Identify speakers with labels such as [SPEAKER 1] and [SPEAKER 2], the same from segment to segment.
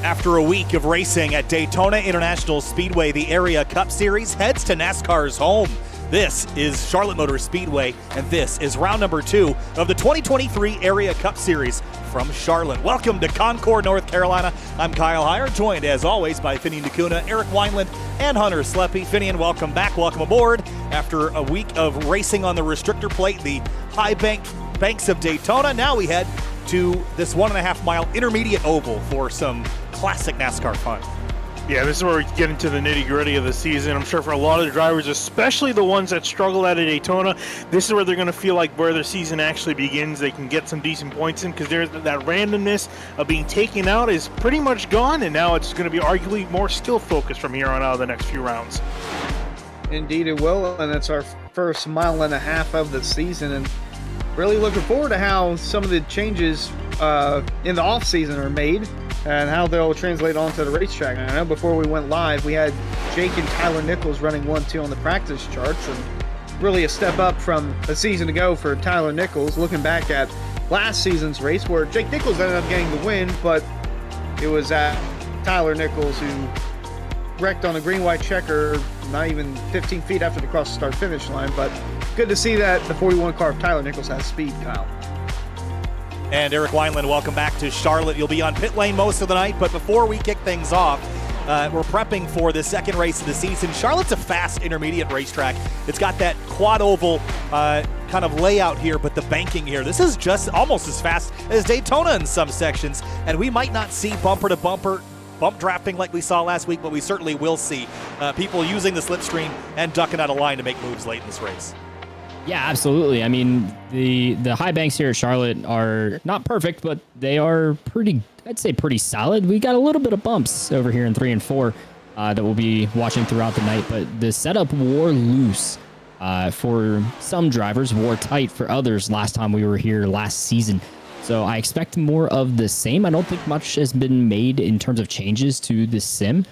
[SPEAKER 1] After a week of racing at Daytona International Speedway, the Area Cup Series heads to NASCAR's home. This is Charlotte Motor Speedway, and this is round number 2 of the 2023 Area Cup Series from Charlotte. Welcome to Concord, North Carolina. I'm Kyle Heyer, joined as always by Finian Nakuna, Eric Wineland, and Hunter Sleppy. Finian, welcome back, welcome aboard. After a week of racing on the restrictor plate, the high banks of Daytona, now we head to this 1.5 mile intermediate oval for some classic NASCAR fun.
[SPEAKER 2] Yeah, this is where we get into the nitty-gritty of the season. I'm sure for a lot of the drivers, especially the ones that struggle out of Daytona, this is where they're going to feel like where their season actually begins. They can get some decent points in because there's that randomness of being taken out is pretty much gone, and now it's going to be arguably more skill focused from here on out of the next few rounds.
[SPEAKER 3] Indeed it will, and it's our first 1.5 miles of the season, and really looking forward to how some of the changes in the off-season are made and how they'll translate onto the racetrack. I know before we went live, we had Jake and Tyler Nichols running 1-2 on the practice charts, and really a step up from a season ago for Tyler Nichols. Looking back at last season's race where Jake Nichols ended up getting the win, but it was Tyler Nichols who wrecked on a green-white checker not even 15 feet after the cross the start-finish line. But good to see that the 41 car of Tyler Nichols has speed, Kyle.
[SPEAKER 1] And Eric Wineland, welcome back to Charlotte. You'll be on pit lane most of the night, but before we kick things off, we're prepping for the second race of the season. Charlotte's a fast intermediate racetrack. It's got that quad oval kind of layout here, but the banking here, this is just almost as fast as Daytona in some sections, and we might not see bumper-to-bumper bump drafting like we saw last week, but we certainly will see people using the slipstream and ducking out of line to make moves late in this race.
[SPEAKER 4] Yeah, absolutely. I mean, the high banks here at Charlotte are not perfect, but they are pretty, I'd say pretty solid. We got a little bit of bumps over here in 3 and 4 that we'll be watching throughout the night, but the setup wore loose for some drivers, wore tight for others last time we were here last season. So I expect more of the same. I don't think much has been made in terms of changes to the sim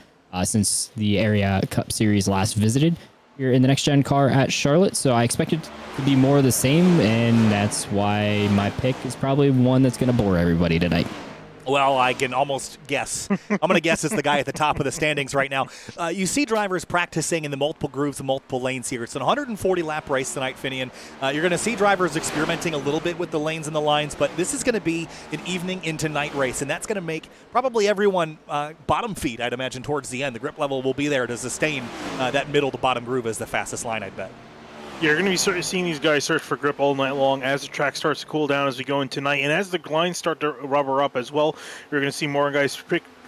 [SPEAKER 4] since the Area Cup Series last visited here in the next gen car at Charlotte. So I expect it to be more of the same, and that's why my pick is probably one that's going to bore everybody tonight.
[SPEAKER 1] Well, I can almost guess. I'm going to guess it's the guy at the top of the standings right now. You see drivers practicing in the multiple grooves and multiple lanes here. It's an 140-lap race tonight, Finian. You're going to see drivers experimenting a little bit with the lanes and the lines, but this is going to be an evening into night race, and that's going to make probably everyone bottom feed, I'd imagine, towards the end. The grip level will be there to sustain that middle to bottom groove as the fastest line, I'd bet.
[SPEAKER 2] You're going to be seeing these guys search for grip all night long as the track starts to cool down as we go into night. And as the lines start to rubber up as well, you're going to see more guys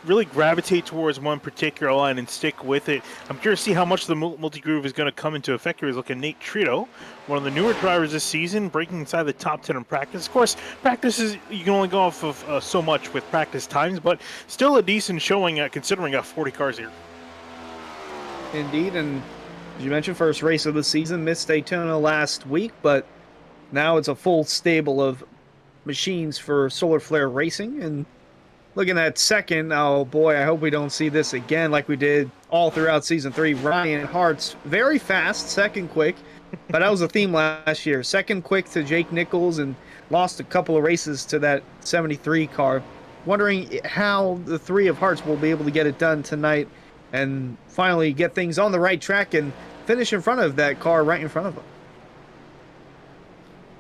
[SPEAKER 2] really gravitate towards one particular line and stick with it. I'm curious to see how much the multi-groove is going to come into effect here. He's looking at Nate Trito, one of the newer drivers this season, breaking inside the top 10 in practice. Of course, practice is, you can only go off of so much with practice times, but still a decent showing considering 40 cars here.
[SPEAKER 3] Indeed, and as you mentioned, first race of the season, missed Daytona last week, but now it's a full stable of machines for Solar Flare Racing. And looking at second, oh boy, I hope we don't see this again like we did all throughout Season 3. Ryan Hart's very fast, second quick, but that was a theme last year. Second quick to Jake Nichols and lost a couple of races to that 73 car. Wondering how the three of Hart's will be able to get it done tonight and finally get things on the right track and finish in front of that car right in front of them.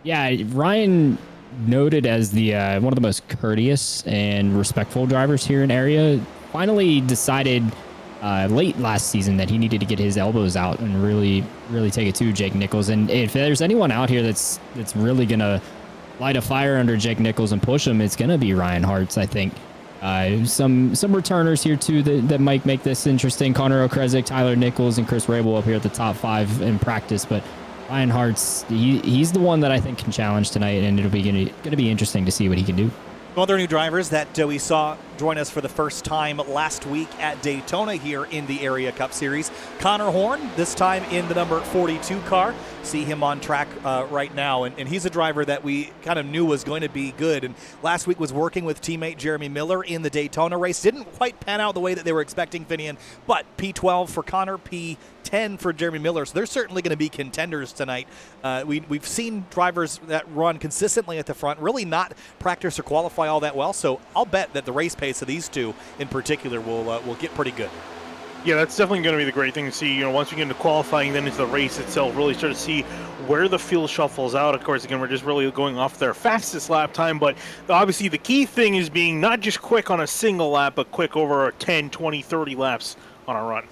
[SPEAKER 3] Yeah,
[SPEAKER 4] Ryan noted as the one of the most courteous and respectful drivers here in area, finally decided late last season that he needed to get his elbows out and really take it to Jake Nichols. And if there's anyone out here that's really gonna light a fire under Jake Nichols and push him, it's gonna be Ryan Hart's, I think. Some returners here too that might make this interesting. Connor Okresic, Tyler Nichols, and Chris Rabel up here at the top 5 in practice. But Ryan Hart's he's the one that I think can challenge tonight, and it'll be going to be interesting to see what he can do.
[SPEAKER 1] Other new drivers that we saw join us for the first time last week at Daytona here in the Area Cup Series. Connor Horn, this time in the number 42 car. See him on track right now, and he's a driver that we kind of knew was going to be good. And last week was working with teammate Jeremy Miller in the Daytona race. Didn't quite pan out the way that they were expecting, Finian, but P12 for Connor, P10 for Jeremy Miller. So they're certainly going to be contenders tonight. We've seen drivers that run consistently at the front really not practice or qualify all that well, so I'll bet that the race pace case of these two in particular, will get pretty good.
[SPEAKER 2] Yeah, that's definitely going to be the great thing to see. Once we get into qualifying, then into the race itself, really start to see where the field shuffles out. Of course, again, we're just really going off their fastest lap time, but obviously the key thing is being not just quick on a single lap, but quick over 10, 20, 30 laps on a run.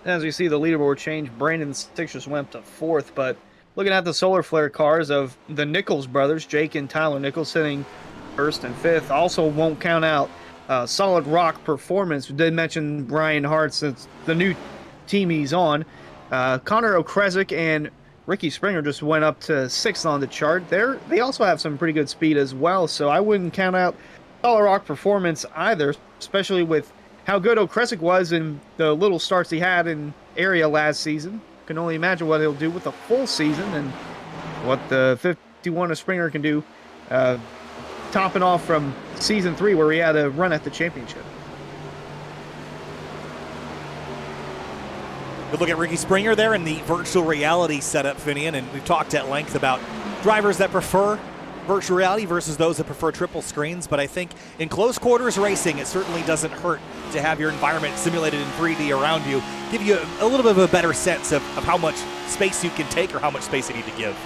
[SPEAKER 3] As we see the leaderboard change, Brandon Six just went up to 4th, but looking at the solar flare cars of the Nichols brothers, Jake and Tyler Nichols sitting 1st and 5th, also won't count out Solid Rock Performance. We did mention Brian Hart since the new team he's on. Connor Okrezik and Ricky Springer just went up to 6th on the chart. They also have some pretty good speed as well, so I wouldn't count out Solid Rock Performance either, especially with how good Okrezik was in the little starts he had in area last season. Can only imagine what he'll do with a full season and what the 51 of Springer can do, topping off from Season 3 where he had a run at the championship.
[SPEAKER 1] Good look at Ricky Springer there in the virtual reality setup, Finian, and we've talked at length about drivers that prefer virtual reality versus those that prefer triple screens, but I think in close quarters racing, it certainly doesn't hurt to have your environment simulated in 3D around you, give you a little bit of a better sense of how much space you can take or how much space you need to give.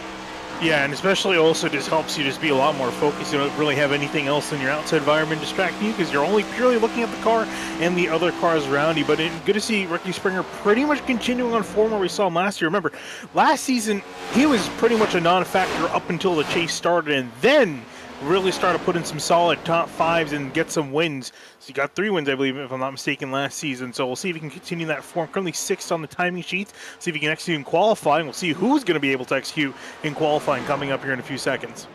[SPEAKER 2] Yeah, and especially also just helps you just be a lot more focused. You don't really have anything else in your outside environment distracting you because you're only purely looking at the car and the other cars around you. But good to see Ricky Springer pretty much continuing on form where we saw him last year. Remember, last season, he was pretty much a non-factor up until the chase started, and then really started putting some solid top 5s and get some wins. So he got 3 wins, I believe, if I'm not mistaken, last season. So we'll see if he can continue that form. Currently 6th on the timing sheets. See if he can execute in qualifying. We'll see who's going to be able to execute in qualifying coming up here in a few seconds.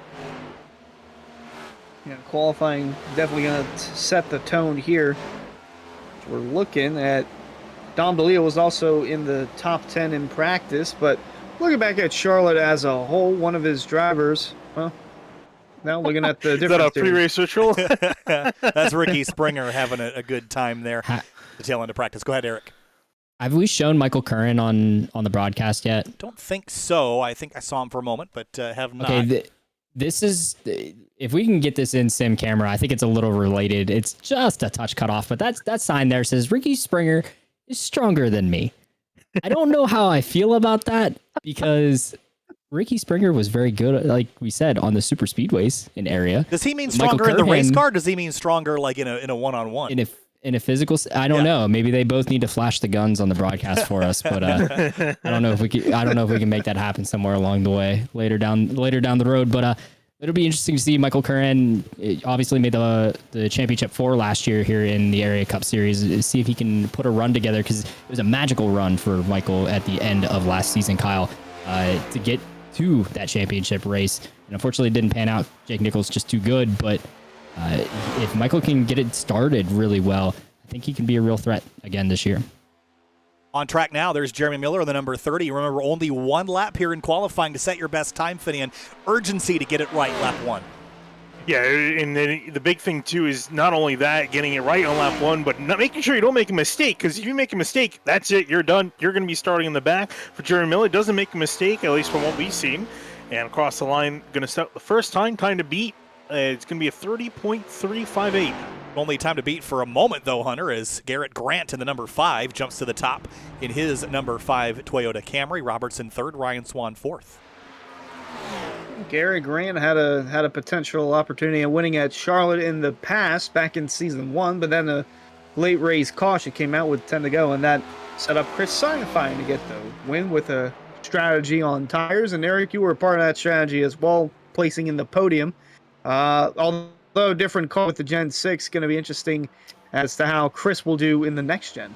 [SPEAKER 3] Yeah, qualifying definitely going to set the tone here. We're looking at Dom DeLeo was also in the top 10 in practice, but looking back at Charlotte as a whole, one of his drivers, well, now looking at the difference.
[SPEAKER 2] Is that a pre-race ritual?
[SPEAKER 1] That's Ricky Springer having a good time there. The tail end of practice. Go ahead, Eric.
[SPEAKER 4] Have we shown Michael Curran on the broadcast yet?
[SPEAKER 1] Don't think so. I think I saw him for a moment, but have not.
[SPEAKER 4] Okay, this is, if we can get this in sim camera, I think it's a little related. It's just a touch cut off, but that sign there says Ricky Springer is stronger than me. I don't know how I feel about that because Ricky Springer was very good, like we said, on the super speedways in area.
[SPEAKER 1] Does he mean stronger in the race car? Or does he mean stronger like in a one-on-one?
[SPEAKER 4] In a physical, I don't know. Maybe they both need to flash the guns on the broadcast for us, but I don't know if we can make that happen somewhere along the way later down the road. But it'll be interesting to see. Michael Curran obviously made the championship 4 last year here in the Area Cup Series. See if he can put a run together because it was a magical run for Michael at the end of last season, Kyle, to get to that championship race. And unfortunately, it didn't pan out. Jake Nichols just too good, but if Michael can get it started really well, I think he can be a real threat again this year.
[SPEAKER 1] On track now, there's Jeremy Miller, the number 30. Remember, only 1 lap here in qualifying to set your best time, Finian. Urgency to get it right, lap 1.
[SPEAKER 2] Yeah, and the big thing, too, is not only that, getting it right on lap 1, but not making sure you don't make a mistake, because if you make a mistake, that's it, you're done. You're going to be starting in the back. For Jeremy Miller, doesn't make a mistake, at least from what we've seen. And across the line, going to start the first time to beat. It's going to be a 30.358.
[SPEAKER 1] Only time to beat for a moment, though, Hunter, as Garrett Grant in the number 5 jumps to the top in his number 5 Toyota Camry. Robertson 3rd, Ryan Swan 4th.
[SPEAKER 3] Garrett Grant had a potential opportunity of winning at Charlotte in the past, back in season 1, but then a late race caution came out with 10 to go, and that set up Chris Scienfine to get the win with a strategy on tires. And Eric, you were a part of that strategy as well, placing in the podium. Although different car with the Gen 6, going to be interesting as to how Chris will do in the next gen.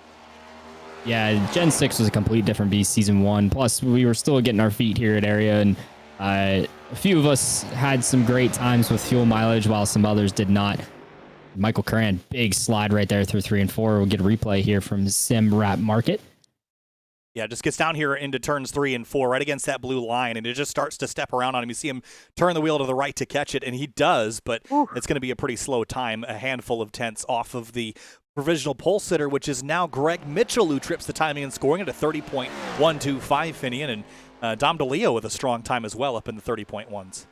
[SPEAKER 4] Yeah, Gen 6 was a complete different beast season 1. Plus, we were still getting our feet here at Area, and a few of us had some great times with fuel mileage, while some others did not. Michael Curran, big slide right there through 3 and 4. We'll get a replay here from Sim Wrap Market.
[SPEAKER 1] Yeah, just gets down here into turns 3 and 4, right against that blue line, and it just starts to step around on him. You see him turn the wheel to the right to catch it, and he does, but it's going to be a pretty slow time, a handful of tenths off of the provisional pole sitter, which is now Greg Mitchell, who trips the timing and scoring at a 30.125, Finian, and Dom DeLeo with a strong time as well, up in the 30.1s.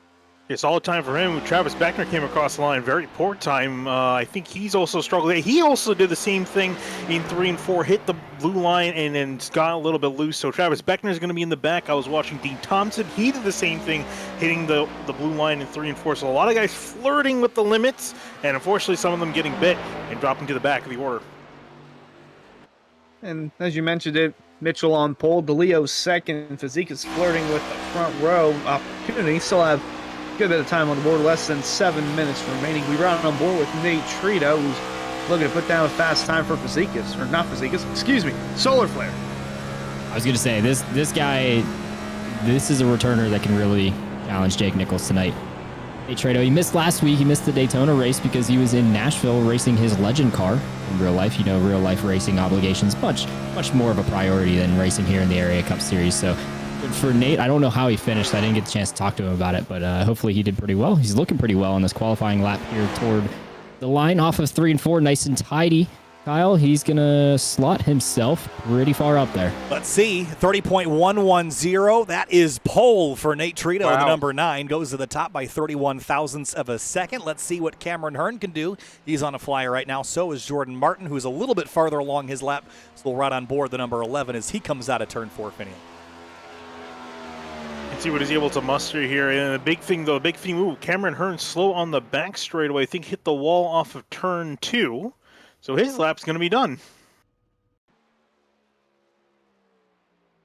[SPEAKER 2] Yeah, solid time for him. Travis Beckner came across the line. Very poor time. I think he's also struggled. He also did the same thing in 3 and 4, hit the blue line and then got a little bit loose. So Travis Beckner is going to be in the back. I was watching Dean Thompson. He did the same thing, hitting the blue line in 3 and 4. So a lot of guys flirting with the limits, and unfortunately some of them getting bit and dropping to the back of the order.
[SPEAKER 3] And as you mentioned it, Mitchell on pole, DeLeo's second, Fazekas flirting with the front row opportunity. Still have a good bit of time on the board, less than 7 minutes remaining. We round on board with Nate Trito, who's looking to put down a fast time for Fazekas, or not Fazekas, excuse me, Solar Flare.
[SPEAKER 4] I was going to say, this guy, this is a returner that can really challenge Jake Nichols tonight. Hey, Trado, he missed last week. He missed the Daytona race because he was in Nashville racing his legend car in real life. You know, real life racing obligations, much more of a priority than racing here in the Area Cup Series. So good for Nate. I don't know how he finished. I didn't get the chance to talk to him about it, but hopefully he did pretty well. He's looking pretty well on this qualifying lap here toward the line off of 3 and 4. Nice and tidy. Kyle, he's going to slot himself pretty far up there.
[SPEAKER 1] Let's see, 30.110. That is pole for Nate Trito.
[SPEAKER 2] Wow.
[SPEAKER 1] The number 9 goes to the top by 31 thousandths of a second. Let's see what Cameron Hearn can do. He's on a flyer right now. So is Jordan Martin, who's a little bit farther along his lap. So right on board the number 11 as he comes out of turn 4, Finian.
[SPEAKER 2] And see what he's able to muster here. And the big thing, though, Cameron Hearn slow on the back straightaway. I think hit the wall off of turn 2. So his lap's going to be done.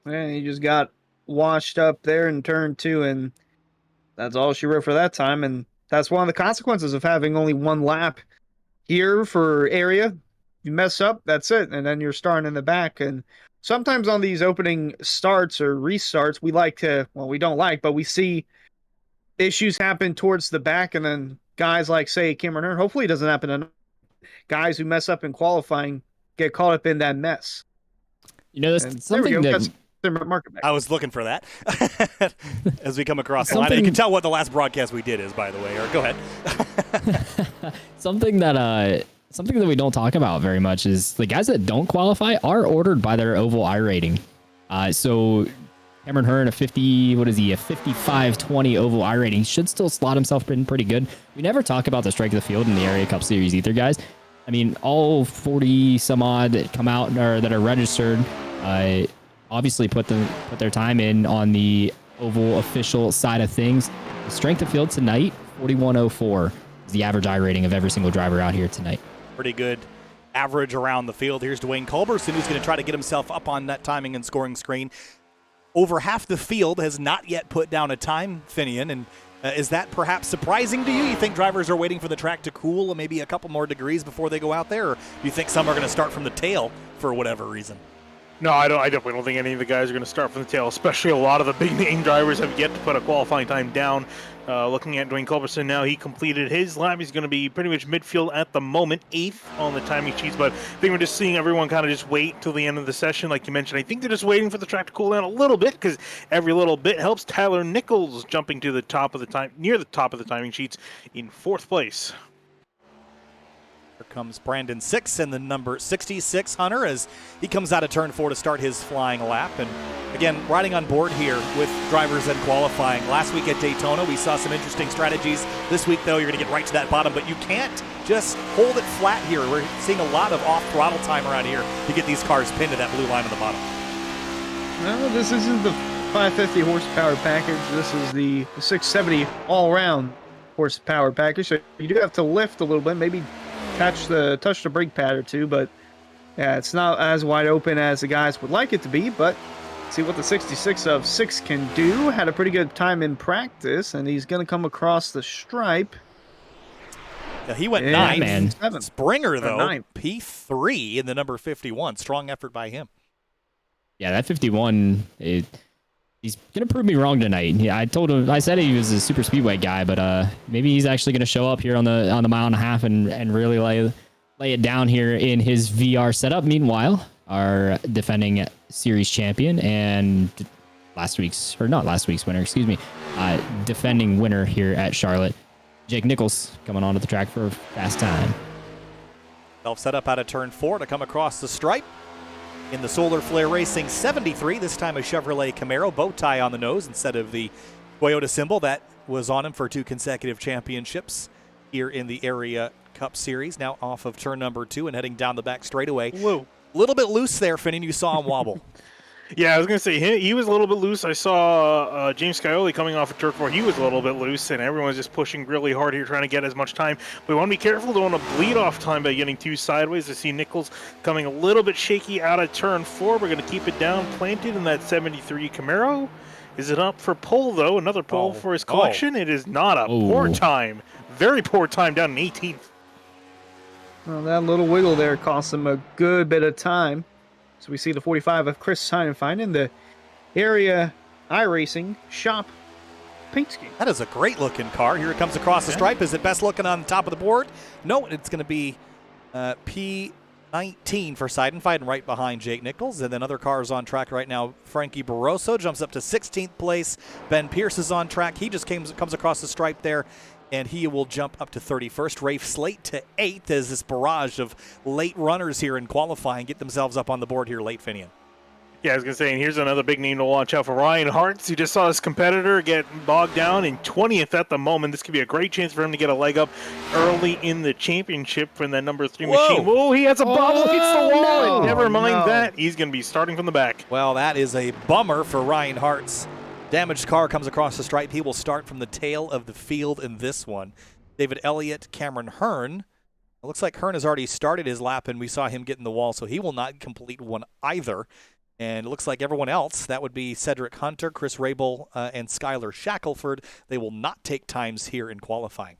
[SPEAKER 3] And he just got washed up there in turn 2, and that's all she wrote for that time. And that's one of the consequences of having only one lap here for area. You mess up, that's it, and then you're starting in the back. And sometimes on these opening starts or restarts, we don't like, but we see issues happen towards the back, and then guys like, say, Cameron Hearn, hopefully it doesn't happen to guys who mess up in qualifying get caught up in that mess.
[SPEAKER 4] You know, that's something that...
[SPEAKER 3] Market back.
[SPEAKER 1] I was looking for that as we come across the line. You can tell what the last broadcast we did is, by the way. Or go ahead.
[SPEAKER 4] Something that we don't talk about very much is the guys that don't qualify are ordered by their oval iRating. So Cameron Hearn, a 55-20 oval iRating, should still slot himself in pretty good. We never talk about the strike of the field in the Area Cup Series either, guys. I mean, all 40 some odd that come out or that are registered, obviously put their time in on the oval official side of things. The strength of field tonight, 41.04 is the average iRating of every single driver out here tonight.
[SPEAKER 1] Pretty good average around the field. Here's Dwayne Culberson, who's going to try to get himself up on that timing and scoring screen. Over half the field has not yet put down a time, Finian, and is that perhaps surprising to you? You think drivers are waiting for the track to cool maybe a couple more degrees before they go out there, or do you think some are going to start from the tail for whatever reason?
[SPEAKER 2] No, I definitely don't think any of the guys are going to start from the tail, especially a lot of the big-name drivers have yet to put a qualifying time down. Looking at Dwayne Culberson now, he completed his lap. He's going to be pretty much midfield at the moment, 8th on the timing sheets, but I think we're just seeing everyone kind of just wait till the end of the session. Like you mentioned, I think they're just waiting for the track to cool down a little bit because every little bit helps. Tyler Nichols jumping to the top of the time, near the top of the timing sheets in 4th place.
[SPEAKER 1] Here comes Brandon Six and the number 66 Hunter as he comes out of turn 4 to start his flying lap. And again, riding on board here with drivers and qualifying. Last week at Daytona, we saw some interesting strategies. This week, though, you're going to get right to that bottom, but you can't just hold it flat here. We're seeing a lot of off-throttle time around here to get these cars pinned to that blue line on the bottom.
[SPEAKER 3] No, this isn't the 550 horsepower package. This is the 670 all-around horsepower package. So you do have to lift a little bit, maybe touch the brake pad or two, but yeah, it's not as wide open as the guys would like it to be. But see what the 66 of 6 can do. Had a pretty good time in practice, and he's going to come across the stripe.
[SPEAKER 1] Yeah, he went 9th. Man. Springer, though, P3 in the number 51. Strong effort by him.
[SPEAKER 4] Yeah, that 51, he's going to prove me wrong tonight. Yeah, I said he was a super speedway guy, but maybe he's actually going to show up here on the mile and a half and really lay it down here in his VR setup. Meanwhile, our defending series champion and defending winner here at Charlotte, Jake Nichols, coming onto the track for a fast time.
[SPEAKER 1] Self set up out of turn 4 to come across the stripe. In the Solar Flare Racing 73, this time a Chevrolet Camaro, bow tie on the nose instead of the Toyota symbol. That was on him for 2 consecutive championships here in the Area Cup Series. Now off of turn number 2 and heading down the back straightaway.
[SPEAKER 2] Whoa.
[SPEAKER 1] A little bit loose there, Finian. You saw him wobble.
[SPEAKER 2] Yeah, I was going to say, he was a little bit loose. I saw James Scioli coming off of turn 4. He was a little bit loose, and everyone's just pushing really hard here, trying to get as much time. We want to be careful. Don't want to bleed off time by getting too sideways. I see Nichols coming a little bit shaky out of turn 4. We're going to keep it down, planted in that 73 Camaro. Is it up for pole, though? Another pole for his collection? It is not a poor time. Very poor time down in 18th.
[SPEAKER 3] Well, that little wiggle there cost him a good bit of time. So we see the 45 of Chris Seinfeld in the Area iRacing Shop paint scheme.
[SPEAKER 1] That is a great looking car. Here it comes across the stripe. Is it best looking on the top of the board? No, it's going to be P19 for Seidenfeld right behind Jake Nichols. And then other cars on track right now. Frankie Barroso jumps up to 16th place. Ben Pierce is on track. He just comes across the stripe there, and he will jump up to 31st. Rafe Slate to 8th as this barrage of late runners here in qualifying get themselves up on the board here late, Finian.
[SPEAKER 2] Yeah, I was going to say, and here's another big name to watch out for, Ryan Hartz. He just saw his competitor get bogged down in 20th at the moment. This could be a great chance for him to get a leg up early in the championship from that number 3 machine. Whoa, he has a bobble, hits the wall,
[SPEAKER 3] no,
[SPEAKER 2] and never mind
[SPEAKER 3] no.
[SPEAKER 2] that. He's going to be starting from the back.
[SPEAKER 1] Well, that is a bummer for Ryan Hartz. Damaged car comes across the stripe. He will start from the tail of the field in this one. David Elliott, Cameron Hearn. It looks like Hearn has already started his lap, and we saw him get in the wall, so he will not complete one either. And it looks like everyone else, that would be Cedric Hunter, Chris Rabel, and Skylar Shackelford. They will not take times here in qualifying.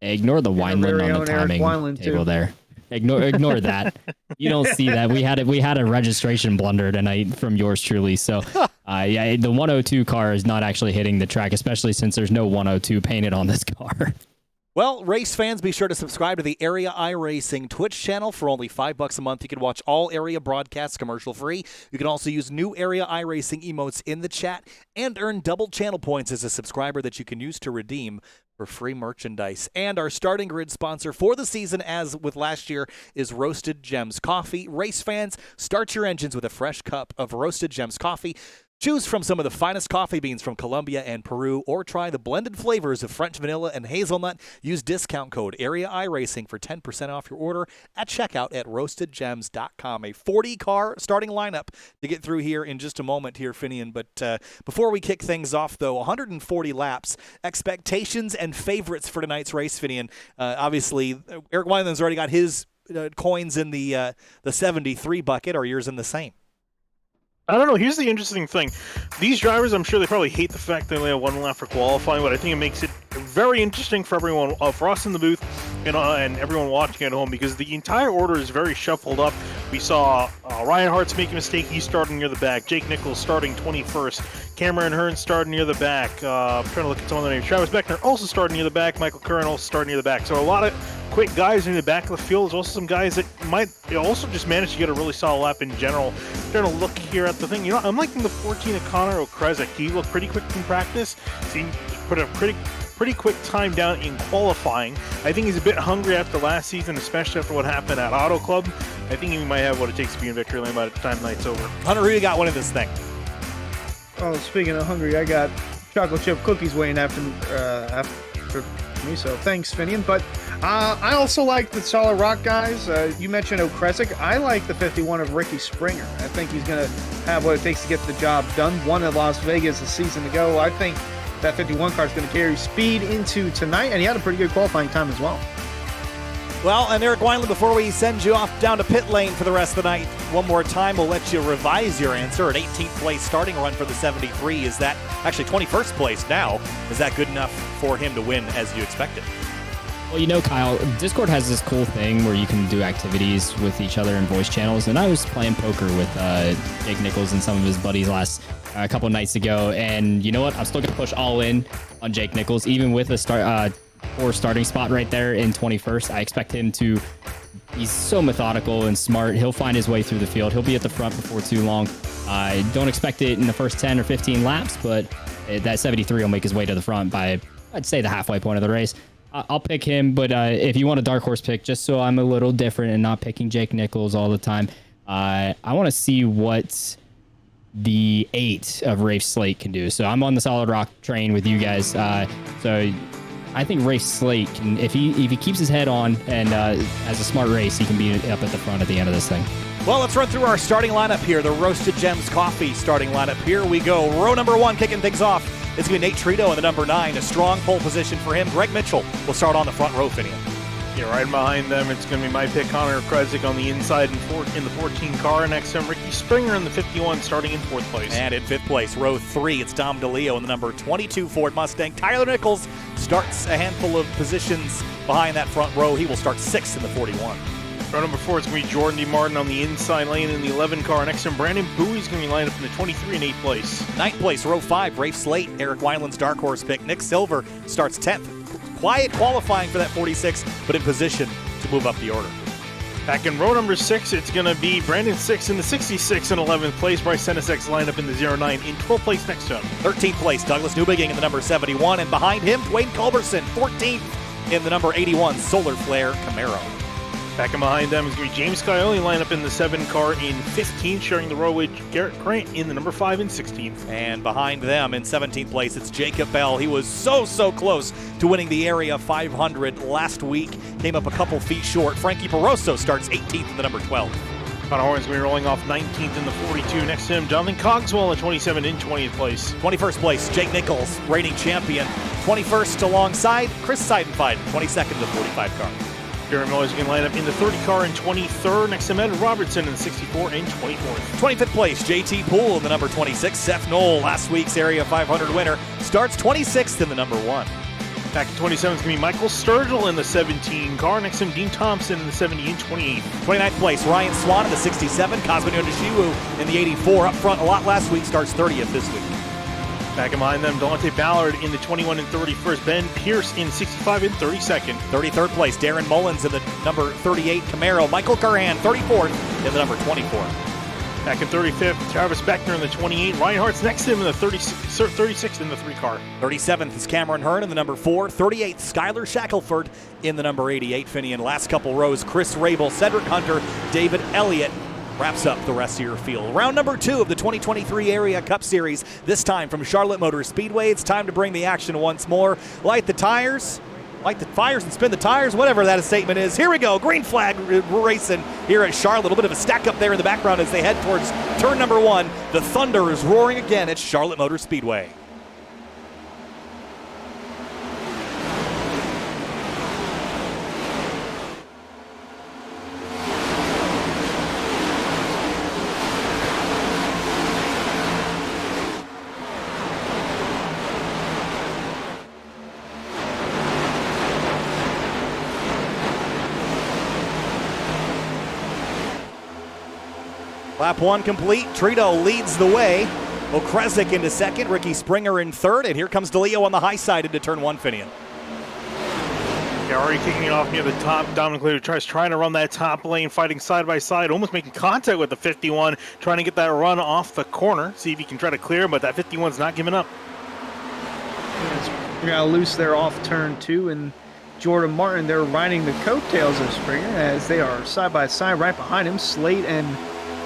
[SPEAKER 4] Ignore the Wineland on the timing table there. Ignore that. You don't see that. We had a registration blunder tonight from yours truly. So, yeah, the 102 car is not actually hitting the track, especially since there's no 102 painted on this car.
[SPEAKER 1] Well, race fans, be sure to subscribe to the Area iRacing Twitch channel for only $5 a month. You can watch all Area broadcasts commercial free. You can also use new Area iRacing emotes in the chat and earn double channel points as a subscriber that you can use to redeem for free merchandise. And our starting grid sponsor for the season, as with last year, is Roasted Gems Coffee. Race fans, start your engines with a fresh cup of Roasted Gems Coffee. Choose from some of the finest coffee beans from Colombia and Peru, or try the blended flavors of French vanilla and hazelnut. Use discount code Area iRacing for 10% off your order at checkout at roastedgems.com. A 40-car starting lineup to get through here in just a moment here, Finian. But before we kick things off, though, 140 laps, expectations and favorites for tonight's race, Finian. Obviously, Eric Wineland's already got his coins in the 73 bucket. Are yours in the same?
[SPEAKER 2] I don't know. Here's the interesting thing. These drivers, I'm sure they probably hate the fact they only have one lap for qualifying, but I think it makes it very interesting for everyone, for us in the booth and everyone watching at home, because the entire order is very shuffled up. We saw Ryan Hartz make a mistake. He's starting near the back. Jake Nichols starting 21st. Cameron Hearn starting near the back. I'm trying to look at some of the names. Travis Beckner also starting near the back. Michael Curran also starting near the back. So a lot of quick guys near the back of the field. There's also some guys that might also just manage to get a really solid lap in general. I'm trying to look here at the thing. You know, I'm liking the 14 of Connor Okrezek. He looked pretty quick in practice. He put a pretty quick time down in qualifying. I think he's a bit hungry after last season, especially after what happened at Auto Club. I think he might have what it takes to be in victory lane by the time night's over.
[SPEAKER 1] Hunter, who you got winning this thing?
[SPEAKER 3] Oh, speaking of hungry, I got chocolate chip cookies waiting after me, so thanks, Finian. But I also like the Solid Rock guys. You mentioned Okrezek. I like the 51 of Ricky Springer. I think he's going to have what it takes to get the job done. Won at Las Vegas a season ago. I think that 51 car is going to carry speed into tonight, and he had a pretty good qualifying time as well.
[SPEAKER 1] Well, and Eric Wineland, before we send you off down to pit lane for the rest of the night, one more time, we'll let you revise your answer. An 18th place starting run for the 73. Is that actually 21st place now? Is that good enough for him to win as you expected?
[SPEAKER 4] Well, you know, Kyle, Discord has this cool thing where you can do activities with each other in voice channels, and I was playing poker with Jake Nichols and some of his buddies a couple nights ago, and you know what? I'm still going to push all in on Jake Nichols, even with a poor starting spot right there in 21st. I expect him to, he's so methodical and smart. He'll find his way through the field. He'll be at the front before too long. I don't expect it in the first 10 or 15 laps, but that 73 will make his way to the front by, I'd say, the halfway point of the race. I'll pick him, but if you want a dark horse pick, just so I'm a little different and not picking Jake Nichols all the time, I want to see what the 8 of Rafe Slate can do. So I'm on the Solid Rock train with you guys. So I think Rafe Slate can, if he keeps his head on and has a smart race, he can be up at the front at the end of this thing.
[SPEAKER 1] Well, let's run through our starting lineup here. The Roasted Gems Coffee starting lineup. Here we go. Row number 1 kicking things off. It's going to be Nate Trito in the number 9. A strong pole position for him. Greg Mitchell will start on the front row, Finian.
[SPEAKER 2] Yeah, right behind them, it's going to be my pick, Connor Kresick, on the inside in the 14 car. Next to him, Ricky Springer in the 51, starting in 4th place.
[SPEAKER 1] And in 5th place, row 3, it's Dom DeLeo in the number 22 Ford Mustang. Tyler Nichols starts a handful of positions behind that front row. He will start 6th in the 41.
[SPEAKER 2] Row number 4, it's going to be Jordan D. Martin on the inside lane in the 11 car. Next to him, Brandon Bowie's going to be lined up in the 23 and 8th place.
[SPEAKER 1] 9th place, row 5, Rafe Slate, Eric Wineland's dark horse pick. Nick Silver starts 10th. Quiet qualifying for that 46, but in position to move up the order.
[SPEAKER 2] Back in row number 6, it's going to be Brandon Six in the 66 and 11th place. Bryce Senesek lined up in the 09 in 12th place next to him.
[SPEAKER 1] 13th place, Douglas Newbegin in the number 71, and behind him, Dwayne Culberson, 14th in the number 81 Solar Flare Camaro.
[SPEAKER 2] Back in behind them is going to be James Scioli lined up in the 7 car in 15th, sharing the row with Garrett Grant in the number 5 and 16th.
[SPEAKER 1] And behind them in 17th place, it's Jacob Bell. He was so close to winning the Area 500 last week. Came up a couple feet short. Frankie Barroso starts 18th in the number 12.
[SPEAKER 2] Connor Horton's going to be rolling off 19th in the 42. Next to him, Jonathan Cogswell in 27 in 20th place.
[SPEAKER 1] 21st place, Jake Nichols, reigning champion. 21st alongside Chris Seidenfeld, 22nd in the 45 car.
[SPEAKER 2] Gary Miller's going to line up in the 30 car in 23rd. Next to him, Ed Robertson in the 64 and 24th.
[SPEAKER 1] 25th place, JT Poole in the number 26. Seth Knoll, last week's Area 500 winner, starts 26th in the number 1.
[SPEAKER 2] Back in 27th is going to be Michael Sturgill in the 17 car. Next to him, Dean Thompson in the 70 and 28th.
[SPEAKER 1] 29th place, Ryan Swan in the 67. Cosmo Ndeshiwu in the 84. Up front a lot last week, starts 30th this week.
[SPEAKER 2] Back in behind them, Delonte Ballard in the 21 and 31st. Ben Pierce in 65 and 32nd.
[SPEAKER 1] 33rd place, Darren Mullins in the number 38 Camaro. Michael Curran, 34th in the number 24.
[SPEAKER 2] Back in 35th, Travis Beckner in the 28. Ryan Hart's next to him in the 36th in the 3 car.
[SPEAKER 1] 37th is Cameron Hearn in the number 4. 38th, Skylar Shackelford in the number 88. Finian, last couple rows, Chris Rabel, Cedric Hunter, David Elliott. Wraps up the rest of your field. Round number 2 of the 2023 Area Cup Series, this time from Charlotte Motor Speedway. It's time to bring the action once more. Light the tires, light the fires and spin the tires, whatever that statement is. Here we go, green flag racing here at Charlotte. A little bit of a stack up there in the background as they head towards turn number 1. The thunder is roaring again at Charlotte Motor Speedway. Lap 1 complete. Trito leads the way. Okrezik into second. Ricky Springer in third. And here comes DeLeo on the high side into turn 1, Finian.
[SPEAKER 2] Yeah, already kicking it off near the top. Dominic Leary trying to run that top lane, fighting side by side, almost making contact with the 51, trying to get that run off the corner. See if he can try to clear him, but that 51's not giving up.
[SPEAKER 3] You're going to loose there off turn 2, and Jordan Martin, they're riding the coattails of Springer as they are side by side right behind him. Slate and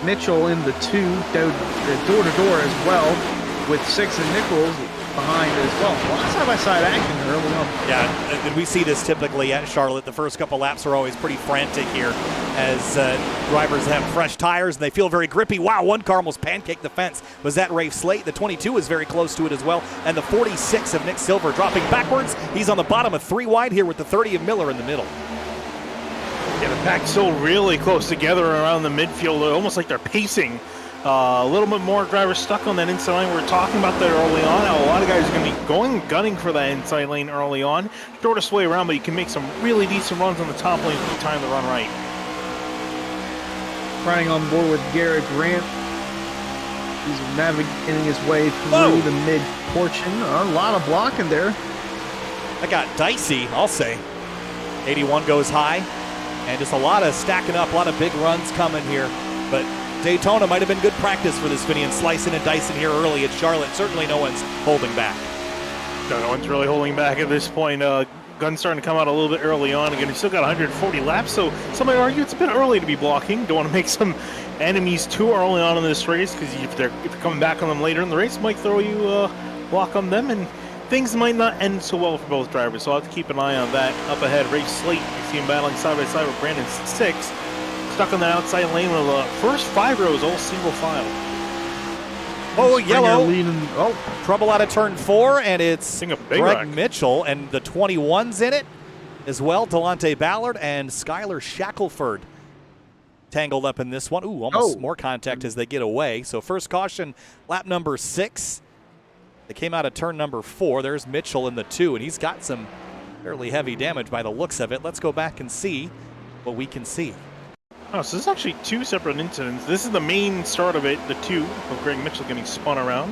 [SPEAKER 3] Mitchell in the 2, door to door as well, with Six and Nichols behind as well. A lot of side-by-side action early on.
[SPEAKER 1] Yeah, and we see this typically at Charlotte. The first couple laps are always pretty frantic here as drivers have fresh tires and they feel very grippy. Wow, one car almost pancaked the fence. Was that Rafe Slate? The 22 is very close to it as well. And the 46 of Nick Silver dropping backwards. He's on the bottom of 3 wide here with the 30 of Miller in the middle.
[SPEAKER 2] Yeah, the pack's so really close together around the midfield, almost like they're pacing. A little bit more drivers stuck on that inside lane. We were talking about that early on. How a lot of guys are going to be gunning for that inside lane early on. Shortest way around, but you can make some really decent runs on the top lane if you time the run right.
[SPEAKER 3] Riding on board with Garrett Grant. He's navigating his way through the mid portion. A lot of blocking there.
[SPEAKER 1] That got dicey, I'll say. 81 goes high. And just a lot of stacking up, a lot of big runs coming here. But Daytona might have been good practice for this Finian, slicing and dicing here early at Charlotte. Certainly no one's holding back.
[SPEAKER 2] No one's really holding back at this point. gun's starting to come out a little bit early on. Again, he's still got 140 laps, so some might argue it's a bit early to be blocking. Don't want to make some enemies too early on in this race, because if you're coming back on them later in the race, it might throw you a block on them, and things might not end so well for both drivers. So I'll have to keep an eye on that. Up ahead, Ray Slate, you see him battling side by side with Brandon Six, stuck on the outside lane with the first 5 rows all single file.
[SPEAKER 1] Oh, yellow.
[SPEAKER 3] Leading,
[SPEAKER 1] Trouble out of turn 4, and it's
[SPEAKER 2] Seeing a big
[SPEAKER 1] Greg
[SPEAKER 2] wreck.
[SPEAKER 1] Mitchell, and the 21's in it as well. Delonte Ballard and Skylar Shackelford tangled up in this one. Ooh, almost more contact as they get away. So first caution, lap number 6. They came out of turn number 4. There's Mitchell in the 2, and he's got some fairly heavy damage by the looks of it. Let's go back and see what we can see.
[SPEAKER 2] Oh, so this is actually 2 separate incidents. This is the main start of it, the 2 of Greg Mitchell getting spun around.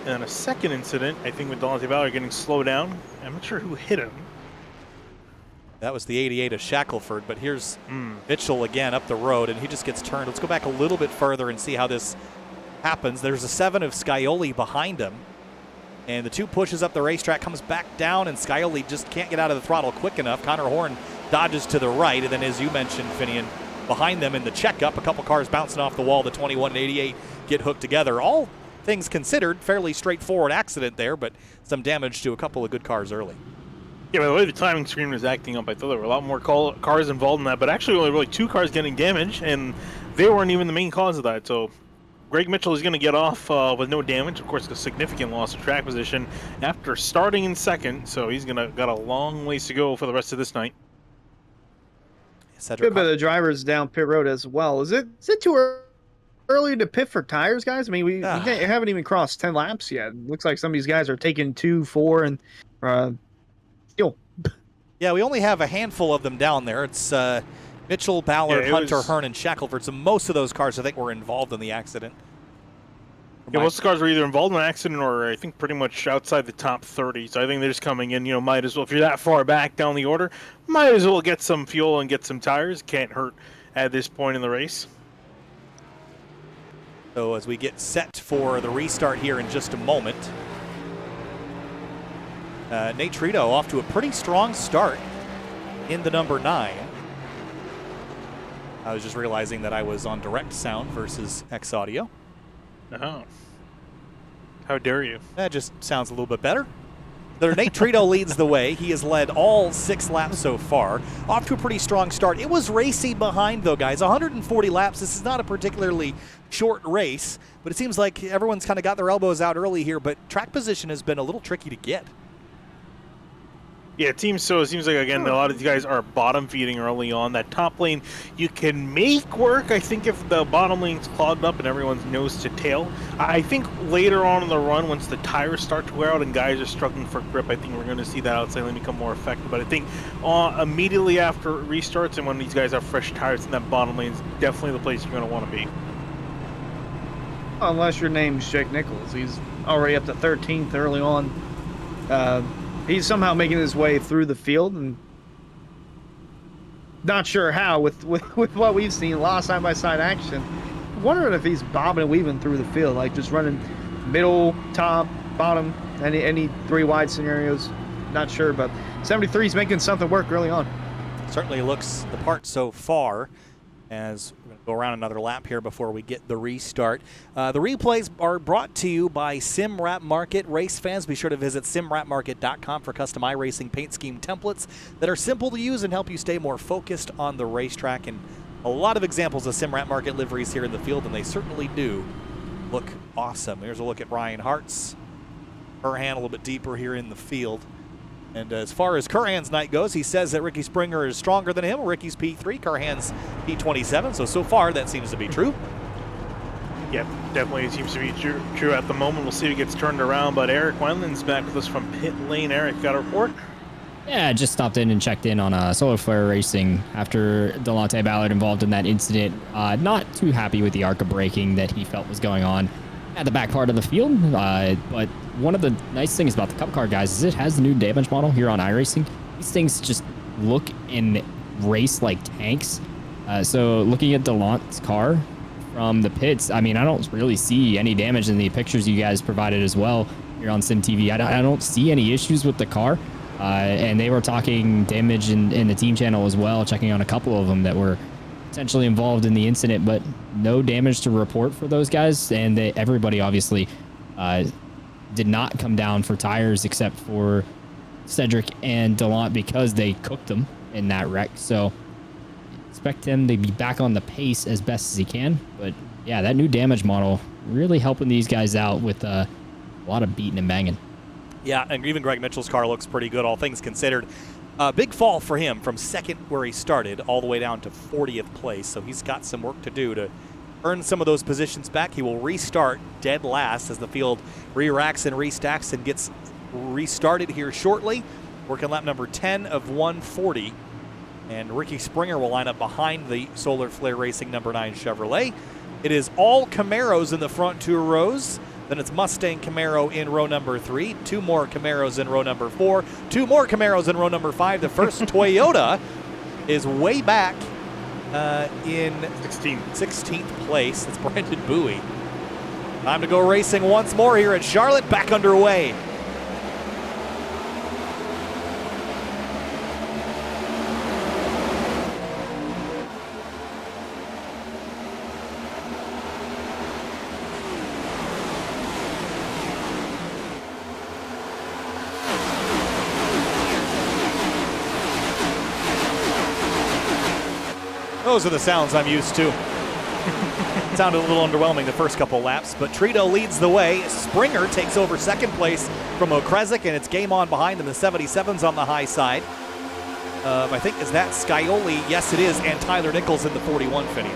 [SPEAKER 2] And then a second incident, I think, with Delonte Ballard getting slowed down. I'm not sure who hit him.
[SPEAKER 1] That was the 88 of Shackelford, but here's Mitchell again up the road, and he just gets turned. Let's go back a little bit further and see how this happens. There's a 7 of Scioli behind him, and the 2 pushes up the racetrack, comes back down, and Scioli just can't get out of the throttle quick enough. Connor Horn dodges to the right, and then as you mentioned, Finian, behind them in the checkup, a couple cars bouncing off the wall. The 21 and 88 get hooked together. All things considered, fairly straightforward accident there, but some damage to a couple of good cars early.
[SPEAKER 2] Yeah, by the way the timing screen was acting up, I thought there were a lot more cars involved in that, but actually only really 2 cars getting damaged, and they weren't even the main cause of that. So Greg Mitchell is going to get off with no damage. Of course, a significant loss of track position after starting in second, so he's got a long ways to go for the rest of this night.
[SPEAKER 3] Good bit of drivers down pit road as well. Is it too early to pit for tires, guys? I mean, we haven't even crossed 10 laps yet. It looks like some of these guys are taking 2, 4, and still.
[SPEAKER 1] Yeah, we only have a handful of them down there. It's Mitchell, Ballard, Hunter, Hearn, and Shackelford. So most of those cars, I think, were involved in the accident.
[SPEAKER 2] Yeah, most of the cars were either involved in an accident or I think pretty much outside the top 30. So I think they're just coming in, might as well, if you're that far back down the order, might as well get some fuel and get some tires. Can't hurt at this point in the race.
[SPEAKER 1] So as we get set for the restart here in just a moment, Nate Trito off to a pretty strong start in the number 9. I was just realizing that I was on direct sound versus X Audio.
[SPEAKER 2] Oh. How dare you?
[SPEAKER 1] That just sounds a little bit better. Nate Trito leads the way. He has led all 6 laps so far. Off to a pretty strong start. It was racy behind, though, guys. 140 laps. This is not a particularly short race, but it seems like everyone's kind of got their elbows out early here, but track position has been a little tricky to get.
[SPEAKER 2] Yeah, it seems so. It seems like, again, a lot of these guys are bottom feeding early on. That top lane you can make work, I think, if the bottom lane's clogged up and everyone's nose to tail. I think later on in the run, once the tires start to wear out and guys are struggling for grip, I think we're going to see that outside lane become more effective. But I think immediately after restarts and when these guys have fresh tires, in that bottom lane is definitely the place you're going to want to be.
[SPEAKER 3] Unless your name's Jake Nichols. He's already up to 13th early on. He's somehow making his way through the field, and not sure how with what we've seen, a lot of side-by-side action. I'm wondering if he's bobbing and weaving through the field, like just running middle, top, bottom, any 3 wide scenarios. Not sure, but 73's making something work early on.
[SPEAKER 1] Certainly looks the part so far, as we're going to go around another lap here before we get the restart. The replays are brought to you by SimWrap Market. Race fans, be sure to visit simwrapmarket.com for custom iRacing paint scheme templates that are simple to use and help you stay more focused on the racetrack. And a lot of examples of SimWrap Market liveries here in the field, and they certainly do look awesome. Here's a look at Ryan Hartz. Curhan a little bit deeper here in the field. And as far as Curhan's night goes, he says that Ricky Springer is stronger than him. Ricky's P3, Curhan's P27. So far, that seems to be true.
[SPEAKER 2] Yeah, definitely seems to be true at the moment. We'll see if it gets turned around. But Eric Wendland's back with us from pit lane. Eric, got a report?
[SPEAKER 4] Yeah, just stopped in and checked in on Solar Flare Racing after Delonte Ballard involved in that incident. Not too happy with the ARCA braking that he felt was going on at the back part of the field. But one of the nice things about the Cup car, guys, is it has the new damage model here on iRacing. These things just look and race like tanks. So looking at Delonte's car from the pits, I mean, I don't really see any damage in the pictures you guys provided as well here on SimTV. I don't see any issues with the car. And they were talking damage in the team channel as well, checking on a couple of them that were potentially involved in the incident, but no damage to report for those guys. And everybody obviously did not come down for tires except for Cedric and Delant because they cooked them in that wreck. So expect him to be back on the pace as best as he can. But yeah, that new damage model really helping these guys out with a lot of beating and banging.
[SPEAKER 1] Yeah, and even Greg Mitchell's car looks pretty good, all things considered. Big fall for him from second where he started all the way down to 40th place. So he's got some work to do to earn some of those positions back. He will restart dead last as the field re-racks and restacks and gets restarted here shortly. Working lap number 10 of 140. And Ricky Springer will line up behind the Solar Flare Racing number 9 Chevrolet. It is all Camaros in the front 2 rows. Then it's Mustang Camaro in row number 3, 2 more Camaros in row number 4, 2 more Camaros in row number 5. The first Toyota is way back in 16th place. It's Brandon Bowie. Time to go racing once more here at Charlotte, back underway. Those are the sounds I'm used to. Sounded a little underwhelming the first couple laps, but Trito leads the way. Springer takes over second place from Okrezik, and it's game on behind them. The 77's on the high side. I think, is that Scioli? Yes, it is, and Tyler Nichols in the 41, Finney.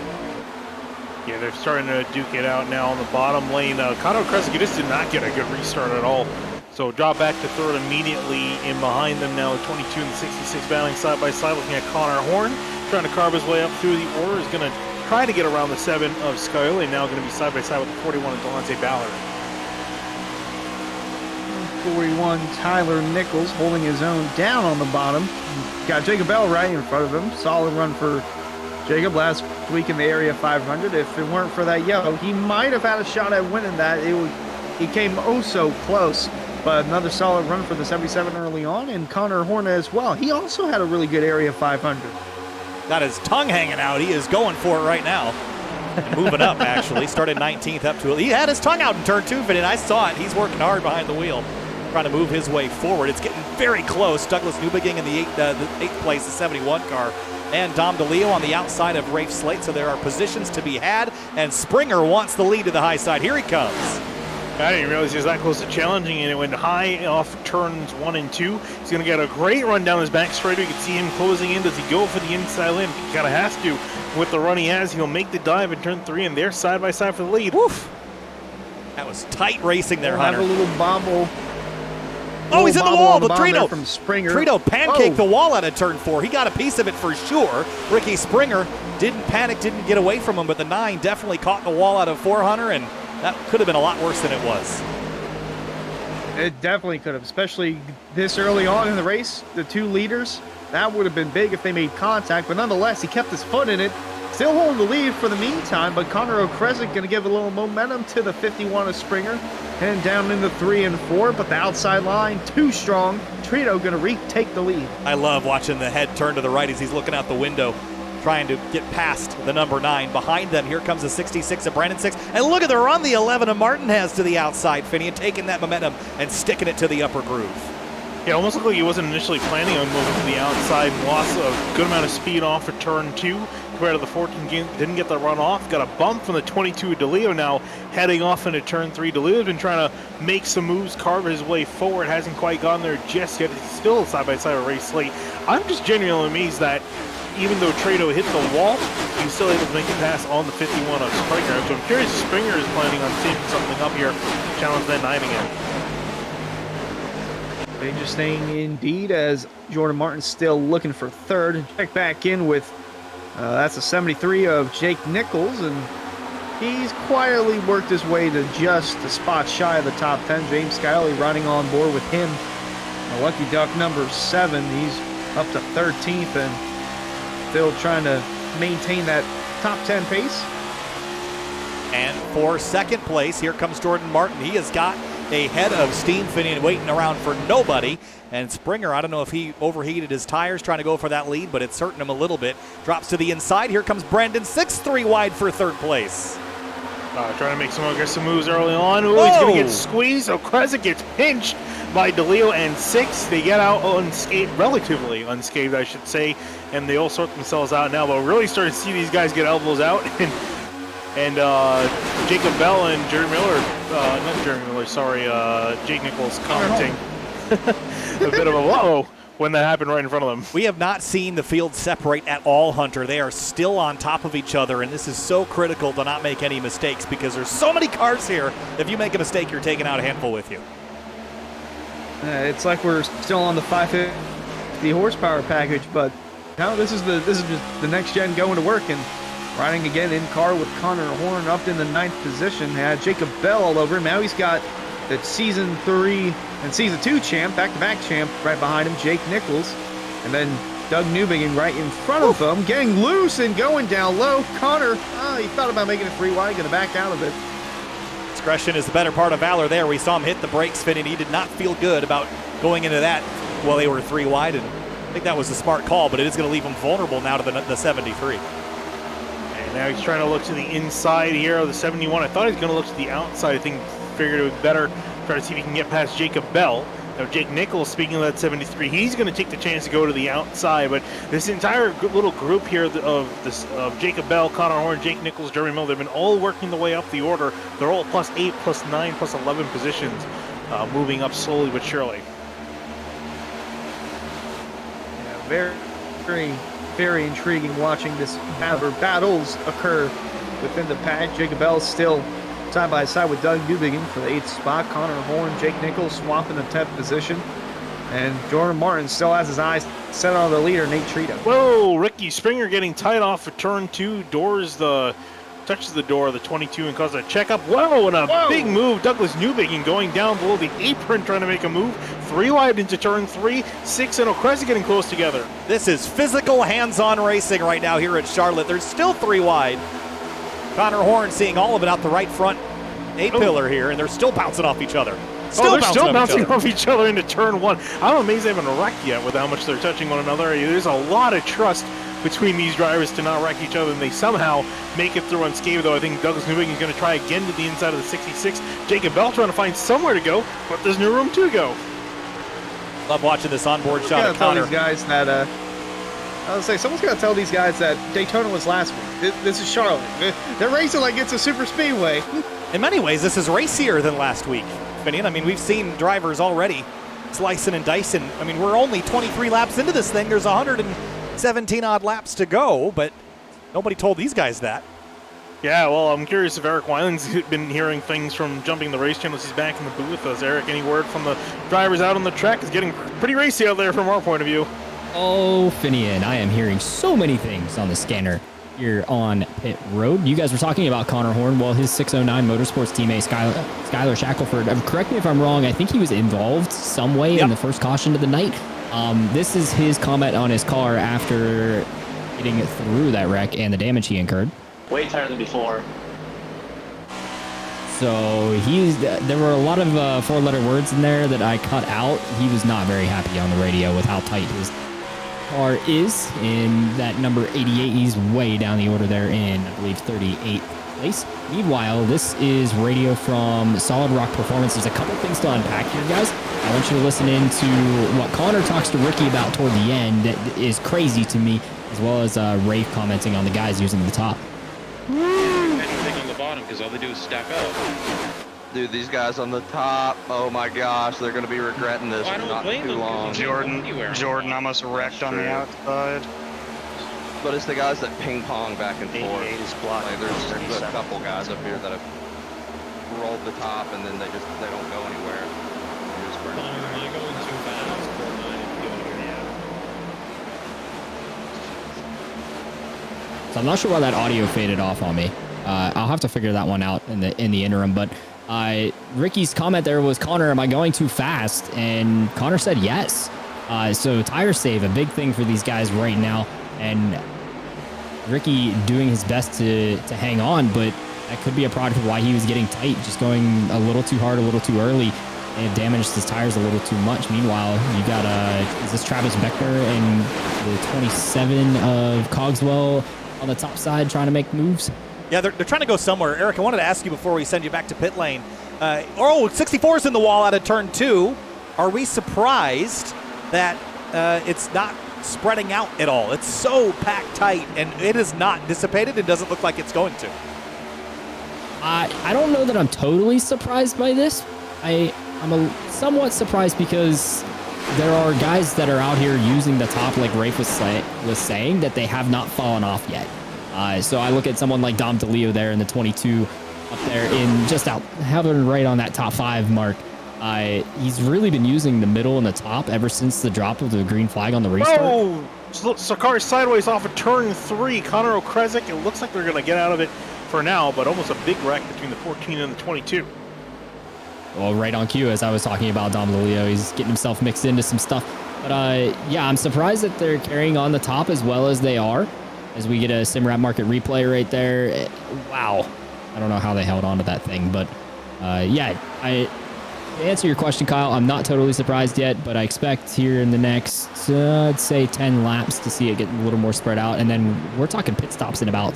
[SPEAKER 2] Yeah, they're starting to duke it out now on the bottom lane. Connor Okrezik just did not get a good restart at all. So drop back to third immediately. In behind them now, the 22 and the 66 battling side by side, looking at Connor Horn. Trying to carve his way up through the order, is going to try to get around the 7 of Scioli, now going to be side by side with the 41 of Delonte Ballard.
[SPEAKER 3] 41, Tyler Nichols holding his own down on the bottom. Got Jacob Bell right in front of him. Solid run for Jacob last week in the Area 500. If it weren't for that yellow, he might have had a shot at winning that. He came oh so close. But another solid run for the 77 early on, and Connor Horn as well. He also had a really good Area 500.
[SPEAKER 1] Got his tongue hanging out. He is going for it right now. And moving up, actually. Started 19th up to it. He had his tongue out in turn 2, and I saw it. He's working hard behind the wheel, trying to move his way forward. It's getting very close. Douglas Newbegin in the 8th place, the 71 car. And Dom DeLeo on the outside of Rafe Slate. So there are positions to be had. And Springer wants the lead to the high side. Here he comes.
[SPEAKER 2] I didn't realize he was that close to challenging, and it went high off turns 1 and 2. He's going to get a great run down his back straight. You can see him closing in. Does he go for the inside lane? He kind of has to. With the run he has, he'll make the dive in turn 3, and they're side by side for the lead.
[SPEAKER 1] Woof. That was tight racing there, Hunter.
[SPEAKER 3] Have a little bobble.
[SPEAKER 1] Oh, he's in the wall, but
[SPEAKER 3] Trito from Springer.
[SPEAKER 1] Trito pancaked the wall out of turn 4. He got a piece of it for sure. Ricky Springer didn't panic, didn't get away from him, but the 9 definitely caught the wall out of 400, and that could have been a lot worse than it was.
[SPEAKER 3] It definitely could have, especially this early on in the race. The 2 leaders, that would have been big if they made contact, but nonetheless, he kept his foot in it. Still holding the lead for the meantime, but Connor Okrezik going to give a little momentum to the 51 of Springer. And down in the 3 and 4, but the outside line too strong. Trito going to retake the lead.
[SPEAKER 1] I love watching the head turn to the right as he's looking out the window, trying to get past the number 9. Behind them, here comes the 66 of Brandon Six. And look at the run the 11 of Martin has to the outside, Finney, and taking that momentum and sticking it to the upper groove.
[SPEAKER 2] Yeah, almost looked like he wasn't initially planning on moving to the outside. Lost a good amount of speed off of turn 2 compared to the 14. Didn't get the run off. Got a bump from the 22 of DeLeo now heading off into turn 3. DeLeo's been trying to make some moves, carve his way forward. Hasn't quite gotten there just yet. He's still side by side with Ray Slate. I'm just genuinely amazed that even though Trito hit the wall, he was still able to make a pass on the 51 of Springer. So I'm curious if Springer is planning on saving something up here, challenge that 9 again.
[SPEAKER 3] Dangerous thing indeed, as Jordan Martin's still looking for third. Check back in with, that's a 73 of Jake Nichols, and he's quietly worked his way to just a spot shy of the top 10. James Scioli riding on board with him. A lucky duck number 7, he's up to 13th and still trying to maintain that top 10 pace.
[SPEAKER 1] And for second place, here comes Jordan Martin. He has got a head of steam Finian waiting around for nobody. And Springer, I don't know if he overheated his tires trying to go for that lead, but it's hurting him a little bit. Drops to the inside. Here comes Brendan Six, 3 wide for third place.
[SPEAKER 2] Trying to make some aggressive moves early on. Ooh, he's going to get squeezed. Okresa gets pinched by DeLeo and Six. They get out unscathed, relatively unscathed, I should say, and they all sort themselves out now. But we're really starting to see these guys get elbows out. And Jacob Bell and Jerry Miller, not Jerry Miller, sorry, Jake Nichols commenting a bit of a whoa when that happened right in front of them.
[SPEAKER 1] We have not seen the field separate at all, Hunter. They are still on top of each other, and this is so critical to not make any mistakes because there's so many cars here. If you make a mistake, you're taking out a handful with you.
[SPEAKER 3] It's like we're still on the 550 horsepower package, but now this is just the next gen going to work, and riding again in car with Connor Horn up in the 9th position. Had Jacob Bell all over him. Now he's got the Season 3 and Season 2 champ, back-to-back champ, right behind him, Jake Nichols. And then Doug Newbegin right in front of him, getting loose and going down low. Connor, he thought about making it 3 wide, going to back out of it.
[SPEAKER 1] Discretion is the better part of valor there. We saw him hit the brakes, Finn, and he did not feel good about going into that while they were 3 wide. And I think that was a smart call, but it is going to leave him vulnerable now to the 73.
[SPEAKER 2] Now he's trying to look to the inside here of the 71. I thought he was going to look to the outside. I think figured it would be better try to see if he can get past Jacob Bell. Now Jake Nichols, speaking of that 73, he's going to take the chance to go to the outside. But this entire little group here of Jacob Bell, Connor Horn, Jake Nichols, Jeremy Miller, they've been all working their way up the order. They're all +8, +9, +11 positions, moving up slowly but surely.
[SPEAKER 3] Yeah, very, very intriguing watching this battles occur within the pack. Jacob Bell still side by side with Doug Newbegin for the 8th spot. Connor Horn, Jake Nichols swapping the 10th position. And Jordan Martin still has his eyes set on the leader, Nate Trito.
[SPEAKER 2] Whoa, Ricky Springer getting tight off of turn 2. Touches the door of the 22 and causes a checkup. Whoa, and a big move. Douglas Newbegin going down below the apron trying to make a move. 3 wide into turn 3. Six and Okresa getting close together.
[SPEAKER 1] This is physical hands-on racing right now here at Charlotte. There's still 3 wide. Connor Horn seeing all of it out the right front A-pillar here, and they're still bouncing off each other.
[SPEAKER 2] They're still bouncing off each other into turn 1. I'm amazed they haven't wrecked yet with how much they're touching one another. There's a lot of trust between these drivers to not wreck each other, and they somehow make it through unscathed, though. I think Douglas Newbegin is going to try again to the inside of the 66. Jacob Bell trying to find somewhere to go, but there's no room to go.
[SPEAKER 1] Love watching this onboard shot of
[SPEAKER 3] Tell
[SPEAKER 1] Connor.
[SPEAKER 3] these guys that, I was say, someone's got to tell these guys that Daytona was last week. This is Charlotte. They're racing like it's a super speedway.
[SPEAKER 1] In many ways, this is racier than last week, Finian. I mean, we've seen drivers already slicing and dicing. I mean, we're only 23 laps into this thing. There's 117-odd laps to go, but nobody told these guys that.
[SPEAKER 2] Yeah, well, I'm curious if Eric Weiland's been hearing things from Jumping the Race channels. He's back in the booth with us. Eric, any word from the drivers out on the track? It's getting pretty racy out there from our point of view.
[SPEAKER 4] Oh, Finian, I am hearing so many things on the scanner here on pit road. You guys were talking about Connor Horn. Well, his 609 Motorsports teammate, Skylar Shackelford, correct me if I'm wrong, I think he was involved some way in the first caution of the night. This is his comment on his car after getting through that wreck and the damage he incurred.
[SPEAKER 5] Way tighter than before.
[SPEAKER 4] So there were a lot of 4-letter words in there that I cut out. He was not very happy on the radio with how tight his car is. In that number 88, he's way down the order there in, I believe, 38th place. Meanwhile, this is radio from Solid Rock Performance. There's a couple things to unpack here, guys. I want you to listen in to what Connor talks to Ricky about toward the end. That is crazy to me, as well as Rafe commenting on the guys using the top.
[SPEAKER 6] Anything on the bottom, because all they do is stack up.
[SPEAKER 7] Dude, these guys on the top, oh my gosh, they're going to be regretting this
[SPEAKER 6] I
[SPEAKER 7] for
[SPEAKER 6] don't
[SPEAKER 7] not
[SPEAKER 6] blame
[SPEAKER 7] too
[SPEAKER 6] them, 'cause
[SPEAKER 7] long.
[SPEAKER 8] Jordan almost wrecked on the outside.
[SPEAKER 7] But it's the guys that ping pong back and forth.
[SPEAKER 8] 88 is blocked.
[SPEAKER 7] Like, there's a couple guys up here that have rolled the top and then they don't go anywhere. They just burn.
[SPEAKER 6] Am I going too fast?
[SPEAKER 4] So I'm not sure why that audio faded off on me. I'll have to figure that one out in the interim. But Ricky's comment there was, Connor, am I going too fast? And Connor said yes. So tire save, a big thing for these guys right now. And Ricky doing his best to hang on, but that could be a product of why he was getting tight, just going a little too hard, a little too early. They have damaged his tires a little too much. Meanwhile, you got is this Travis Beckner and the 27 of Cogswell on the top side trying to make moves?
[SPEAKER 1] Yeah, they're trying to go somewhere. Eric, I wanted to ask you before we send you back to pit lane. 64's in the wall out of turn 2. Are we surprised that it's not spreading out at all? It's so packed tight, and it is not dissipated. It doesn't look like it's going to.
[SPEAKER 4] I don't know that I'm totally surprised by this. I'm somewhat surprised because there are guys that are out here using the top, like Rafe was saying, that they have not fallen off yet. So I look at someone like Dom DeLeo there in the 22 up there in just out having right on that top 5 mark. He's really been using the middle and the top ever since the drop of the green flag on the restart.
[SPEAKER 2] Oh, Sakari sideways off of turn 3. Connor Okresic, it looks like they're going to get out of it for now, but almost a big wreck between the 14 and the 22.
[SPEAKER 4] Well, right on cue, as I was talking about Dom DeLeo, he's getting himself mixed into some stuff. But yeah, I'm surprised that they're carrying on the top as well as they are, as we get a Simrap Market replay right there. Wow. I don't know how they held on to that thing, but yeah, to answer your question, Kyle, I'm not totally surprised yet, but I expect here in the next, I'd say 10 laps to see it get a little more spread out. And then we're talking pit stops in about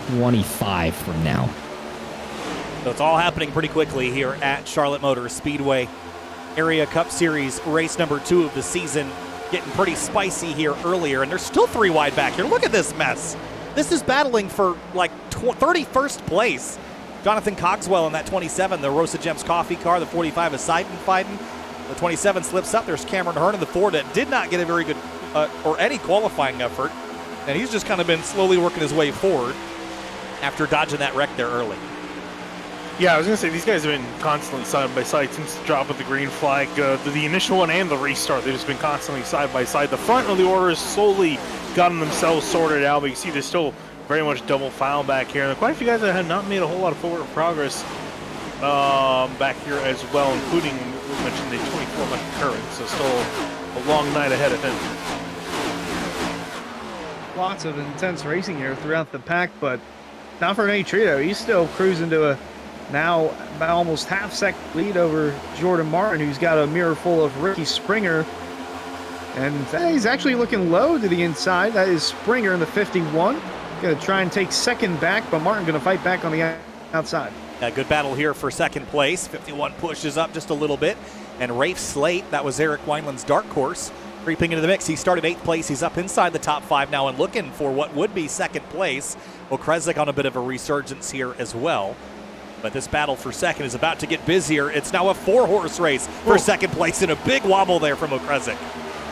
[SPEAKER 4] 25 from now.
[SPEAKER 1] So it's all happening pretty quickly here at Charlotte Motor Speedway. Area Cup Series race number 2 of the season, getting pretty spicy here earlier, and there's still 3 wide back here. Look at this mess. This is battling for like 31st place. Jonathan Cogswell in that 27, the Rosa Gems coffee car. The 45 is Seiden fighting. The 27 slips up. There's Cameron Hearn in the Ford that did not get a very good or any qualifying effort, and he's just kind of been slowly working his way forward after dodging that wreck there early.
[SPEAKER 2] Yeah, I was going to say, these guys have been constantly side by side since the drop of the green flag. The initial one and the restart, they've just been constantly side by side. The front of the order has slowly gotten themselves sorted out, but you see there's still very much double file back here. And quite a few guys that have not made a whole lot of forward progress back here as well, including, we mentioned, the 24 Mike Curran, so still a long night ahead of him.
[SPEAKER 3] Lots of intense racing here throughout the pack, but not for Nate Trito. He's still cruising to a now about almost half-second lead over Jordan Martin, who's got a mirror full of Ricky Springer. And he's actually looking low to the inside. That is Springer in the 51. Going to try and take second back, but Martin going to fight back on the outside.
[SPEAKER 1] A good battle here for second place. 51 pushes up just a little bit. And Rafe Slate, that was Eric Wineland's dark horse, creeping into the mix. He started 8th place. He's up inside the top 5 now and looking for what would be second place. Okresic on a bit of a resurgence here as well. But this battle for second is about to get busier. It's now a 4-horse race for second place, and a big wobble there from Okresic.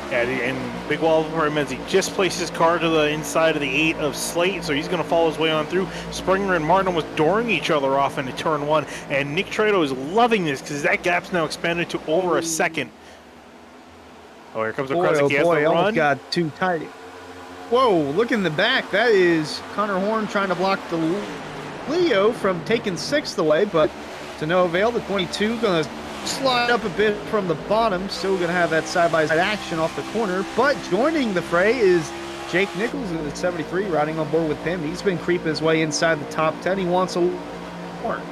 [SPEAKER 2] Yeah, and big wall for him as he just placed his car to the inside of the 8 of Slate, so he's going to follow his way on through. Springer and Martin was dooring each other off into turn 1, and Nick Trito is loving this because that gap's now expanded to over a second. Oh, here comes Okresic. He has the run.
[SPEAKER 3] Almost got too tight. Whoa, look in the back. That is Connor Horn trying to block the Leo from taking 6th away, but to no avail. The 22 going to slide up a bit from the bottom. Still going to have that side-by-side action off the corner, but joining the fray is Jake Nichols at 73, riding on board with him. He's been creeping his way inside the top 10. He wants a Horn.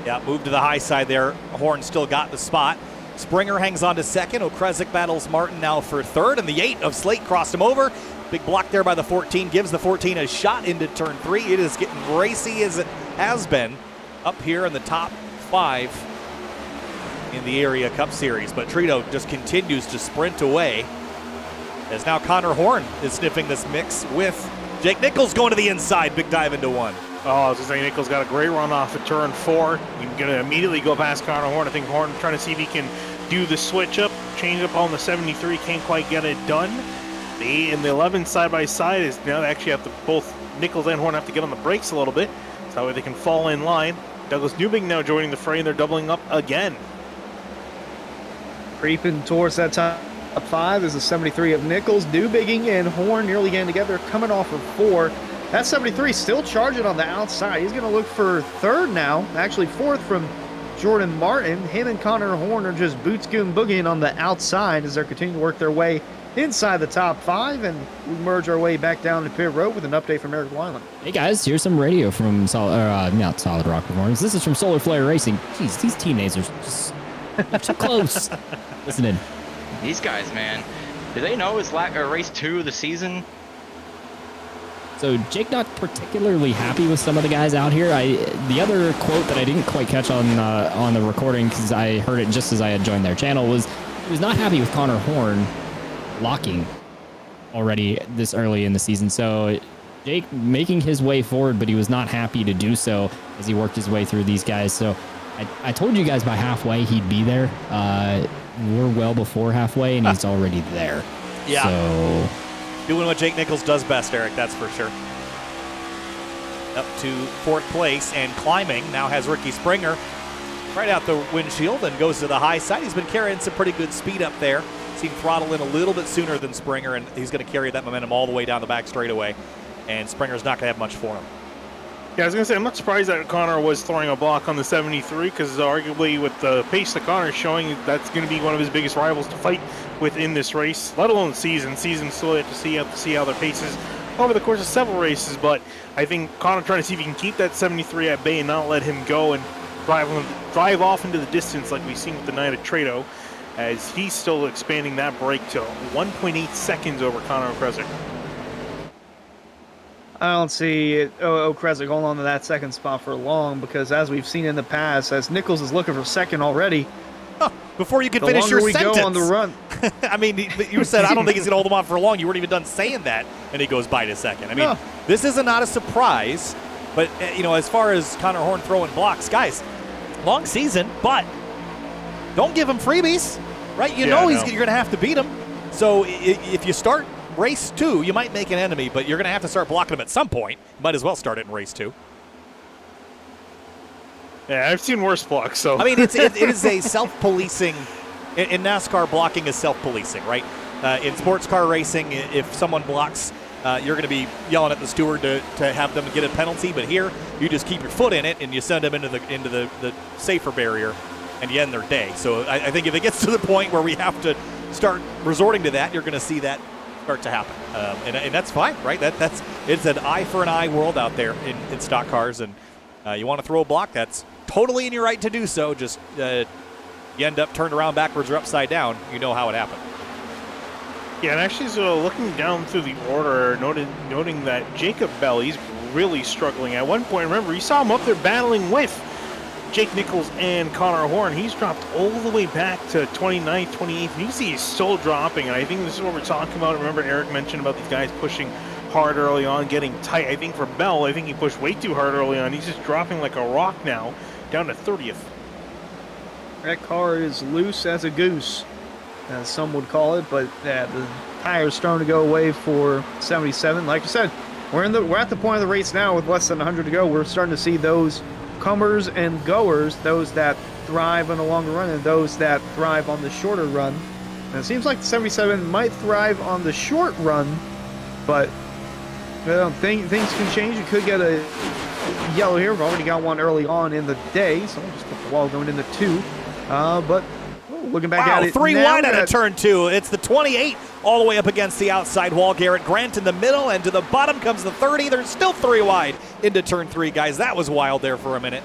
[SPEAKER 1] Yeah, move to the high side there. Horn still got the spot. Springer hangs on to second. Okresic battles Martin now for third, and the 8 of Slate crossed him over. Big block there by the 14, gives the 14 a shot into turn 3. It is getting racy as it has been up here in the top 5 in the Area Cup Series. But Trito just continues to sprint away as now Connor Horn is sniffing this mix with Jake Nichols going to the inside. Big dive into 1.
[SPEAKER 2] Oh, I was going to say, Nichols got a great run off at turn 4. He's going to immediately go past Connor Horn. I think Horn trying to see if he can do the switch up, change up on the 73, can't quite get it done. The 8 and the 11 side by side is now they actually have to, both Nichols and Horn have to get on the brakes a little bit, so that way they can fall in line. Douglas Newbig now joining the fray, and they're doubling up again.
[SPEAKER 3] Creeping towards that top 5 is the 73 of Nichols. Newbigging and Horn nearly getting together, coming off of 4. That 73 still charging on the outside. He's going to look for third now, actually 4th from Jordan Martin. Him and Connor Horn are just boots goon boogieing on the outside as they're continuing to work their way inside the top 5, and we merge our way back down to pit road with an update from Eric Weiland.
[SPEAKER 4] Hey guys, here's some radio from not Solid Rock Performance. This is from Solar Flare Racing. Jeez, these teammates are just they're too close. Listen in.
[SPEAKER 7] These guys, man. Do they know it's race 2 of the season?
[SPEAKER 4] So Jake not particularly happy with some of the guys out here. The other quote that I didn't quite catch on the recording because I heard it just as I had joined their channel was he was not happy with Connor Horn locking already this early in the season. So Jake making his way forward, but he was not happy to do so as he worked his way through these guys. So I told you guys by halfway he'd be there. We're well before halfway and he's already there.
[SPEAKER 1] Yeah.
[SPEAKER 4] So
[SPEAKER 1] doing what Jake Nichols does best, Eric, that's for sure. Up to 4th place and climbing now has Ricky Springer right out the windshield and goes to the high side. He's been carrying some pretty good speed up there. Seen throttle in a little bit sooner than Springer, and he's going to carry that momentum all the way down the back straightaway, and Springer's not going to have much for him.
[SPEAKER 2] Yeah, I was going to say, I'm not surprised that Connor was throwing a block on the 73 because arguably with the pace that Connor's showing, that's going to be one of his biggest rivals to fight within this race, let alone season. Season still yet to see how their paces over the course of several races, but I think Connor trying to see if he can keep that 73 at bay and not let him go and drive off into the distance like we've seen with the night at Trado, as he's still expanding that break to 1.8 seconds over Connor Okrezik.
[SPEAKER 3] I don't see Okrezik holding on to that second spot for long because, as we've seen in the past, as Nichols is looking for second already.
[SPEAKER 1] Before you could
[SPEAKER 3] The
[SPEAKER 1] finish your
[SPEAKER 3] longer we
[SPEAKER 1] sentence.
[SPEAKER 3] go on the run.
[SPEAKER 1] I mean, you said, I don't think he's going to hold him on for long. You weren't even done saying that, and he goes by to second. I mean, This is not a surprise, but, as far as Connor Horn throwing blocks, guys, long season, but don't give him freebies, right? You're going to have to beat him. So if you start race 2, you might make an enemy, but you're going to have to start blocking him at some point. Might as well start it in race 2.
[SPEAKER 2] Yeah, I've seen worse blocks, so.
[SPEAKER 1] I mean, it is a self-policing. In NASCAR, blocking is self-policing, right? In sports car racing, if someone blocks, you're going to be yelling at the steward to have them get a penalty. But here, you just keep your foot in it and you send them into the safer barrier, and you end their day. So I think if it gets to the point where we have to start resorting to that, you're going to see that start to happen, and that's fine, right? It's an eye for an eye world out there in stock cars, and you want to throw a block, that's totally in your right to do so. Just you end up turned around backwards or upside down, you know how it happened.
[SPEAKER 2] Yeah, and actually, so looking down through the order, noting that Jacob Bell, he's really struggling. At one point, remember, you saw him up there battling with Jake Nichols and Connor Horn. He's dropped all the way back to 29th, 28th. You can see he's still dropping, and I think this is what we're talking about. Remember, Eric mentioned about these guys pushing hard early on, getting tight. I think for Bell, I think he pushed way too hard early on. He's just dropping like a rock now, down to 30th.
[SPEAKER 3] That car is loose as a goose, as some would call it, but the tire's starting to go away for 77. Like I said, we're at the point of the race now with less than 100 to go. We're starting to see those comers and goers, those that thrive on the longer run and those that thrive on the shorter run. And it seems like the 77 might thrive on the short run, but things can change. You could get a yellow here. We've already got one early on in the day, so we'll just put the wall going into 2. But looking back at it,
[SPEAKER 1] 3 wide out of turn 2. It's the 28 all the way up against the outside wall. Garrett Grant in the middle, and to the bottom comes the 30. There's still 3 wide into turn 3, guys. That was wild there for a minute.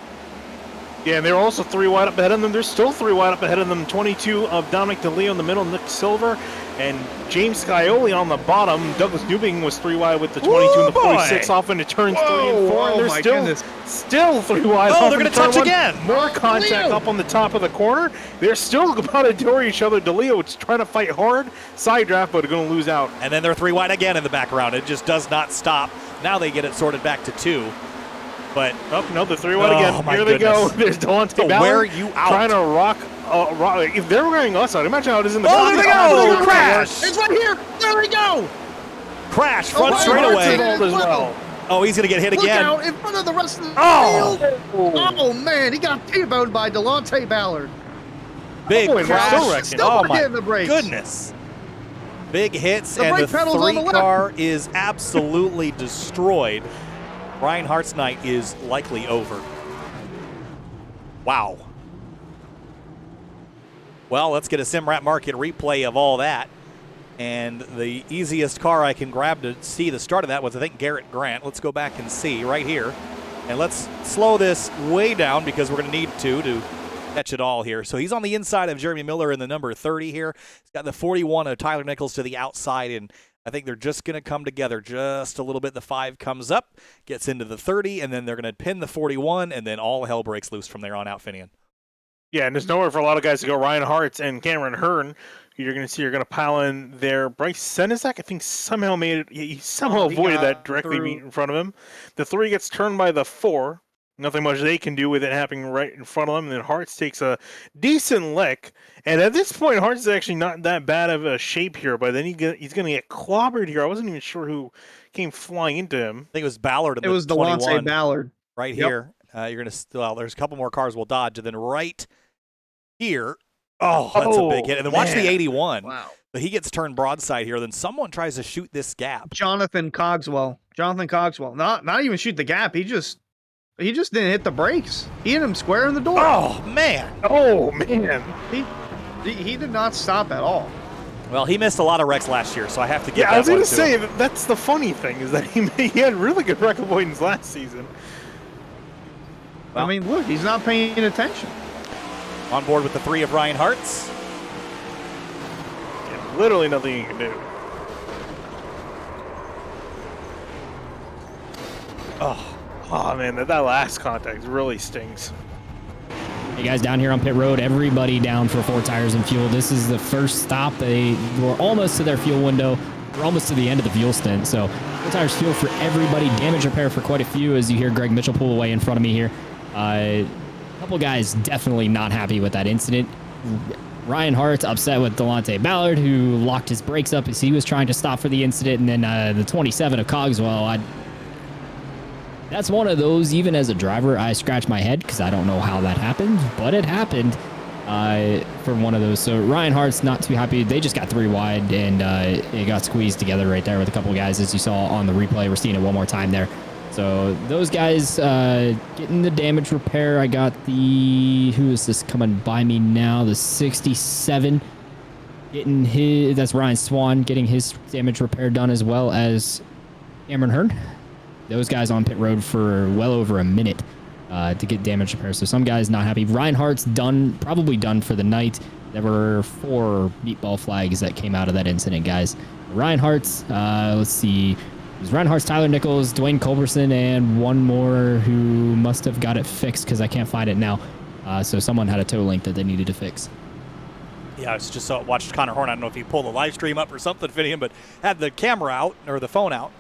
[SPEAKER 2] Yeah, and they're also 3 wide up ahead of them. There's still 3 wide up ahead of them. 22 of Dominic DeLeo in the middle, Nick Silver, and James Scioli on the bottom. Douglas Newbing was 3 wide with the 22 and the 46 off into turns 3 and 4. And they're still 3 wide.
[SPEAKER 1] Oh, they're going to touch again.
[SPEAKER 2] More contact up on the top of the corner. They're still about to door each other. DeLeo is trying to fight hard. Side draft, but they're going to lose out.
[SPEAKER 1] And then they're 3 wide again in the background. It just does not stop. Now they get it sorted back to 2. But
[SPEAKER 2] no, they're 3 wide again. Here they go. There's Delonte Ballard
[SPEAKER 1] wear you out.
[SPEAKER 2] Trying to rock. If they're wearing us out, imagine how it is in the
[SPEAKER 1] there they go! Crash!
[SPEAKER 3] It's right here! There we go!
[SPEAKER 1] Crash, front straightaway.
[SPEAKER 2] As well.
[SPEAKER 1] Oh, he's going to get hit
[SPEAKER 3] Look
[SPEAKER 1] again.
[SPEAKER 3] out in front of the rest of the field. Oh, man, he got T-boned by Delonte Ballard.
[SPEAKER 1] Big crash.
[SPEAKER 3] Still getting the brakes.
[SPEAKER 1] Goodness. Big hits,
[SPEAKER 3] The
[SPEAKER 1] and
[SPEAKER 3] brake
[SPEAKER 1] the
[SPEAKER 3] pedal's on the
[SPEAKER 1] 3
[SPEAKER 3] left.
[SPEAKER 1] car is absolutely destroyed. Ryan Hart's night is likely over. Wow. Well, let's get a SimRat Market replay of all that. And the easiest car I can grab to see the start of that was, I think, Garrett Grant. Let's go back and see right here. And let's slow this way down because we're going to need to catch it all here. So he's on the inside of Jeremy Miller in the number 30 here. He's got the 41 of Tyler Nichols to the outside, and I think they're just going to come together just a little bit. The 5 comes up, gets into the 30, and then they're going to pin the 41, and then all hell breaks loose from there on out, Finian.
[SPEAKER 2] Yeah, and there's nowhere for a lot of guys to go. Ryan Hartz and Cameron Hearn, you're going to see, are going to pile in there. Bryce Senizak, I think, somehow made it. He somehow avoided that directly in front of him. The 3 gets turned by the 4. Nothing much they can do with it happening right in front of him. And then Hartz takes a decent lick. And at this point, Hartz is actually not that bad of a shape here. But then he's going to get clobbered here. I wasn't even sure who came flying into him.
[SPEAKER 1] I think it was Ballard.
[SPEAKER 3] It was Delonte Ballard.
[SPEAKER 1] Right here. You're going to, well, there's a couple more cars we'll dodge. And then right here, that's a big hit. And then watch the 81.
[SPEAKER 3] Wow.
[SPEAKER 1] But he gets turned broadside here. Then someone tries to shoot this gap.
[SPEAKER 3] Jonathan Cogswell. Not even shoot the gap. He just didn't hit the brakes. He hit him square in the door.
[SPEAKER 1] Oh, man.
[SPEAKER 3] He did not stop at all.
[SPEAKER 1] Well, he missed a lot of wrecks last year, so I have to give that
[SPEAKER 2] I was
[SPEAKER 1] one
[SPEAKER 2] going
[SPEAKER 1] to
[SPEAKER 2] to say,
[SPEAKER 1] him.
[SPEAKER 2] that's the funny thing, is that he had really good wreck avoidance last season.
[SPEAKER 3] I mean, look, he's not paying attention.
[SPEAKER 1] On board with the 3 of Ryan Hartz.
[SPEAKER 2] Yeah, literally nothing you can do. Oh man, that last contact really stings.
[SPEAKER 4] Hey guys, down here on pit road, everybody down for 4 tires and fuel. This is the first stop. They were almost to their fuel window. We're almost to the end of the fuel stint. So 4 tires fuel for everybody. Damage repair for quite a few, as you hear Greg Mitchell pull away in front of me here. A couple guys definitely not happy with that incident. Ryan Hart's upset with Delonte Ballard, who locked his brakes up as he was trying to stop for the incident. And then the 27 of Cogswell, that's one of those, even as a driver, I scratch my head because I don't know how that happened, but it happened for one of those. So Ryan Hart's not too happy. They just got 3 wide, and it got squeezed together right there with a couple of guys, as you saw on the replay. We're seeing it one more time there. So those guys getting the damage repair. I got the, who is this coming by me now? The 67 getting his, that's Ryan Swan getting his damage repair done, as well as Cameron Hearn. Those guys on pit road for well over a minute to get damage repair. So some guys not happy. Ryan Hart's done, probably done for the night. There were 4 meatball flags that came out of that incident, guys. Ryan Hart's, let's see. It was Ryan Hart's, Tyler Nichols, Dwayne Culberson, and one more who must have got it fixed because I can't find it now. So someone had a tow link that they needed to fix.
[SPEAKER 1] Yeah, I was just watched Connor Horn. I don't know if he pulled the live stream up or something, Finian, but had the camera out, or the phone out,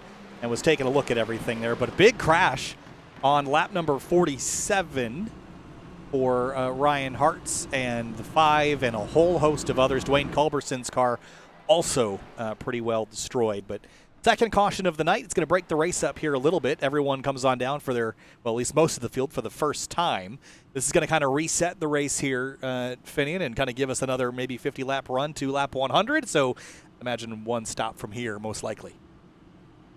[SPEAKER 1] and was taking a look at everything there. But a big crash on lap number 47 for Ryan Hart's and the 5 and a whole host of others. Dwayne Culberson's car also pretty well destroyed. But second caution of the night. It's going to break the race up here a little bit. Everyone comes on down for their, well, at least most of the field for the first time. This is going to kind of reset the race here, Finian, and kind of give us another maybe 50-lap run to lap 100. So imagine one stop from here, most likely.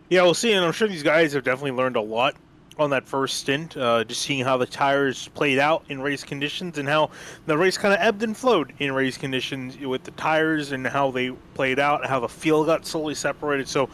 [SPEAKER 2] Yeah, we'll see, and I'm sure these guys have definitely learned a lot on that first stint, just seeing how the tires played out in race conditions and how the race kind of ebbed and flowed in race conditions with the tires and how they played out, how the field got slowly separated. So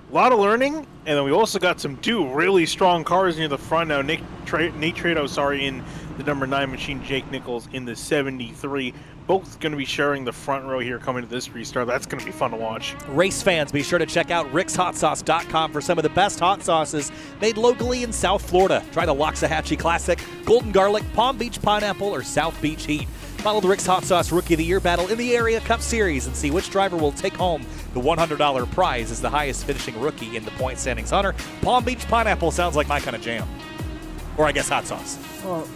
[SPEAKER 2] a lot of learning, and then we also got 2 really strong cars near the front now. Nate Trado, in the number 9 machine, Jake Nichols in the 73. Both going to be sharing the front row here coming to this restart. That's going to be fun to watch.
[SPEAKER 1] Race fans, be sure to check out rickshotsauce.com for some of the best hot sauces made locally in South Florida. Try the Loxahatchee Classic, Golden Garlic, Palm Beach Pineapple, or South Beach Heat. Follow the Rick's Hot Sauce Rookie of the Year battle in the Area Cup Series and see which driver will take home the $100 prize as the highest finishing rookie in the point standings. Hunter, Palm Beach Pineapple sounds like my kind of jam. Or I guess hot sauce.
[SPEAKER 3] Well,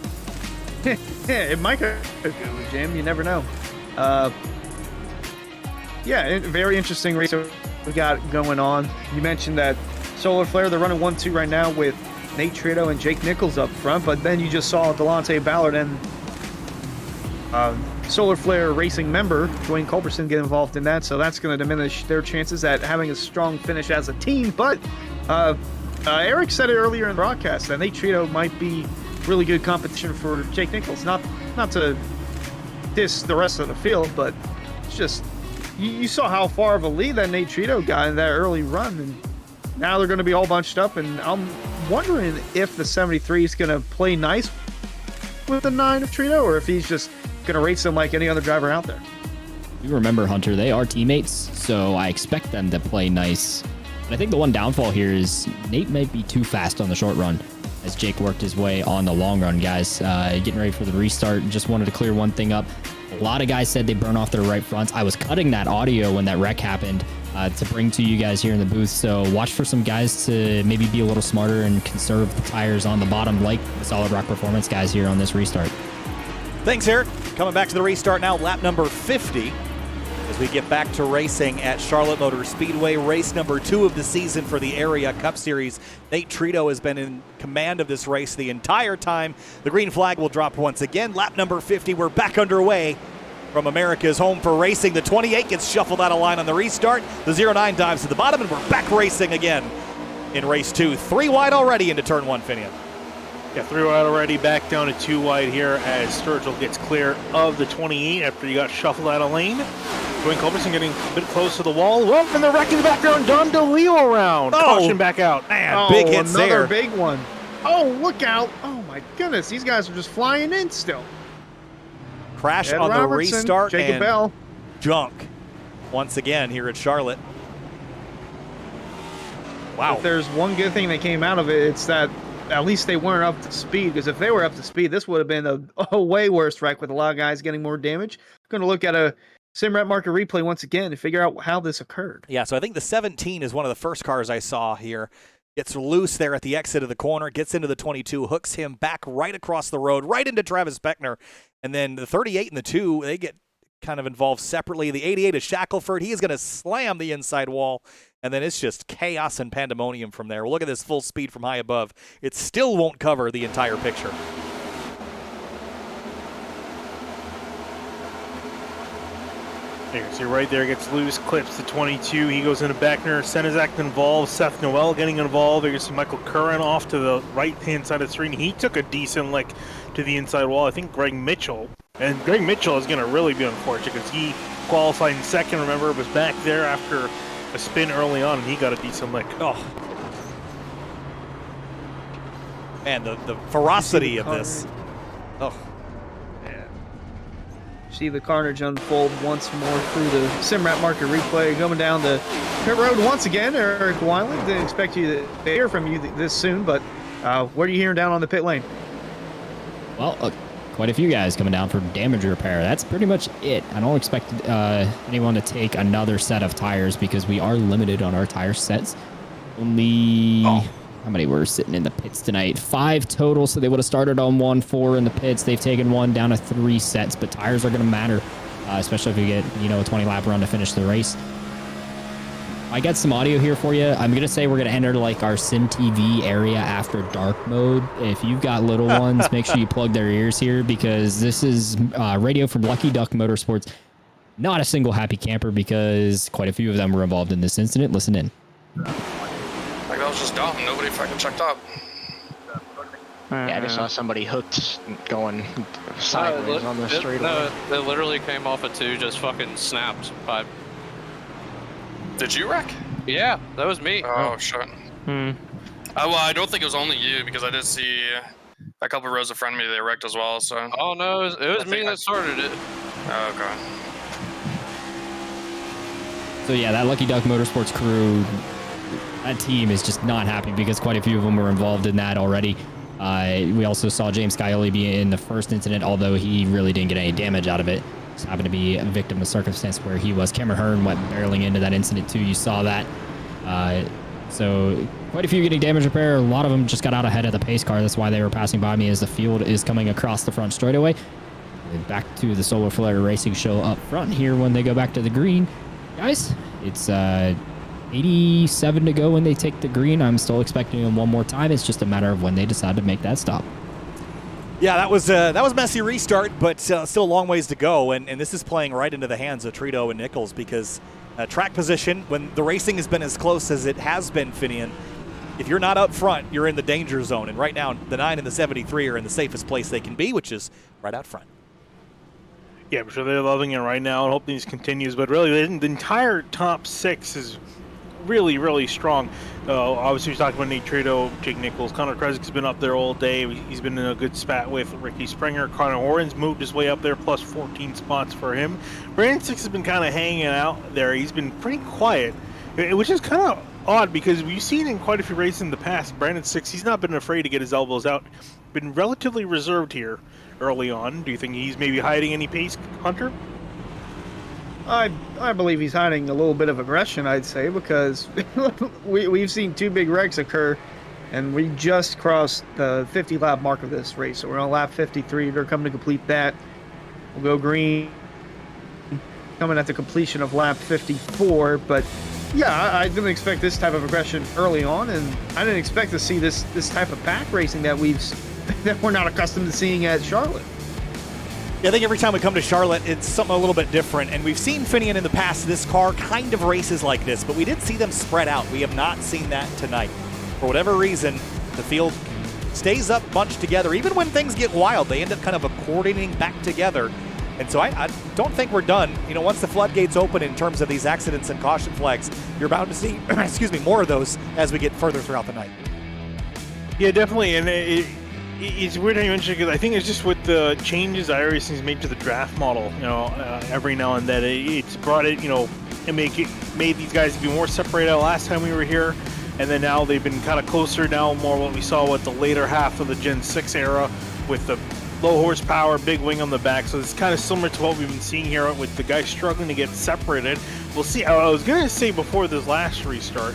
[SPEAKER 3] it might go with Jim. You never know. Very interesting race we got going on. You mentioned that Solar Flare, they're running 1-2 right now with Nate Trado and Jake Nichols up front, but then you just saw Delonte Ballard and Solar Flare Racing member Dwayne Culberson get involved in that, so that's going to diminish their chances at having a strong finish as a team. But Eric said it earlier in the broadcast that Nate Trado might be really good competition for Jake Nichols. Not to diss the rest of the field, but it's just you saw how far of a lead that Nate Trito got in that early run, and now they're going to be all bunched up. And I'm wondering if the 73 is going to play nice with the 9 of Trito, or if he's just going to race them like any other driver out there.
[SPEAKER 4] You remember, Hunter, they are teammates, so I expect them to play nice. But I think the one downfall here is Nate might be too fast on the short run as Jake worked his way on the long run, guys. Getting ready for the restart. Just wanted to clear one thing up. A lot of guys said they burn off their right fronts. I was cutting that audio when that wreck happened to bring to you guys here in the booth. So watch for some guys to maybe be a little smarter and conserve the tires on the bottom like the Solid Rock Performance guys here on this restart.
[SPEAKER 1] Thanks, Eric. Coming back to the restart now, lap number 50. As we get back to racing at Charlotte Motor Speedway, race number 2 of the season for the Area Cup Series. Nate Trito has been in command of this race the entire time. The green flag will drop once again. Lap number 50, we're back underway from America's home for racing. The 28 gets shuffled out of line on the restart. The 09 dives to the bottom, and we're back racing again in race 2. 3 wide already into turn 1, Finian.
[SPEAKER 2] Yeah, 3 wide already, back down to 2 wide here as Sturgill gets clear of the 28 after he got shuffled out of lane. Dwayne Culbertson getting a bit close to the wall. Whoa, and the wreck in the background. Don DeLeo around. Caution back out.
[SPEAKER 1] Man, big hits
[SPEAKER 3] another
[SPEAKER 1] there.
[SPEAKER 3] big one. Oh, look out. Oh, my goodness. These guys are just flying in still.
[SPEAKER 1] Crash
[SPEAKER 3] Ed
[SPEAKER 1] on the
[SPEAKER 3] Robertson,
[SPEAKER 1] restart
[SPEAKER 3] Jacob
[SPEAKER 1] and
[SPEAKER 3] Bell.
[SPEAKER 1] junk once again here at Charlotte. Wow.
[SPEAKER 3] If there's one good thing that came out of it, it's that at least they weren't up to speed, because if they were up to speed, this would have been a way worse wreck with a lot of guys getting more damage. Going to look at a SimRep market replay once again to figure out how this occurred.
[SPEAKER 1] Yeah, so I think the 17 is one of the first cars I saw here. Gets loose there at the exit of the corner, gets into the 22, hooks him back right across the road, right into Travis Beckner. And then the 38 and the 2, they get kind of involved separately. The 88 is Shackelford. He is going to slam the inside wall, and then it's just chaos and pandemonium from there. Well, look at this full speed from high above. It still won't cover the entire picture.
[SPEAKER 2] You can see right there, gets loose, clips the 22. He goes into Beckner. Senizak involved. Seth Noel getting involved. You can see Michael Curran off to the right-hand side of the screen. He took a decent lick to the inside wall. I think Greg Mitchell. And Greg Mitchell is going to really be unfortunate because he qualified in second. Remember, was back there after a spin early on, and he got a decent lick.
[SPEAKER 1] Oh. Man, the ferocity of this. Oh.
[SPEAKER 3] See the carnage unfold once more through the SimRap market replay. Coming down the pit road once again, Eric Weiland. Didn't expect you to hear from you this soon, but what are you hearing down on the pit lane?
[SPEAKER 4] Well, quite a few guys coming down for damage repair. That's pretty much it. I don't expect anyone to take another set of tires because we are limited on our tire sets. Only... How many were sitting in the pits tonight? 5 total, so they would have started on 1-4 in the pits. They've taken 1 down to 3 sets, but tires are going to matter, especially if we get, a 20-lap run to finish the race. I got some audio here for you. I'm going to say we're going to enter like our Sim TV area after dark mode. If you've got little ones, make sure you plug their ears here because this is radio from Lucky Duck Motorsports. Not a single happy camper because quite a few of them were involved in this incident. Listen in.
[SPEAKER 5] Like, that was just dumb. Nobody fucking checked up.
[SPEAKER 9] Yeah, I just saw somebody hooked going sideways on the street.
[SPEAKER 10] No, they literally came off of 2, just fucking snapped.
[SPEAKER 5] Did you wreck?
[SPEAKER 10] Yeah, that was me.
[SPEAKER 5] Oh, shit. Well, I don't think it was only you because I did see a couple rows in front of me they wrecked as well. So.
[SPEAKER 10] Oh no, it was me that started it.
[SPEAKER 5] Oh, okay.
[SPEAKER 4] So yeah, that Lucky Duck Motorsports crew, that team is just not happy because quite a few of them were involved in that already. We also saw James Scioli be in the first incident, although he really didn't get any damage out of it. Just happened to be a victim of circumstance where he was. Cameron Hearn went barreling into that incident too. You saw that. So quite a few getting damage repair. A lot of them just got out ahead of the pace car. That's why they were passing by me as the field is coming across the front straightaway. And back to the Solar Flare Racing Show up front here when they go back to the green. Guys, it's 87 to go when they take the green. I'm still expecting them one more time. It's just a matter of when they decide to make that stop.
[SPEAKER 1] Yeah, that was messy restart, but still a long ways to go, and this is playing right into the hands of Trito and Nichols because track position, when the racing has been as close as it has been, Finian, if you're not up front, you're in the danger zone, and right now the 9 and the 73 are in the safest place they can be, which is right out front.
[SPEAKER 2] Yeah, I'm sure they're loving it right now and hoping this continues. But really, the entire top 6 is really, really strong. Obviously, we're talking about Nate Trito, Jake Nichols. Connor Kresge's been up there all day. He's been in a good spat with Ricky Springer. Connor Horan's moved his way up there, plus 14 spots for him. Brandon Six has been kind of hanging out there. He's been pretty quiet, which is kind of odd because we've seen in quite a few races in the past, Brandon Six, he's not been afraid to get his elbows out. Been relatively reserved here early on. Do you think he's maybe hiding any pace, Hunter?
[SPEAKER 3] I believe he's hiding a little bit of aggression, I'd say, because we've seen 2 big wrecks occur, and we just crossed the 50 lap mark of this race. So we're on lap 53. They're coming to complete that. We'll go green coming at the completion of lap 54. But yeah, I didn't expect this type of aggression early on, and I didn't expect to see this type of pack racing that we're not accustomed to seeing at Charlotte.
[SPEAKER 1] Yeah, I think every time we come to Charlotte, it's something a little bit different. And we've seen Finian in the past, this car kind of races like this, but we did see them spread out. We have not seen that tonight. For whatever reason, the field stays up bunched together. Even when things get wild, they end up kind of coordinating back together. And so I don't think we're done. You know, once the floodgates open in terms of these accidents and caution flags, you're bound to see, more of those as we get further throughout the night.
[SPEAKER 2] Yeah, definitely. And it's weird how you mentioned it, because I think it's just with the changes iRacing's made to the draft model, every now and then it's brought it, and made these guys be more separated out last time we were here, and then now they've been kind of closer now, more what we saw with the later half of the Gen 6 era with the low horsepower, big wing on the back. So it's kind of similar to what we've been seeing here with the guys struggling to get separated. We'll see. I was going to say before this last restart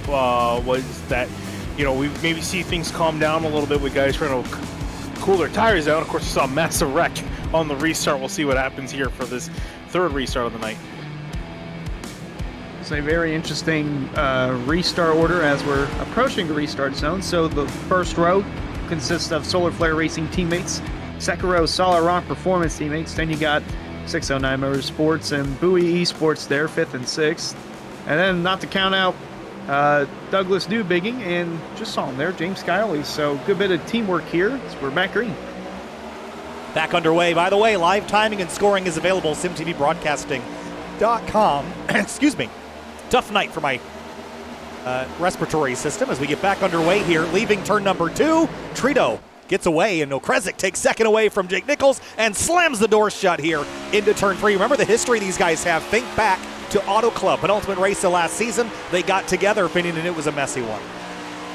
[SPEAKER 2] was that we maybe see things calm down a little bit with guys trying to cool their tires out. Of course, we saw a massive wreck on the restart. We'll see what happens here for this 3rd restart of the night.
[SPEAKER 3] It's a very interesting restart order as we're approaching the restart zone. So the first row consists of Solar Flare Racing teammates, second row Solid Rock Performance teammates, then you got 609 Motorsports and Bowie Esports there, 5th and 6th. And then not to count out Douglas Newbigging, and just saw him there, James Kiley. So good bit of teamwork here as we're back green.
[SPEAKER 1] Back underway. By the way, live timing and scoring is available, simtvbroadcasting.com. Excuse me. Tough night for my respiratory system as we get back underway here. Leaving turn number 2, Trito gets away, and Okrezik takes second away from Jake Nichols and slams the door shut here into turn 3. Remember the history these guys have. Think back to Auto Club, penultimate race of last season. They got together, Finian, and it was a messy one.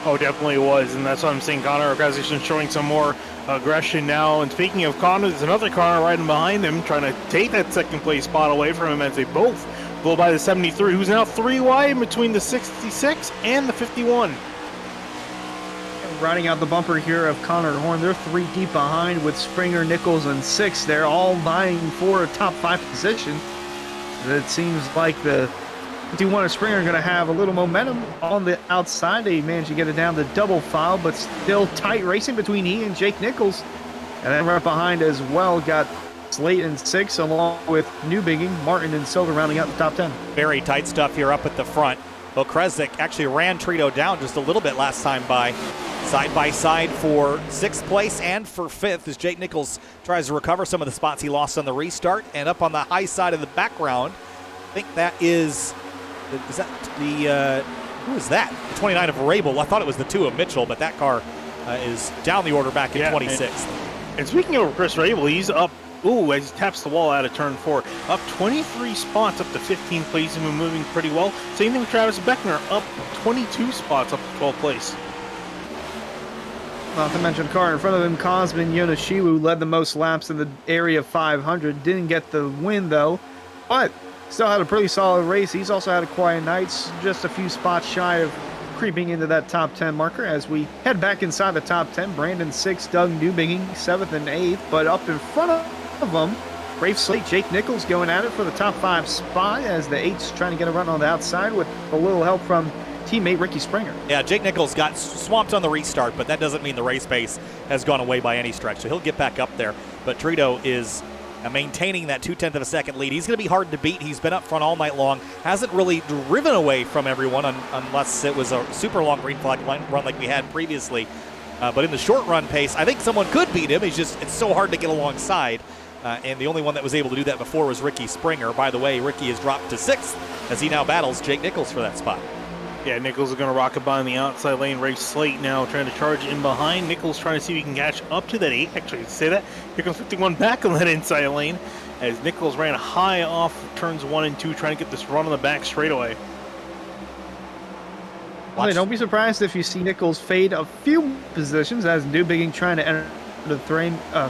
[SPEAKER 2] Oh, definitely was, and that's what I'm saying. Connor Okrezik showing some more aggression now. And speaking of Connor, there's another car riding behind him, trying to take that second place spot away from him as they both go by the 73, who's now 3 wide between the 66 and the 51.
[SPEAKER 3] Riding out the bumper here of Connor Horn, they're 3 deep behind with Springer, Nichols, and 6. They're all vying for a top 5 position. It seems like the 51 of Springer are going to have a little momentum on the outside. They managed to get it down to double file, but still tight racing between he and Jake Nichols. And then right behind as well, got Slate and 6, along with Newbigging, Martin, and Silver rounding out the top 10.
[SPEAKER 1] Very tight stuff here up at the front. Okrezik actually ran Trito down just a little bit last time by side for 6th place and for 5th as Jake Nichols tries to recover some of the spots he lost on the restart. And up on the high side of the background, I think that is that the, who is that? The 29 of Rabel. I thought it was the 2 of Mitchell, but that car is down the order back in 26th.
[SPEAKER 2] And speaking of Chris Rabel, he's up, as he taps the wall out of turn 4. Up 23 spots up to 15th place and been moving pretty well. Same thing with Travis Beckner, up 22 spots up to 12th place.
[SPEAKER 3] Not to mention car in front of him, Cosmin Yonoshiwu led the most laps in the area 500. Didn't get the win though, but still had a pretty solid race. He's also had a quiet night, just a few spots shy of creeping into that top 10 marker. As we head back inside the top 10, Brandon 6, Doug Newbigging 7th and 8th, but up in front of them, Rafe Slate, Jake Nichols going at it for the top 5 spot as the 8's trying to get a run on the outside with a little help from teammate Ricky Springer.
[SPEAKER 1] Yeah, Jake Nichols got swamped on the restart, but that doesn't mean the race pace has gone away by any stretch, so he'll get back up there. But Trito is maintaining that 0.2 of a second lead. He's going to be hard to beat. He's been up front all night long, hasn't really driven away from everyone unless it was a super long green flag run like we had previously. But in the short run pace, I think someone could beat him. It's so hard to get alongside. And the only one that was able to do that before was Ricky Springer. By the way, Ricky has dropped to 6th as he now battles Jake Nichols for that spot.
[SPEAKER 2] Yeah, Nichols is going to rocket by on the outside lane. Ray Slate now trying to charge in behind. Nichols trying to see if he can catch up to that 8. Actually, say that. Here comes 51 back on that inside lane as Nichols ran high off turns 1 and 2, trying to get this run on the back straightaway.
[SPEAKER 3] Well, don't be surprised if you see Nichols fade a few positions as Newbigging trying to enter the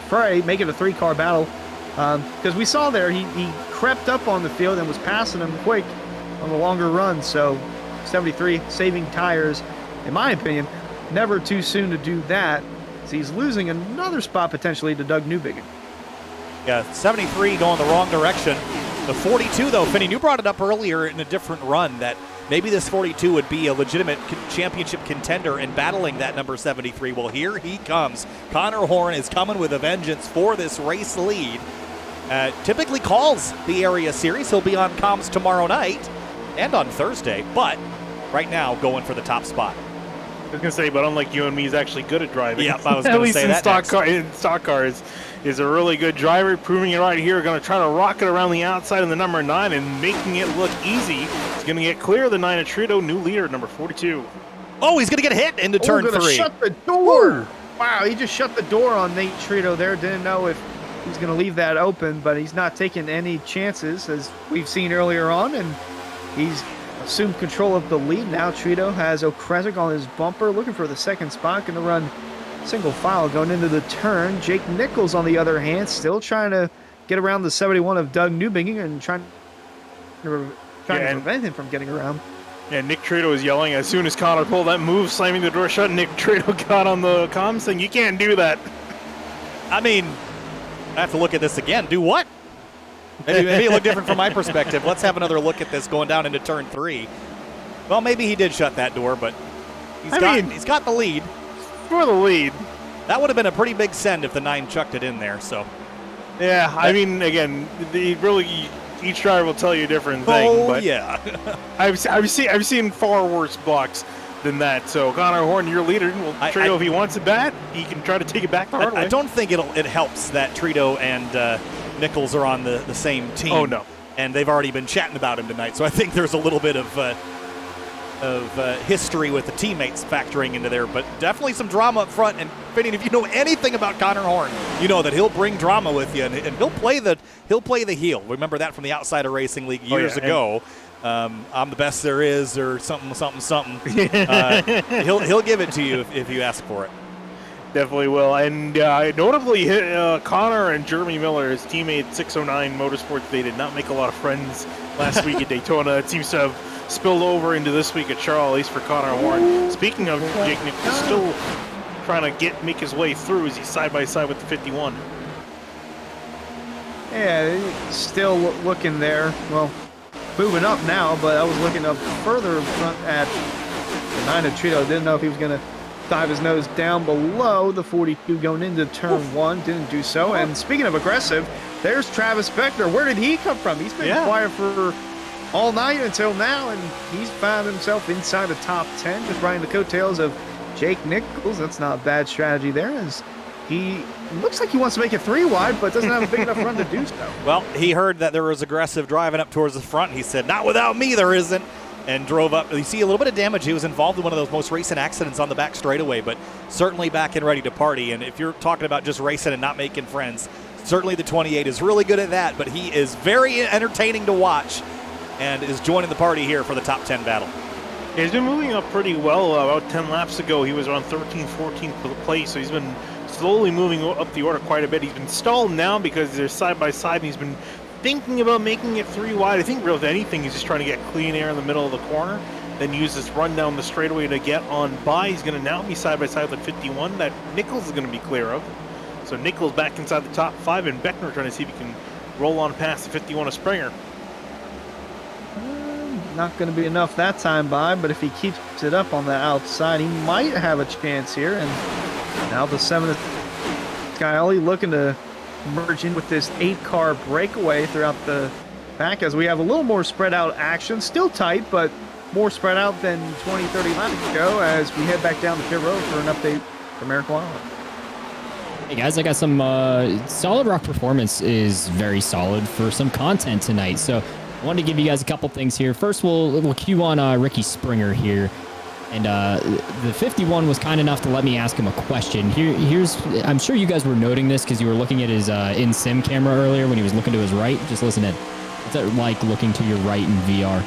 [SPEAKER 3] fray, make it a 3-car battle. Because we saw there, he crept up on the field and was passing him quick on the longer run. So 73 saving tires, in my opinion, never too soon to do that. So he's losing another spot potentially to Doug Newbigging.
[SPEAKER 1] Yeah, 73 going the wrong direction. The 42, though, Finney, you brought it up earlier in a different run that maybe this 42 would be a legitimate championship contender and battling that number 73. Well, here he comes. Connor Horn is coming with a vengeance for this race lead. Typically calls the area series. He'll be on comms tomorrow night and on Thursday, but right now going for the top spot.
[SPEAKER 2] I was going to say, but unlike you and me, he's actually good at driving.
[SPEAKER 1] Yep, I was going to say that
[SPEAKER 2] in stock cars is a really good driver, proving it right here. Going to try to rocket around the outside of the number 9 and making it look easy. He's going to get clear of the 9 at Trito, new leader, number 42.
[SPEAKER 1] Oh, he's going to get hit into turn 3.
[SPEAKER 3] Shut the door. Woo. Wow, he just shut the door on Nate Trito there. Didn't know if he's going to leave that open, but he's not taking any chances, as we've seen earlier on, and he's assumed control of the lead. Now Trito has Okresic on his bumper, looking for the second spot, going to run single file going into the turn. Jake Nichols, on the other hand, still trying to get around the 71 of Doug Newbigging and trying to prevent him from getting around.
[SPEAKER 2] Yeah, Nick Trito was yelling as soon as Connor pulled that move, slamming the door shut. Nick Trito got on the comms saying, "You can't do that."
[SPEAKER 1] I mean, I have to look at this again. Do what? Maybe it looked different from my perspective. Let's have another look at this going down into turn 3. Well, maybe he did shut that door, but he's got the lead.
[SPEAKER 2] For the lead.
[SPEAKER 1] That would have been a pretty big send if the 9 chucked it in there. So,
[SPEAKER 2] yeah, I mean, again, each driver will tell you a different thing.
[SPEAKER 1] Oh,
[SPEAKER 2] but
[SPEAKER 1] yeah.
[SPEAKER 2] I've seen far worse blocks than that. So Connor Horn, your leader. Well, Trito, if he wants it back, he can try to take it back the hard way.
[SPEAKER 1] I don't think it helps that Trito and Nichols are on the same team.
[SPEAKER 2] Oh, no.
[SPEAKER 1] And they've already been chatting about him tonight. So I think there's a little bit of history with the teammates factoring into there, but definitely some drama up front. And Finney, if you know anything about Connor Horn, you know that he'll bring drama with you, and he'll play the heel. Remember that from the Outsider Racing League years ago. I'm the best there is, or something. He'll give it to you if you ask for it.
[SPEAKER 2] Definitely will. And notably, Connor and Jeremy Miller, his teammate 609 Motorsports, they did not make a lot of friends last week at Daytona. It seems to have spilled over into this week at Charles, at least for Connor Horn. Speaking of Jake Nichols, still trying to make his way through as he's side by side with the 51.
[SPEAKER 3] Yeah, still looking there. Well, moving up now, but I was looking up further in front at the 9 of Trito. Didn't know if he was going to dive his nose down below the 42 going into turn 1. Didn't do so. And speaking of aggressive, there's Travis Beckner. Where did he come from? He's been quiet for all night until now, and he's found himself inside the top 10, just riding the coattails of Jake Nichols. That's not a bad strategy there, as he looks like he wants to make it 3 wide, but doesn't have a big enough run to do so.
[SPEAKER 1] Well, he heard that there was aggressive driving up towards the front. He said, "Not without me, there isn't," and drove up. You see a little bit of damage. He was involved in one of those most recent accidents on the back straightaway, but certainly back and ready to party. And if you're talking about just racing and not making friends, certainly the 28 is really good at that, but he is very entertaining to watch and is joining the party here for the top 10 battle.
[SPEAKER 2] He's been moving up pretty well. About 10 laps ago, he was around 13th, 14th place, so he's been slowly moving up the order quite a bit. He's been stalled now because they're side by side, and he's been thinking about making it 3 wide. I think, really, if anything, he's just trying to get clean air in the middle of the corner, then use this run down the straightaway to get on by. He's going to now be side by side with the 51 that Nichols is going to be clear of. So Nichols back inside the top 5, and Beckner trying to see if he can roll on past the 51 of Springer.
[SPEAKER 3] Not going to be enough that time by, but if he keeps it up on the outside, he might have a chance here. And now the 7 of Skyali looking to merge in with this 8-car breakaway throughout the pack, as we have a little more spread out action. Still tight, but more spread out than 20-30 laps ago, as we head back down the pit road for an update from Eric Weiler.
[SPEAKER 4] Hey guys, I got some Solid Rock Performance is very solid for some content tonight. So I wanted to give you guys a couple things here. First, we'll cue on Ricky Springer here. And the 51 was kind enough to let me ask him a question. Here's, I'm sure you guys were noting this because you were looking at his in-sim camera earlier when he was looking to his right. Just listen in. What's it like looking to your right in VR?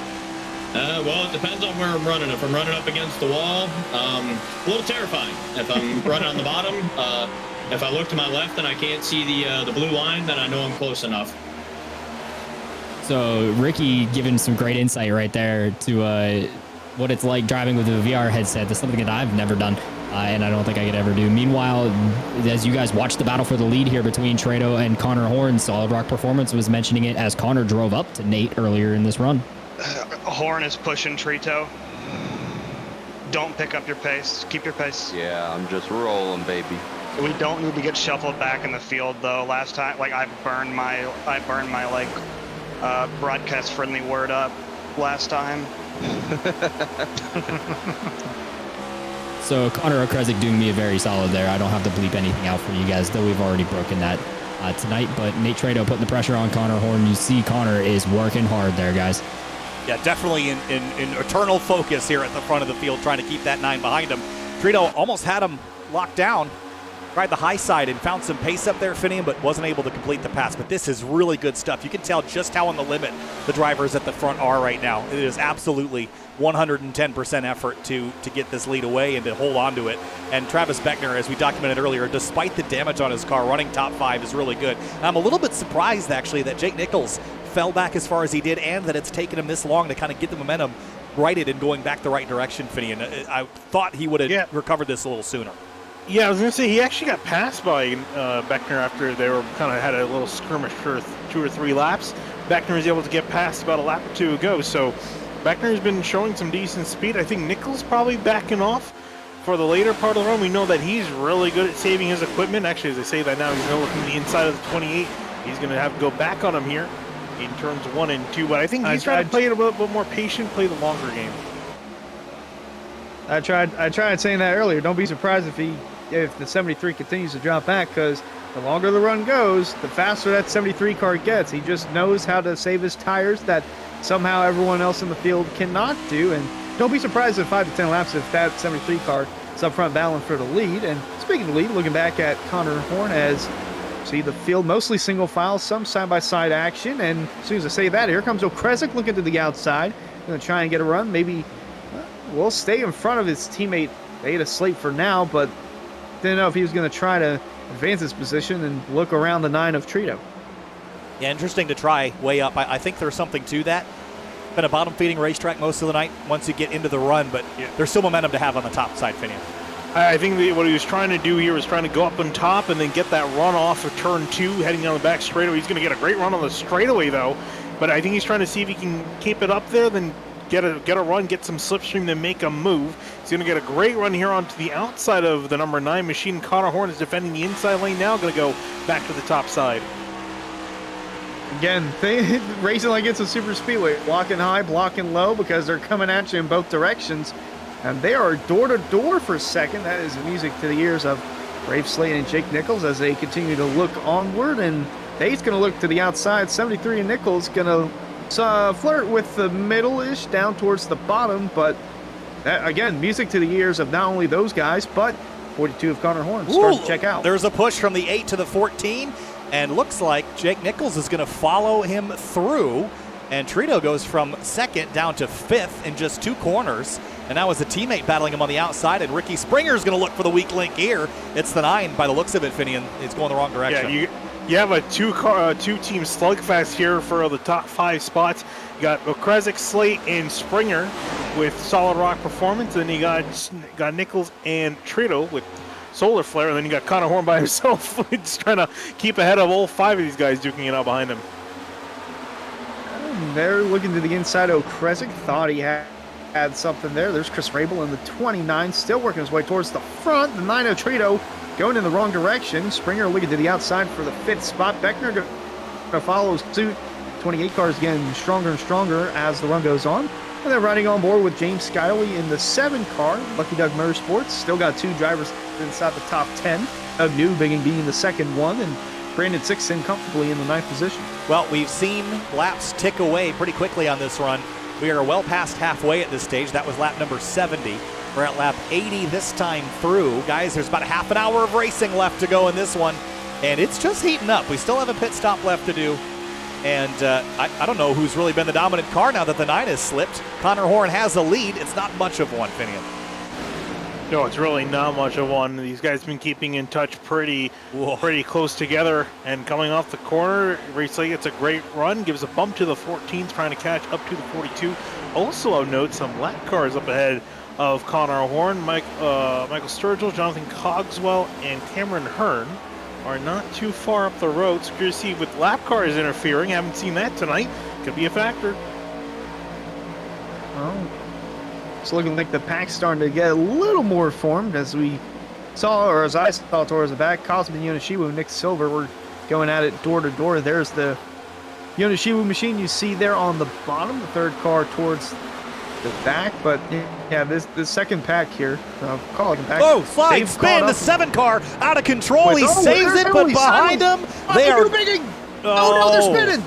[SPEAKER 11] Well, it depends on where I'm running. If I'm running up against the wall, a little terrifying. If I'm running on the bottom, if I look to my left and I can't see the blue line, then I know I'm close enough.
[SPEAKER 4] So Ricky giving some great insight right there to what it's like driving with a VR headset. That's something that I've never done, and I don't think I could ever do. Meanwhile, as you guys watch the battle for the lead here between Trado and Connor Horn, Solid Rock Performance was mentioning it as Connor drove up to Nate earlier in this run.
[SPEAKER 8] Horn is pushing Trito. Don't pick up your pace. Keep your pace.
[SPEAKER 7] Yeah, I'm just rolling, baby.
[SPEAKER 8] We don't need to get shuffled back in the field though. Last time, like I burned my like broadcast friendly word up last time.
[SPEAKER 4] So Connor Okresic doing me a very solid there. I don't have to bleep anything out for you guys, though we've already broken that tonight. But Nate Trado putting the pressure on Connor Horn. You see Connor is working hard there, guys.
[SPEAKER 1] Yeah, definitely in eternal focus here at the front of the field, trying to keep that 9 behind him. Trito almost had him locked down. Tried the high side and found some pace up there, Finian, but wasn't able to complete the pass. But this is really good stuff. You can tell just how on the limit the drivers at the front are right now. It is absolutely 110% effort to get this lead away and to hold on to it. And Travis Beckner, as we documented earlier, despite the damage on his car, running top 5 is really good. And I'm a little bit surprised, actually, that Jake Nichols fell back as far as he did and that it's taken him this long to kind of get the momentum righted and going back the right direction, Finian. I thought he would have recovered this a little sooner.
[SPEAKER 2] Yeah, I was going to say, he actually got passed by Beckner after they were kind of had a little skirmish for 2 or 3 laps. Beckner was able to get past about a lap or 2 ago, so Beckner's been showing some decent speed. I think Nichols probably backing off for the later part of the run. We know that he's really good at saving his equipment. Actually, as I say that now, he's going to look in the inside of the 28. He's going to have to go back on him here in turns 1 and 2, but I think he's trying to play it a little bit more patient, play the longer game.
[SPEAKER 3] I tried saying that earlier. Don't be surprised if the 73 continues to drop back, because the longer the run goes, the faster that 73 car gets. He just knows how to save his tires that somehow everyone else in the field cannot do. And don't be surprised in 5 to 10 laps if that 73 car is up front battling for the lead. And speaking of lead, looking back at Connor Horn, as see the field mostly single file, some side-by-side action. And as soon as I say that, here comes Okresic looking to the outside. Going to try and get a run. Maybe will stay in front of his teammate Beta Slate for now, but didn't know if he was going to try to advance his position and look around the 9 of Trito.
[SPEAKER 1] Yeah, interesting to try way up. I think there's something to that. Been a bottom-feeding racetrack most of the night once you get into the run, but there's still momentum to have on the top side, Finian.
[SPEAKER 2] I think what he was trying to do here was trying to go up on top and then get that run off of turn 2, heading down the back straightaway. He's going to get a great run on the straightaway, though, but I think he's trying to see if he can keep it up there, then get a run, get some slipstream to make a move. He's going to get a great run here onto the outside of the number 9 machine. Connor Horn is defending the inside lane now, going to go back to the top side.
[SPEAKER 3] Again, racing like it's a super speedway, blocking high, blocking low, because they're coming at you in both directions. And they are door to door for second. That is music to the ears of Brave Slate and Jake Nichols as they continue to look onward. And Nate's going to look to the outside. 73 and Nichols going to flirt with the middle-ish down towards the bottom, but that, again, music to the ears of not only those guys, but 42 of Connor Horn starting to check out.
[SPEAKER 1] There's a push from the 8 to the 14, and looks like Jake Nichols is going to follow him through, and Trito goes from 2nd down to 5th in just 2 corners, and now is a teammate battling him on the outside, and Ricky Springer is going to look for the weak link here. It's the 9 by the looks of it, Finian. It's going the wrong direction.
[SPEAKER 2] Yeah, you have a two-team slugfest here for the top 5 spots. You got Okresic, Slate, and Springer with Solid Rock Performance. And then you got Nichols and Trito with Solar Flare. And then you got Connor Horn by himself, just trying to keep ahead of all 5 of these guys duking it out behind him.
[SPEAKER 3] They're looking to the inside. Okresic thought he had something there. There's Chris Rabel in the 29, still working his way towards the front. The 9 of Trito going in the wrong direction. Springer looking to the outside for the 5th spot. Beckner going to follow suit. 28 cars getting stronger and stronger as the run goes on. And then riding on board with James Skyley in the 7 car. Lucky Doug Motorsports still got 2 drivers inside the top 10. Doug Newbigging being the second one, and Brandon Sixton comfortably in the 9th position.
[SPEAKER 1] Well, we've seen laps tick away pretty quickly on this run. We are well past halfway at this stage. That was lap number 70. We're at lap 80 this time through. Guys, there's about a half an hour of racing left to go in this one, and it's just heating up. We still have a pit stop left to do, and I don't know who's really been the dominant car now that the 9 has slipped. Connor Horn has a lead. It's not much of one, Finian.
[SPEAKER 2] No, it's really not much of one. These guys have been keeping in touch pretty close together, and coming off the corner, Racing gets a great run, gives a bump to the 14s, trying to catch up to the 42. Also of note, some lap cars up ahead of Connor Horn. Michael Sturgill, Jonathan Cogswell, and Cameron Hearn are not too far up the road. So you see with lap cars interfering, haven't seen that tonight. Could be a factor.
[SPEAKER 3] Well, it's looking like the pack's starting to get a little more formed, as we saw, or as I saw towards the back. Cosman Yonishiwu and Nick Silver were going at it door to door. There's the Yonishiwu machine you see there on the bottom, the third car towards the back. But yeah, this second pack here, call it a pack.
[SPEAKER 1] Oh, slide, spin, the 7 car out of control. He saves it, but behind him, they are.
[SPEAKER 3] No, they're spinning.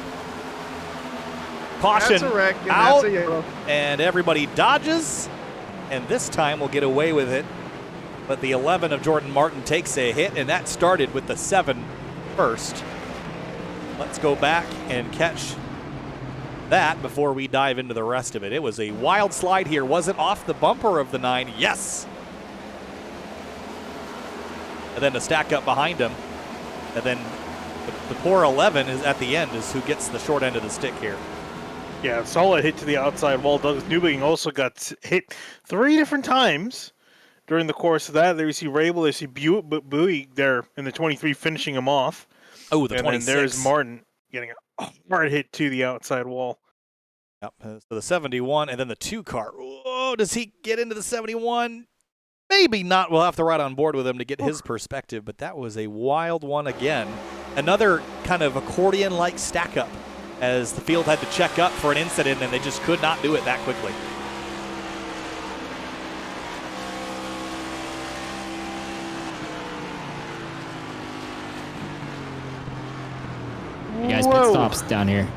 [SPEAKER 1] Caution
[SPEAKER 3] That's a wreck, and
[SPEAKER 1] out,
[SPEAKER 3] that's a yellow.
[SPEAKER 1] and everybody dodges, and this time we'll get away with it. But the 11 of Jordan Martin takes a hit, and that started with the 7 first. Let's go back and catch that before we dive into the rest of it. It was a wild slide here. Was it off the bumper of the 9? Yes. And then the stack up behind him, and then the poor 11 is at the end is who gets the short end of the stick here.
[SPEAKER 2] Yeah, solid hit to the outside wall. Douglas Newbigging also got hit 3 different times during the course of that. There you see Rabel, there you see Bowie there in the 23 finishing him off.
[SPEAKER 1] Oh, the
[SPEAKER 2] and
[SPEAKER 1] 26.
[SPEAKER 2] And there's Martin getting a hard hit to the outside wall.
[SPEAKER 1] Yep, so the 71 and then the 2 car. Oh, does he get into the 71? Maybe not. We'll have to ride on board with him to get his perspective, but that was a wild one again. Another kind of accordion-like stack up, as the field had to check up for an incident, and they just could not do it that quickly.
[SPEAKER 4] You guys, pit stops down here.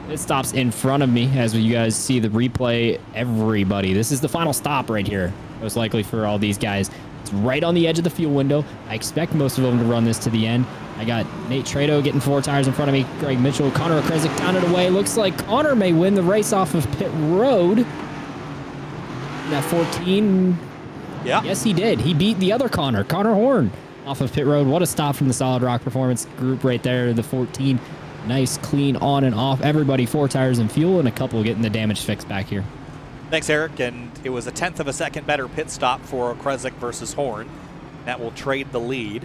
[SPEAKER 4] Pit stops in front of me as you guys see the replay. Everybody, this is the final stop right here, most likely for all these guys. It's right on the edge of the fuel window. I expect most of them to run this to the end. I got Nate Trado getting 4 tires in front of me. Greg Mitchell, Connor Okrezik down and away. Looks like Connor may win the race off of pit road. That 14.
[SPEAKER 1] Yeah.
[SPEAKER 4] Yes, he did. He beat the other Connor Horn, off of pit road. What a stop from the Solid Rock Performance group right there. The 14. Nice, clean on and off. Everybody 4 tires and fuel, and a couple getting the damage fixed back here.
[SPEAKER 1] Thanks, Eric. And it was a 1/10 of a second better pit stop for Okrezik versus Horn. That will trade the lead.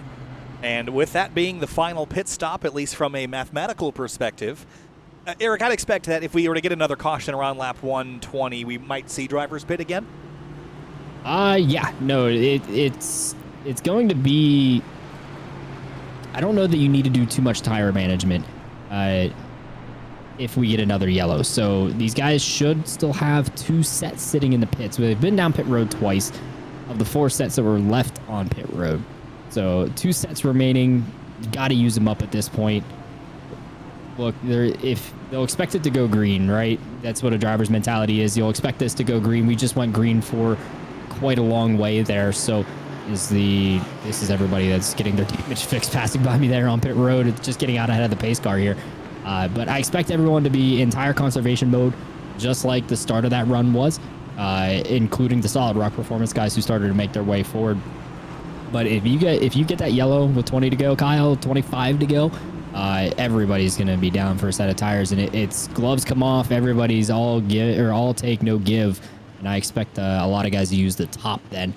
[SPEAKER 1] And with that being the final pit stop, at least from a mathematical perspective, Eric, I'd expect that if we were to get another caution around lap 120, we might see drivers pit again.
[SPEAKER 4] Yeah, no, it's going to be. I don't know that you need to do too much tire management if we get another yellow. So these guys should still have 2 sets sitting in the pits. They've been down pit road twice of the 4 sets that were left on pit road. So 2 sets remaining. You got to use them up at this point. Look, if they'll expect it to go green, right? That's what a driver's mentality is. You'll expect this to go green. We just went green for quite a long way there. So this is everybody that's getting their damage fixed passing by me there on pit road. It's just getting out ahead of the pace car here. But I expect everyone to be in tire conservation mode, just like the start of that run was, including the Solid Rock Performance guys who started to make their way forward. But if you get that yellow with 20 to go, Kyle, 25 to go, everybody's gonna be down for a set of tires, and it's gloves come off. Everybody's all take, no give, and I expect a lot of guys to use the top. Then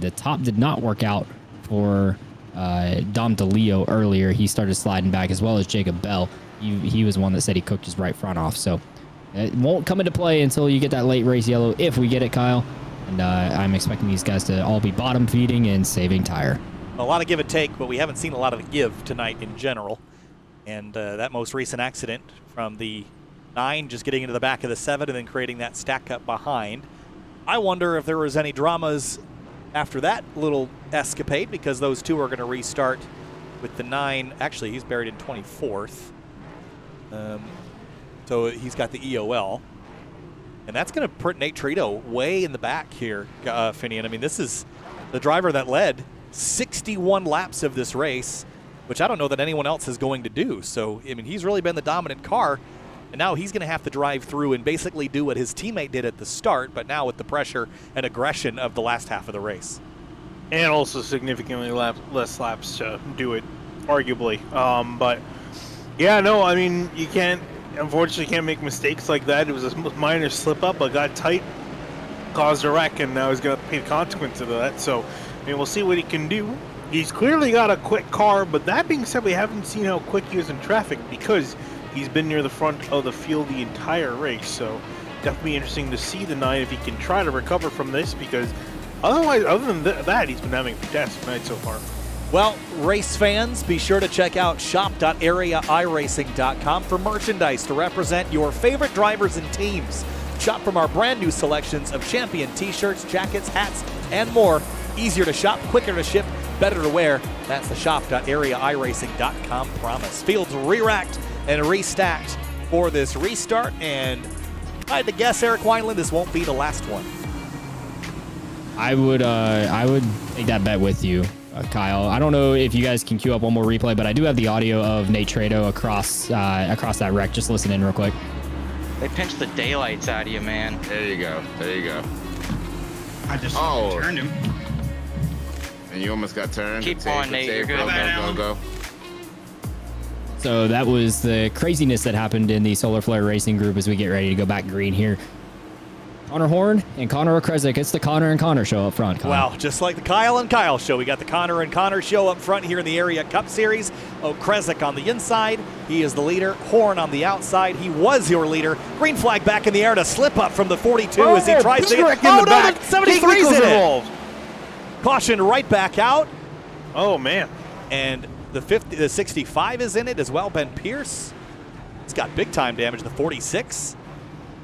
[SPEAKER 4] the top did not work out for Dom DeLeo earlier. He started sliding back, as well as Jacob Bell. He was one that said he cooked his right front off, so it won't come into play until you get that late race yellow, if we get it, Kyle. And I'm expecting these guys to all be bottom feeding and saving tire.
[SPEAKER 1] A lot of give and take, but we haven't seen a lot of the give tonight in general. And that most recent accident from the 9 just getting into the back of the 7 and then creating that stack up behind. I wonder if there was any dramas after that little escapade because those two are going to restart with the 9. Actually, he's buried in 24th. So he's got the EOL. And that's going to put Nate Trito way in the back here, Finian. I mean, this is the driver that led 61 laps of this race, which I don't know that anyone else is going to do. So, I mean, he's really been the dominant car. And now he's going to have to drive through and basically do what his teammate did at the start, but now with the pressure and aggression of the last half of the race.
[SPEAKER 2] And also significantly less laps to do it, arguably. But, yeah, no, I mean, you unfortunately can't make mistakes like that. It was a minor slip-up, but got tight, caused a wreck, and now he's going to pay the consequences of that. So, I mean, we'll see what he can do. He's clearly got a quick car, but that being said, we haven't seen how quick he is in traffic because he's been near the front of the field the entire race. So definitely interesting to see the 9 if he can try to recover from this, because otherwise, other than that, he's been having a fantastic night so far.
[SPEAKER 1] Well, race fans, be sure to check out shop.areairacing.com for merchandise to represent your favorite drivers and teams. Shop from our brand new selections of champion t-shirts, jackets, hats, and more. Easier to shop, quicker to ship, better to wear. That's the shop.areairacing.com promise. Fields re-racked and restacked for this restart, and I had to guess, Eric Wineland, this won't be the last one.
[SPEAKER 4] I would take that bet with you, Kyle. I don't know if you guys can queue up one more replay, but I do have the audio of Nate Trito across that wreck. Just listen in real quick.
[SPEAKER 9] They pinched the daylights out of you, man.
[SPEAKER 12] There you go. There you go.
[SPEAKER 8] I just turned him.
[SPEAKER 12] And you almost got turned.
[SPEAKER 9] Keep on, Nate. You're good.
[SPEAKER 12] Go.
[SPEAKER 4] So that was the craziness that happened in the Solar Flare Racing Group as we get ready to go back green here. Connor Horn and Connor Okrezik. It's the Connor and Connor show up front. Kyle.
[SPEAKER 1] Well, just like the Kyle and Kyle show, we got the Connor and Connor show up front here in the Area Cup Series. Okrezik on the inside. He is the leader. Horn on the outside. He was your leader. Green flag back in the air to slip up from the 42 as he tries to get
[SPEAKER 2] in the back.
[SPEAKER 1] The 73's in
[SPEAKER 2] involved.
[SPEAKER 1] it. Caution right back out.
[SPEAKER 2] Oh, man.
[SPEAKER 1] And the 65 is in it as well. Ben Pierce. He's got big time damage. The 46.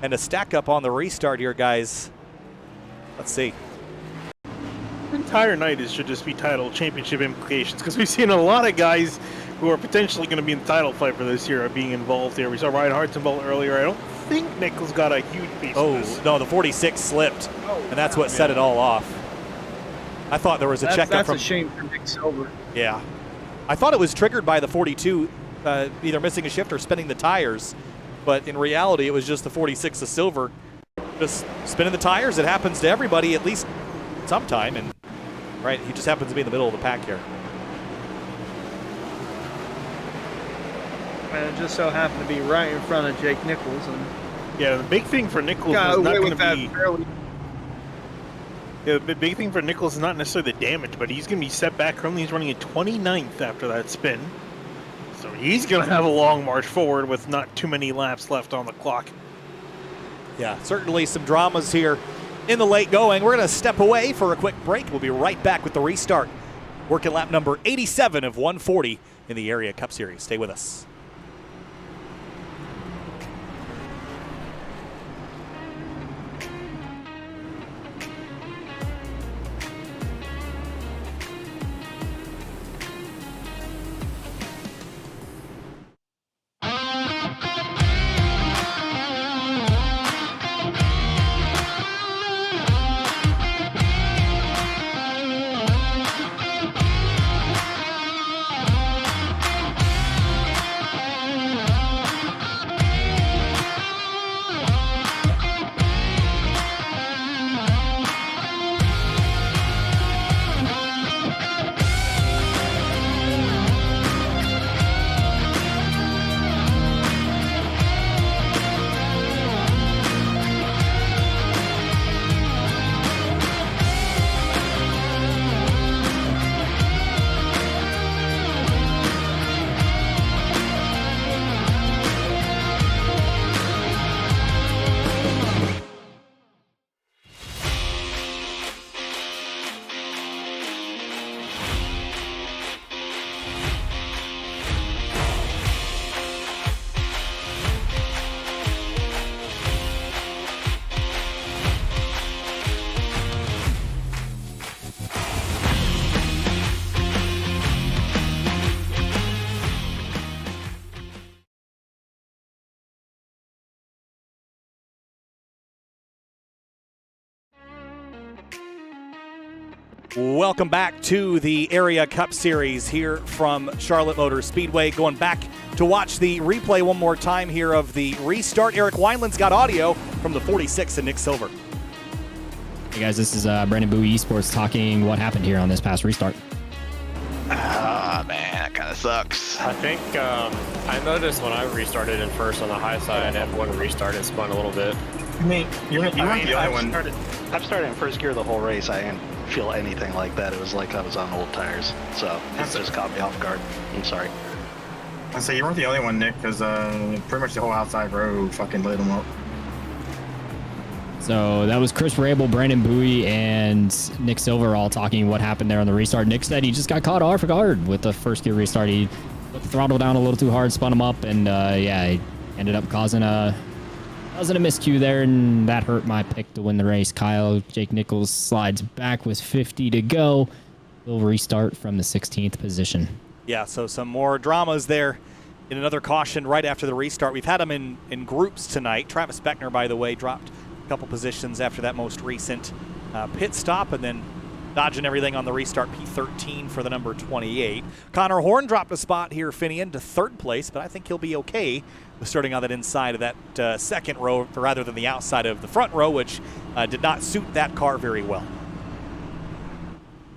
[SPEAKER 1] And a stack up on the restart here, guys. Let's see.
[SPEAKER 2] The entire night should just be title championship implications, because we've seen a lot of guys who are potentially going to be in the title fight for this year are being involved here. We saw Ryan Hartzenbolt earlier. I don't think Nichols got a huge piece of this.
[SPEAKER 1] No, the 46 slipped, and that's what set it all off. I thought there was a checkup from...
[SPEAKER 3] That's a shame for Nick Silver.
[SPEAKER 1] Yeah. I thought it was triggered by the 42 either missing a shift or spinning the tires, but in reality it was just the 46 of Silver just spinning the tires. It happens to everybody at least sometime, and right, he just happens to be in the middle of the pack here.
[SPEAKER 3] And it just so happened to be right in front of Jake Nichols. And
[SPEAKER 2] yeah, the big thing for Nichols is not going to be... Yeah, the big thing for Nichols is not necessarily the damage, but he's going to be set back. Currently, he's running at 29th after that spin. So he's going to have a long march forward with not too many laps left on the clock.
[SPEAKER 1] Yeah, certainly some dramas here in the late going. We're going to step away for a quick break. We'll be right back with the restart. Working lap number 87 of 140 in the Area Cup Series. Stay with us. Welcome back to the Area Cup Series here from Charlotte Motor Speedway. Going back to watch the replay one more time here of the restart. Eric Wineland's got audio from the 46 and Nick Silver.
[SPEAKER 4] Hey guys, this is Brandon Bowie Esports talking what happened here on this past restart.
[SPEAKER 9] Ah, man, that kind of sucks.
[SPEAKER 10] I think I noticed when I restarted in first on the high side, F1 restarted, spun a little bit.
[SPEAKER 13] I mean, you weren't the only one.
[SPEAKER 9] I've started in first gear the whole race. I didn't feel anything like that. It was like I was on old tires. So it just caught me off guard. I'm sorry.
[SPEAKER 13] I say you weren't the only one, Nick, because pretty much the whole outside row fucking lit them up.
[SPEAKER 4] So that was Chris Rabel, Brandon Bowie, and Nick Silver all talking what happened there on the restart. Nick said he just got caught off guard with the first gear restart. He put the throttle down a little too hard, spun him up, and yeah, he ended up causing a miscue there, and that hurt my pick to win the race. Jake Nichols slides back with 50 to go. He'll restart from the 16th position.
[SPEAKER 1] Yeah, so some more dramas there in another caution right after the restart. We've had them in groups tonight. Travis Beckner, by the way, dropped a couple positions after that most recent pit stop, and then dodging everything on the restart, P13 for the number 28. Connor Horn dropped a spot here, Finian, to third place, but I think he'll be okay with starting on that inside of that second row rather than the outside of the front row, which did not suit that car very well.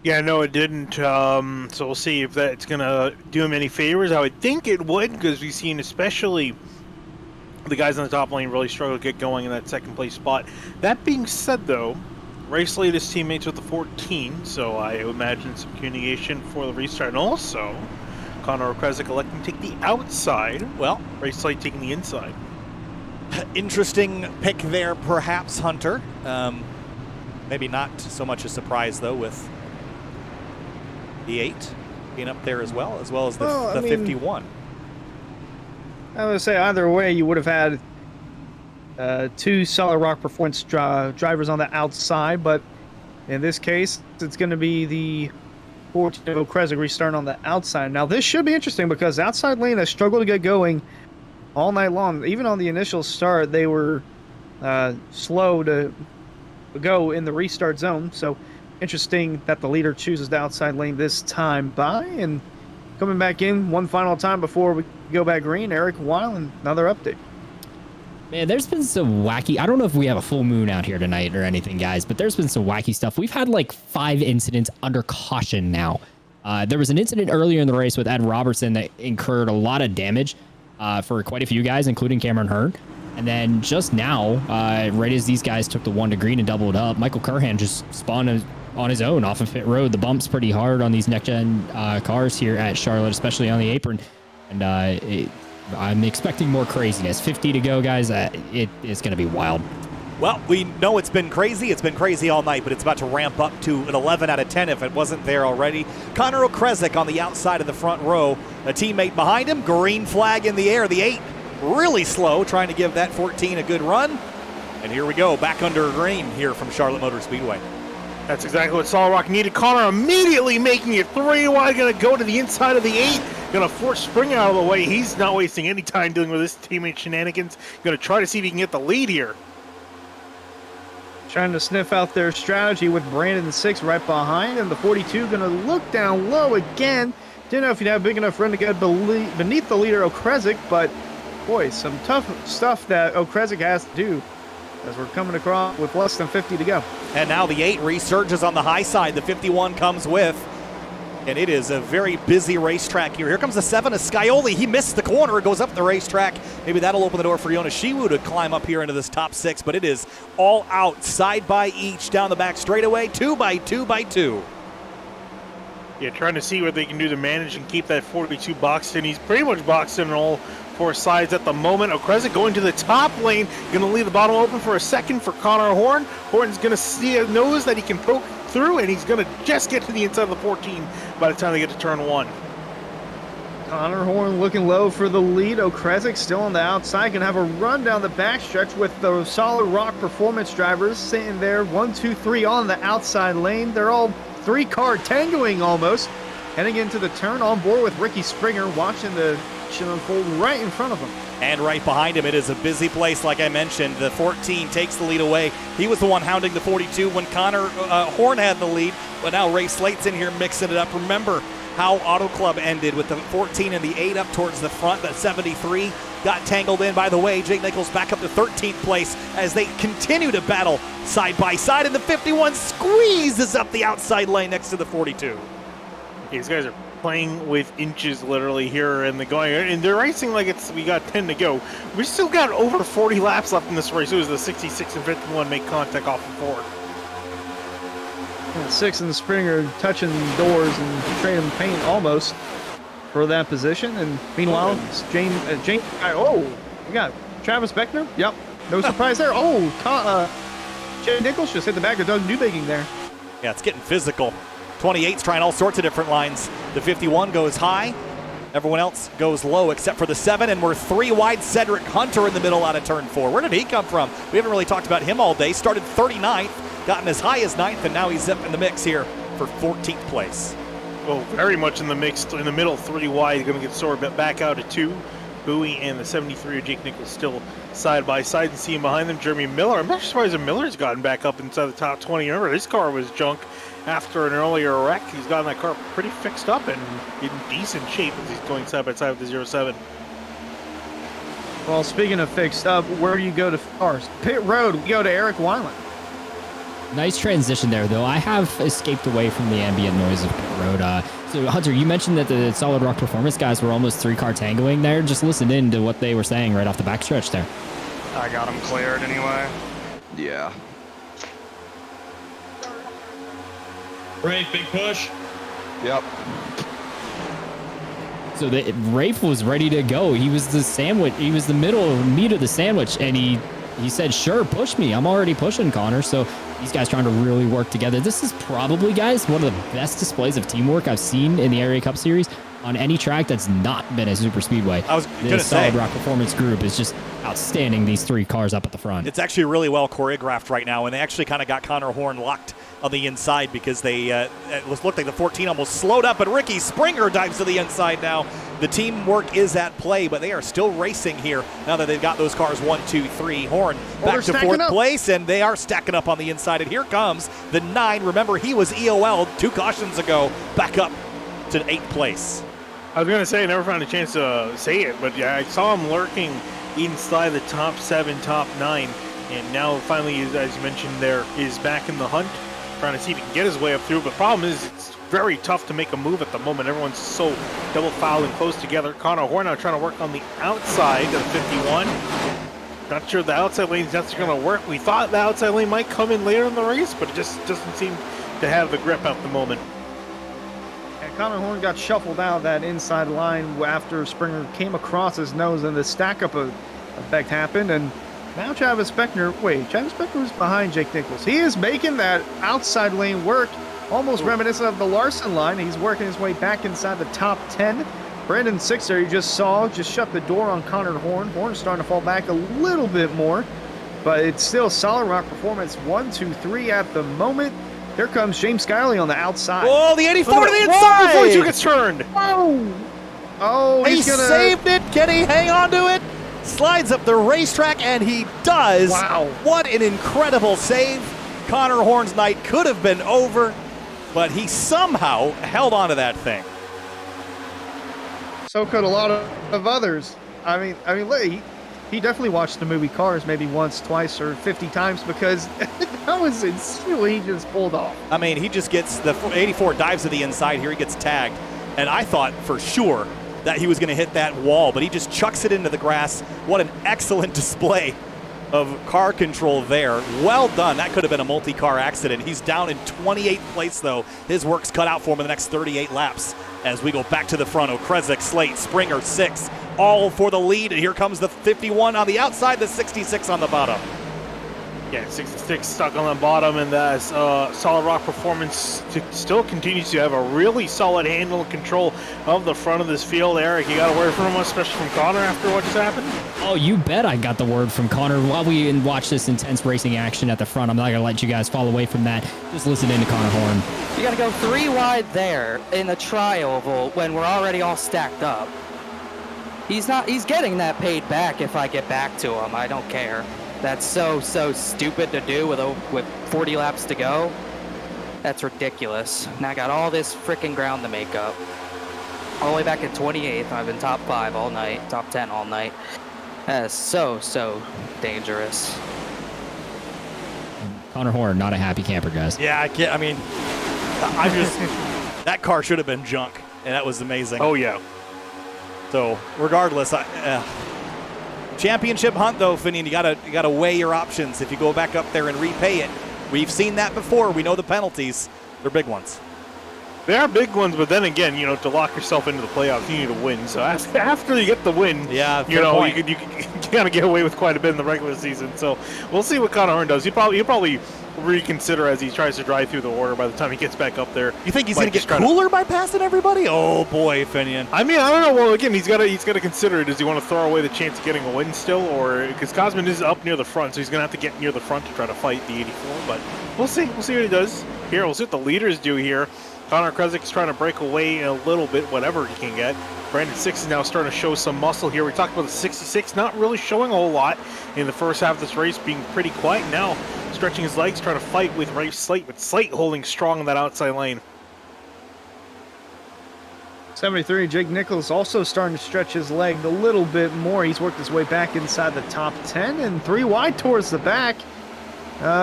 [SPEAKER 2] Yeah, no, it didn't. So we'll see if that's going to do him any favors. I would think it would, because we've seen especially the guys on the top lane really struggle to get going in that second place spot. That being said, though, race latest teammates with the 14, so I imagine some communication for the restart. And also, Connor Okrezik electing to take the outside.
[SPEAKER 1] Well,
[SPEAKER 2] race late taking the inside.
[SPEAKER 1] Interesting pick there, perhaps, Hunter. Maybe not so much a surprise, though, with the 8 being up there as well as the 51.
[SPEAKER 3] I would say either way, you would have had two Solid Rock Performance drivers on the outside, but in this case, it's going to be the 14 Okrezik restarting on the outside. Now, this should be interesting because outside lane has struggled to get going all night long. Even on the initial start, they were slow to go in the restart zone. So interesting that the leader chooses the outside lane this time by, and coming back in one final time before we go back green, Eric Wineland, another update.
[SPEAKER 4] Man, there's been some wacky... I don't know if we have a full moon out here tonight or anything, guys, but there's been some wacky stuff. We've had like 5 incidents under caution now. There was an incident earlier in the race with Ed Robertson that incurred a lot of damage for quite a few guys, including Cameron Hearn. And then just now, right as these guys took the 1 to green and doubled up, Michael Curhan just spawned on his own off of pit road. The bump's pretty hard on these next-gen cars here at Charlotte, especially on the apron. And I'm expecting more craziness. 50 to go, guys. It is going to be wild.
[SPEAKER 1] Well, we know it's been crazy. It's been crazy all night, but it's about to ramp up to an 11 out of 10 if it wasn't there already. Connor Okrezik on the outside of the front row. A teammate behind him. Green flag in the air. The 8 really slow, trying to give that 14 a good run. And here we go, back under green here from Charlotte Motor Speedway.
[SPEAKER 2] That's exactly what Solid Rock needed. Connor immediately making it 3 wide, going to go to the inside of the 8. Going to force Springer out of the way. He's not wasting any time dealing with his teammate shenanigans. Going to try to see if he can get the lead here.
[SPEAKER 3] Trying to sniff out their strategy with Brandon 6 right behind, and the 42 going to look down low again. Didn't know if he'd have a big enough run to get beneath the leader Okrezik, but boy, some tough stuff that Okrezik has to do as we're coming across with less than 50 to go.
[SPEAKER 1] And now the 8 resurges on the high side. The 51 comes with. And it is a very busy racetrack here. Here comes the 7 of Scioli. He missed the corner, goes up the racetrack. Maybe that'll open the door for Yona Shiwu to climb up here into this top 6, but it is all out, side by each, down the back straightaway, 2 by 2 by 2.
[SPEAKER 2] Yeah, trying to see what they can do to manage and keep that 42 boxed in. He's pretty much boxed in on all 4 sides at the moment. Okrezik going to the top lane, going to leave the bottom open for a second for Connor Horn. Horn's going to see, knows that he can poke through, and he's going to just get to the inside of the 14 by the time they get to turn 1.
[SPEAKER 3] Connor Horn looking low for the lead. Okrezik still on the outside, can have a run down the backstretch with the Solid Rock Performance drivers sitting there 1, 2, 3 on the outside lane. They're all 3-car tangoing almost, heading into the turn, on board with Ricky Springer, watching the action unfold right in front of them.
[SPEAKER 1] And right behind him, it is a busy place, like I mentioned. The 14 takes the lead away. He was the one hounding the 42 when Connor Horn had the lead, but now Ray Slate's in here mixing it up. Remember how Auto Club ended with the 14 and the 8 up towards the front. That 73 got tangled in. By the way, Jake Nichols back up to 13th place as they continue to battle side by side, and the 51 squeezes up the outside lane next to the 42.
[SPEAKER 2] These guys are playing with inches literally here in the going, and they're racing like we got 10 to go. We still got over 40 laps left in this race. It was the 66 and 51 make contact off of 4.
[SPEAKER 3] And 6 and Springer touching doors and trading paint almost for that position. And meanwhile, James, we got Travis Beckner. Yep, no surprise there. Jay Nichols just hit the back of Doug Newbaking there.
[SPEAKER 1] Yeah, it's getting physical. 28's trying all sorts of different lines. The 51 goes high. Everyone else goes low except for the 7, and we're 3 wide. Cedric Hunter in the middle out of turn 4. Where did he come from? We haven't really talked about him all day. Started 39th, gotten as high as 9th, and now he's up in the mix here for 14th place.
[SPEAKER 2] Well, very much in the mix, in the middle, 3 wide. Going to get sorted back out at 2. Bowie and the 73 of Jake Nichols still side by side, and seeing behind them Jeremy Miller. I'm not surprised that Miller's gotten back up inside the top 20. Remember, this car was junk after an earlier wreck. He's gotten that car pretty fixed up and in decent shape as he's going side by side with the 07.
[SPEAKER 3] Well, speaking of fixed up, where do you go to cars? Pit road, we go to Eric Weiland.
[SPEAKER 4] Nice transition there, though. I have escaped away from the ambient noise of pit road. So, Hunter, you mentioned that the Solid Rock Performance guys were almost 3-car tangoing there. Just listen in to what they were saying right off the backstretch there.
[SPEAKER 8] I got him cleared anyway.
[SPEAKER 7] Yeah.
[SPEAKER 11] Rafe, big push.
[SPEAKER 7] Yep.
[SPEAKER 4] So Rafe was ready to go. He was the sandwich. He was the middle meat of the sandwich, and he said, "Sure, push me. I'm already pushing, Connor." So these guys trying to really work together. This is probably, guys, one of the best displays of teamwork I've seen in the Area Cup Series on any track that's not been a super speedway.
[SPEAKER 1] I was going to
[SPEAKER 4] say, Solid Rock Performance group is just outstanding. These 3 cars up at the front.
[SPEAKER 1] It's actually really well choreographed right now, and they actually kind of got Connor Horn locked on the inside because they it looked like the 14 almost slowed up, but Ricky Springer dives to the inside now. The teamwork is at play, but they are still racing here now that they've got those cars 1, 2, 3. Horn back to 4th place, and they are stacking up on the inside. And here comes the 9. Remember, he was EOL'd 2 cautions ago, back up to 8th place.
[SPEAKER 2] I was going to say, I never found a chance to say it, but yeah, I saw him lurking inside the top 7, top 9, and now finally, as you mentioned there, is back in the hunt, trying to see if he can get his way up through. But the problem is, it's very tough to make a move at the moment. Everyone's so double fouled and close together. Connor Horn now trying to work on the outside of the 51. Not sure the outside lane's not going to work. We thought the outside lane might come in later in the race, but it just doesn't seem to have the grip at the moment.
[SPEAKER 3] And Connor Horn got shuffled out of that inside line after Springer came across his nose, and the stack-up effect happened. And now Travis Beckner was behind Jake Nichols. He is making that outside lane work, almost reminiscent of the Larson line. He's working his way back inside the top 10. Brandon Sixer, you just shut the door on Connor Horn. Horn's starting to fall back a little bit more, but it's still Solid Rock Performance 1, 2, 3 at the moment. Here comes James Skiley on the outside.
[SPEAKER 1] Oh, the 84 to the inside!
[SPEAKER 2] 42 gets turned.
[SPEAKER 3] Oh,
[SPEAKER 1] he saved it. Can he hang on to it? Slides up the racetrack, and he does.
[SPEAKER 3] Wow.
[SPEAKER 1] What an incredible save. Connor Horn's night could have been over, but he somehow held on to that thing.
[SPEAKER 3] So could a lot of others. I mean, he definitely watched the movie Cars maybe once, twice, or 50 times, because that was insane. He just pulled off.
[SPEAKER 1] I mean, he just gets the 84 dives to the inside here. He gets tagged, and I thought for sure that he was going to hit that wall, but he just chucks it into the grass. What an excellent display of car control there. Well done. That could have been a multi-car accident. He's down in 28th place, though. His work's cut out for him in the next 38 laps. As we go back to the front, Okresic, Slate, Springer, 6, all for the lead. And here comes the 51 on the outside, the 66 on the bottom.
[SPEAKER 2] Yeah, 66 stuck on the bottom, and Solid Rock Performance still continues to have a really solid handle and control of the front of this field. Eric, you got a word from him, especially from Connor after what just happened?
[SPEAKER 4] Oh, you bet I got the word from Connor. While we watch this intense racing action at the front, I'm not going to let you guys fall away from that. Just listen in to Connor Horn.
[SPEAKER 14] You got to go 3 wide there in the tri-oval when we're already all stacked up. He's getting that paid back if I get back to him. I don't care. That's so stupid to do with 40 laps to go. That's ridiculous. Now I got all this freaking ground to make up. All the way back at 28th, I've been top 5 all night, top 10 all night. That is so dangerous.
[SPEAKER 4] Connor Horn, not a happy camper, guys.
[SPEAKER 1] Yeah, I mean, that car should have been junk, and that was amazing.
[SPEAKER 2] Oh, yeah.
[SPEAKER 1] So, regardless, championship hunt, though, Finian, you gotta weigh your options. If you go back up there and repay it, we've seen that before. We know the penalties. They're big ones.
[SPEAKER 2] They are big ones, but then again, to lock yourself into the playoffs, you need to win. So after you get the win,
[SPEAKER 1] yeah,
[SPEAKER 2] you kind of get away with quite a bit in the regular season. So we'll see what Connor Horn does. He'll probably reconsider as he tries to drive through the order by the time he gets back up there.
[SPEAKER 1] You think he's going to get cooler by passing everybody? Oh boy, Finian.
[SPEAKER 2] I mean, I don't know. Well, again, he's got to consider. Does he want to throw away the chance of getting a win still, or because Cosman is up near the front, so he's going to have to get near the front to try to fight the 84. But we'll see. We'll see what he does here. We'll see what the leaders do here. Connor Kresic's trying to break away a little bit, whatever he can get. Brandon 6 is now starting to show some muscle here. We talked about the 66, not really showing a whole lot in the first half of this race, being pretty quiet. Now stretching his legs, trying to fight with Rafe Slate, with Slate holding strong in that outside lane.
[SPEAKER 3] 73, Jake Nichols also starting to stretch his leg a little bit more. He's worked his way back inside the top 10 and 3 wide towards the back.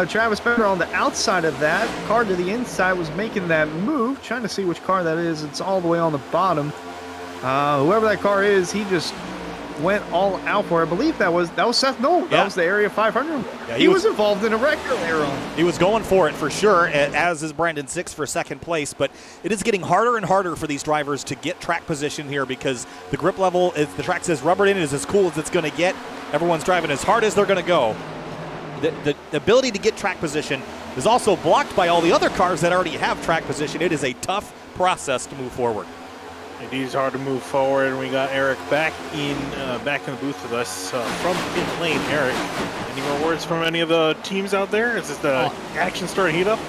[SPEAKER 3] Travis Bender on the outside of that. Car to the inside was making that move. Trying to see which car that is. It's all the way on the bottom. Whoever that car is, he just went all out for it. I believe that was Seth Knoll. Yeah. That was the Area 500. Yeah, he was involved in a wreck earlier on.
[SPEAKER 1] He was going for it for sure, as is Brandon 6 for second place. But it is getting harder and harder for these drivers to get track position here because the grip level, the track says rubbered in, is as cool as it's going to get. Everyone's driving as hard as they're going to go. The ability to get track position is also blocked by all the other cars that already have track position. It is a tough process to move forward.
[SPEAKER 2] It is hard to move forward, and we got Eric back in the booth with us from pit lane. Eric, any more words from any of the teams out there? Is this the action starting to heat up?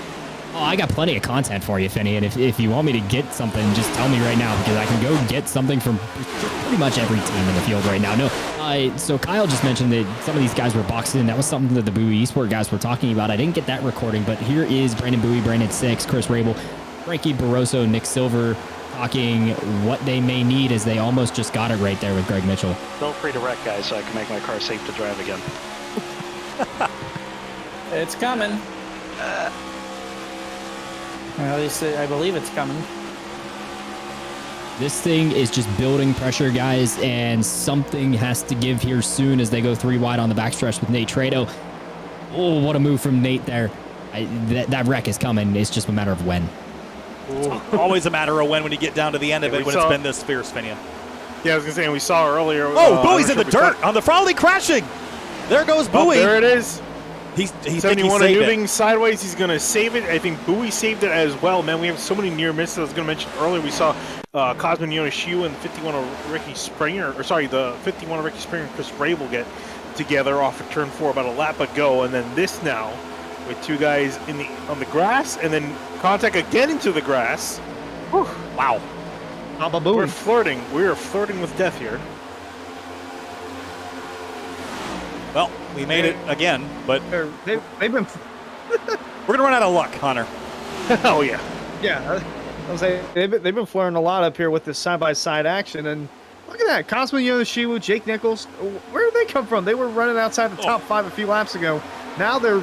[SPEAKER 4] Oh, I got plenty of content for you, Finney, and if you want me to get something, just tell me right now, because I can go get something from pretty much every team in the field right now. No, so Kyle just mentioned that some of these guys were boxed in. That was something that the Bowie Esport guys were talking about. I didn't get that recording, but here is Brandon Bowie, Brandon 6, Chris Rabel, Frankie Barroso, Nick Silver, talking what they may need as they almost just got it right there with Greg Mitchell.
[SPEAKER 9] Don't free to wreck, guys, so I can make my car safe to drive again.
[SPEAKER 15] It's coming. At least I believe it's coming.
[SPEAKER 4] This thing is just building pressure, guys, and something has to give here soon as they go 3 wide on the backstretch with Nate Trado. Oh, what a move from Nate there. That wreck is coming. It's just a matter of when.
[SPEAKER 1] It's always a matter of when you get down to the end of it when it's been this fierce, Finian.
[SPEAKER 2] Yeah, I was going to say, and we saw earlier.
[SPEAKER 1] Oh, Bowie's in the dirt on the Frowley crashing. There goes Bowie.
[SPEAKER 2] There it is.
[SPEAKER 1] He's
[SPEAKER 2] 71 and moving sideways. He's going to save it. I think Bowie saved it as well. Man, we have so many near misses. I was going to mention earlier, we saw Cosman Yonishiu and the 51 of Ricky Springer, the 51 of Ricky Springer and Chris Rabel get together off of turn 4 about a lap ago. And then this now with 2 guys on the grass and then contact again into the grass. Whew. Wow. We're flirting. We are flirting with death here.
[SPEAKER 1] Well, we made it again, but
[SPEAKER 3] they've been.
[SPEAKER 1] We're gonna run out of luck, Connor.
[SPEAKER 2] Oh yeah.
[SPEAKER 3] Yeah, I was saying they've been flirting a lot up here with this side-by-side action, and look at that, Cosmo Yonoshiwu, Jake Nichols. Where did they come from? They were running outside the top 5 a few laps ago. Now they're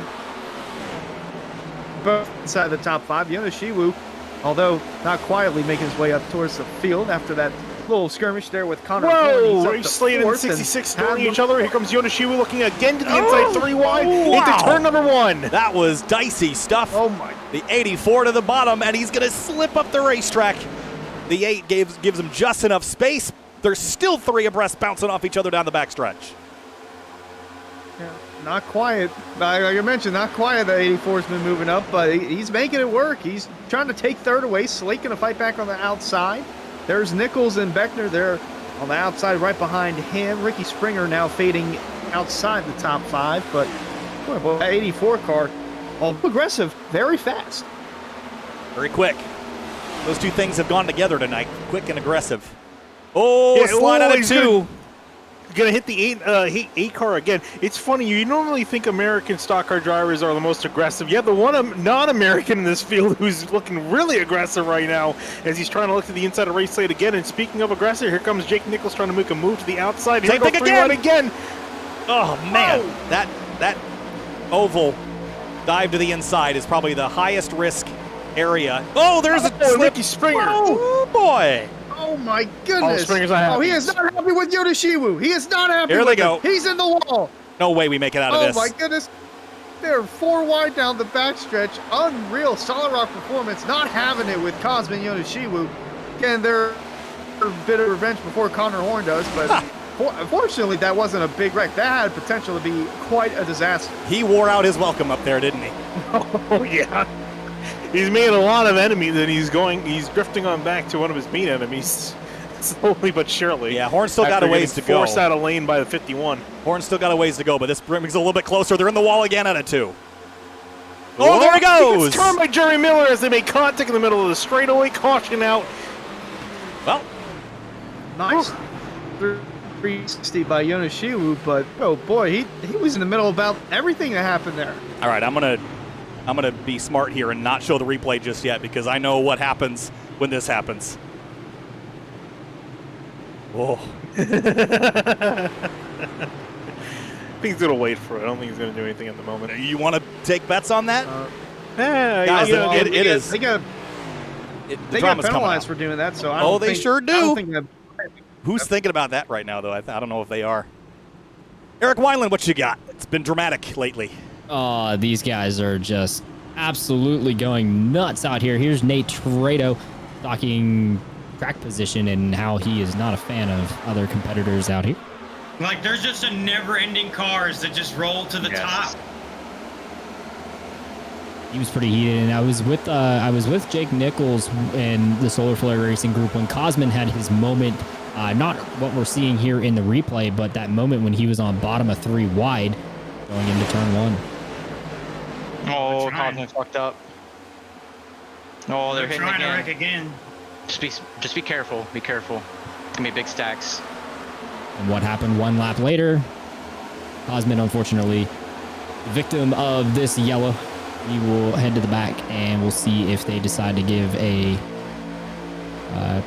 [SPEAKER 3] both inside the top 5. Yonoshiwu, although not quietly making his way up towards the field after that little skirmish there with Connor.
[SPEAKER 2] Whoa! Rafe Slate and 66 storing each other. Here comes Yonoshiwu looking again to the inside 3 wide into turn number 1.
[SPEAKER 1] That was dicey stuff.
[SPEAKER 3] Oh my!
[SPEAKER 1] The 84 to the bottom, and he's going to slip up the racetrack. The 8 gives him just enough space. There's still 3 abreast bouncing off each other down the backstretch.
[SPEAKER 3] Yeah, not quiet. Like I mentioned, not quiet. The 84's been moving up, but he's making it work. He's trying to take third away. Slate going to fight back on the outside. There's Nichols and Beckner there on the outside right behind him. Ricky Springer now fading outside the top 5, but boy, that 84 car, all aggressive, very fast.
[SPEAKER 1] Very quick. Those 2 things have gone together tonight, quick and aggressive. Oh, slide out of 2.
[SPEAKER 2] gonna hit the eight car again. It's funny. You normally think American stock car drivers are the most aggressive. You have the one non-American in this field who's looking really aggressive right now as he's trying to look to the inside of race lane again. And speaking of aggressive, here comes Jake Nichols trying to make a move to the outside. Here
[SPEAKER 1] Same thing
[SPEAKER 2] again.
[SPEAKER 1] Oh man, that oval dive to the inside is probably the highest risk area. Oh, there's a slip.
[SPEAKER 2] Ricky Springer.
[SPEAKER 1] Oh boy.
[SPEAKER 3] Oh my goodness!
[SPEAKER 2] Springer's not happy.
[SPEAKER 3] He is not happy with Yodashiwu. He is not happy.
[SPEAKER 1] Here
[SPEAKER 3] with
[SPEAKER 1] they go.
[SPEAKER 3] him. He's in the wall.
[SPEAKER 1] No way we make it out of
[SPEAKER 3] Oh
[SPEAKER 1] this.
[SPEAKER 3] my goodness! They're 4 wide down the backstretch. Unreal Solid Rock Performance not having it with Cosmin Yodashiwu. Again, they're a bit of revenge before Connor Horn does, but unfortunately that wasn't a big wreck. That had potential to be quite a disaster.
[SPEAKER 1] He wore out his welcome up there, didn't he?
[SPEAKER 2] Oh yeah. He's made a lot of enemies, and he's drifting on back to one of his main enemies, slowly but surely.
[SPEAKER 1] Yeah, Horn's still got a ways to go.
[SPEAKER 2] Forced out of lane by the 51.
[SPEAKER 1] Horn's still got a ways to go, but this brings a little bit closer. They're in the wall again out of 2. Oh, there he goes!
[SPEAKER 2] It's turned by Jerry Miller as they make contact in the middle of the straightaway. Caution out.
[SPEAKER 1] Well,
[SPEAKER 3] nice 360 by Yodashiwu, but oh boy, he was in the middle of about everything that happened there.
[SPEAKER 1] All right, I'm gonna be smart here and not show the replay just yet because I know what happens when this happens. Oh.
[SPEAKER 2] I think he's gonna wait for it. I don't think he's gonna do anything at the moment.
[SPEAKER 1] You want to take bets on that?
[SPEAKER 2] Yeah,
[SPEAKER 1] guys, it is.
[SPEAKER 3] They got penalized for doing that, so I don't think,
[SPEAKER 1] sure do.
[SPEAKER 3] I don't think that,
[SPEAKER 1] Who's thinking about that right now, though? I don't know if they are. Eric Wineland, what you got? It's been dramatic lately.
[SPEAKER 4] Oh, these guys are just absolutely going nuts out here. Here's Nate Trado talking track position and how he is not a fan of other competitors out here.
[SPEAKER 16] Like, there's just a never-ending cars that just roll to the top.
[SPEAKER 4] He was pretty heated, and I was with Jake Nichols and the Solar Flare Racing Group when Cosmin had his moment. Not what we're seeing here in the replay, but that moment when he was on bottom of 3 wide going into turn 1.
[SPEAKER 14] Oh, Cosmin fucked up. Oh, they're hitting
[SPEAKER 16] trying
[SPEAKER 14] again.
[SPEAKER 16] to wreck again.
[SPEAKER 14] Just be careful. Be careful. It's gonna be big stacks.
[SPEAKER 4] And what happened 1 lap later? Cosmin, unfortunately, victim of this yellow. He will head to the back, and we'll see if they decide to give a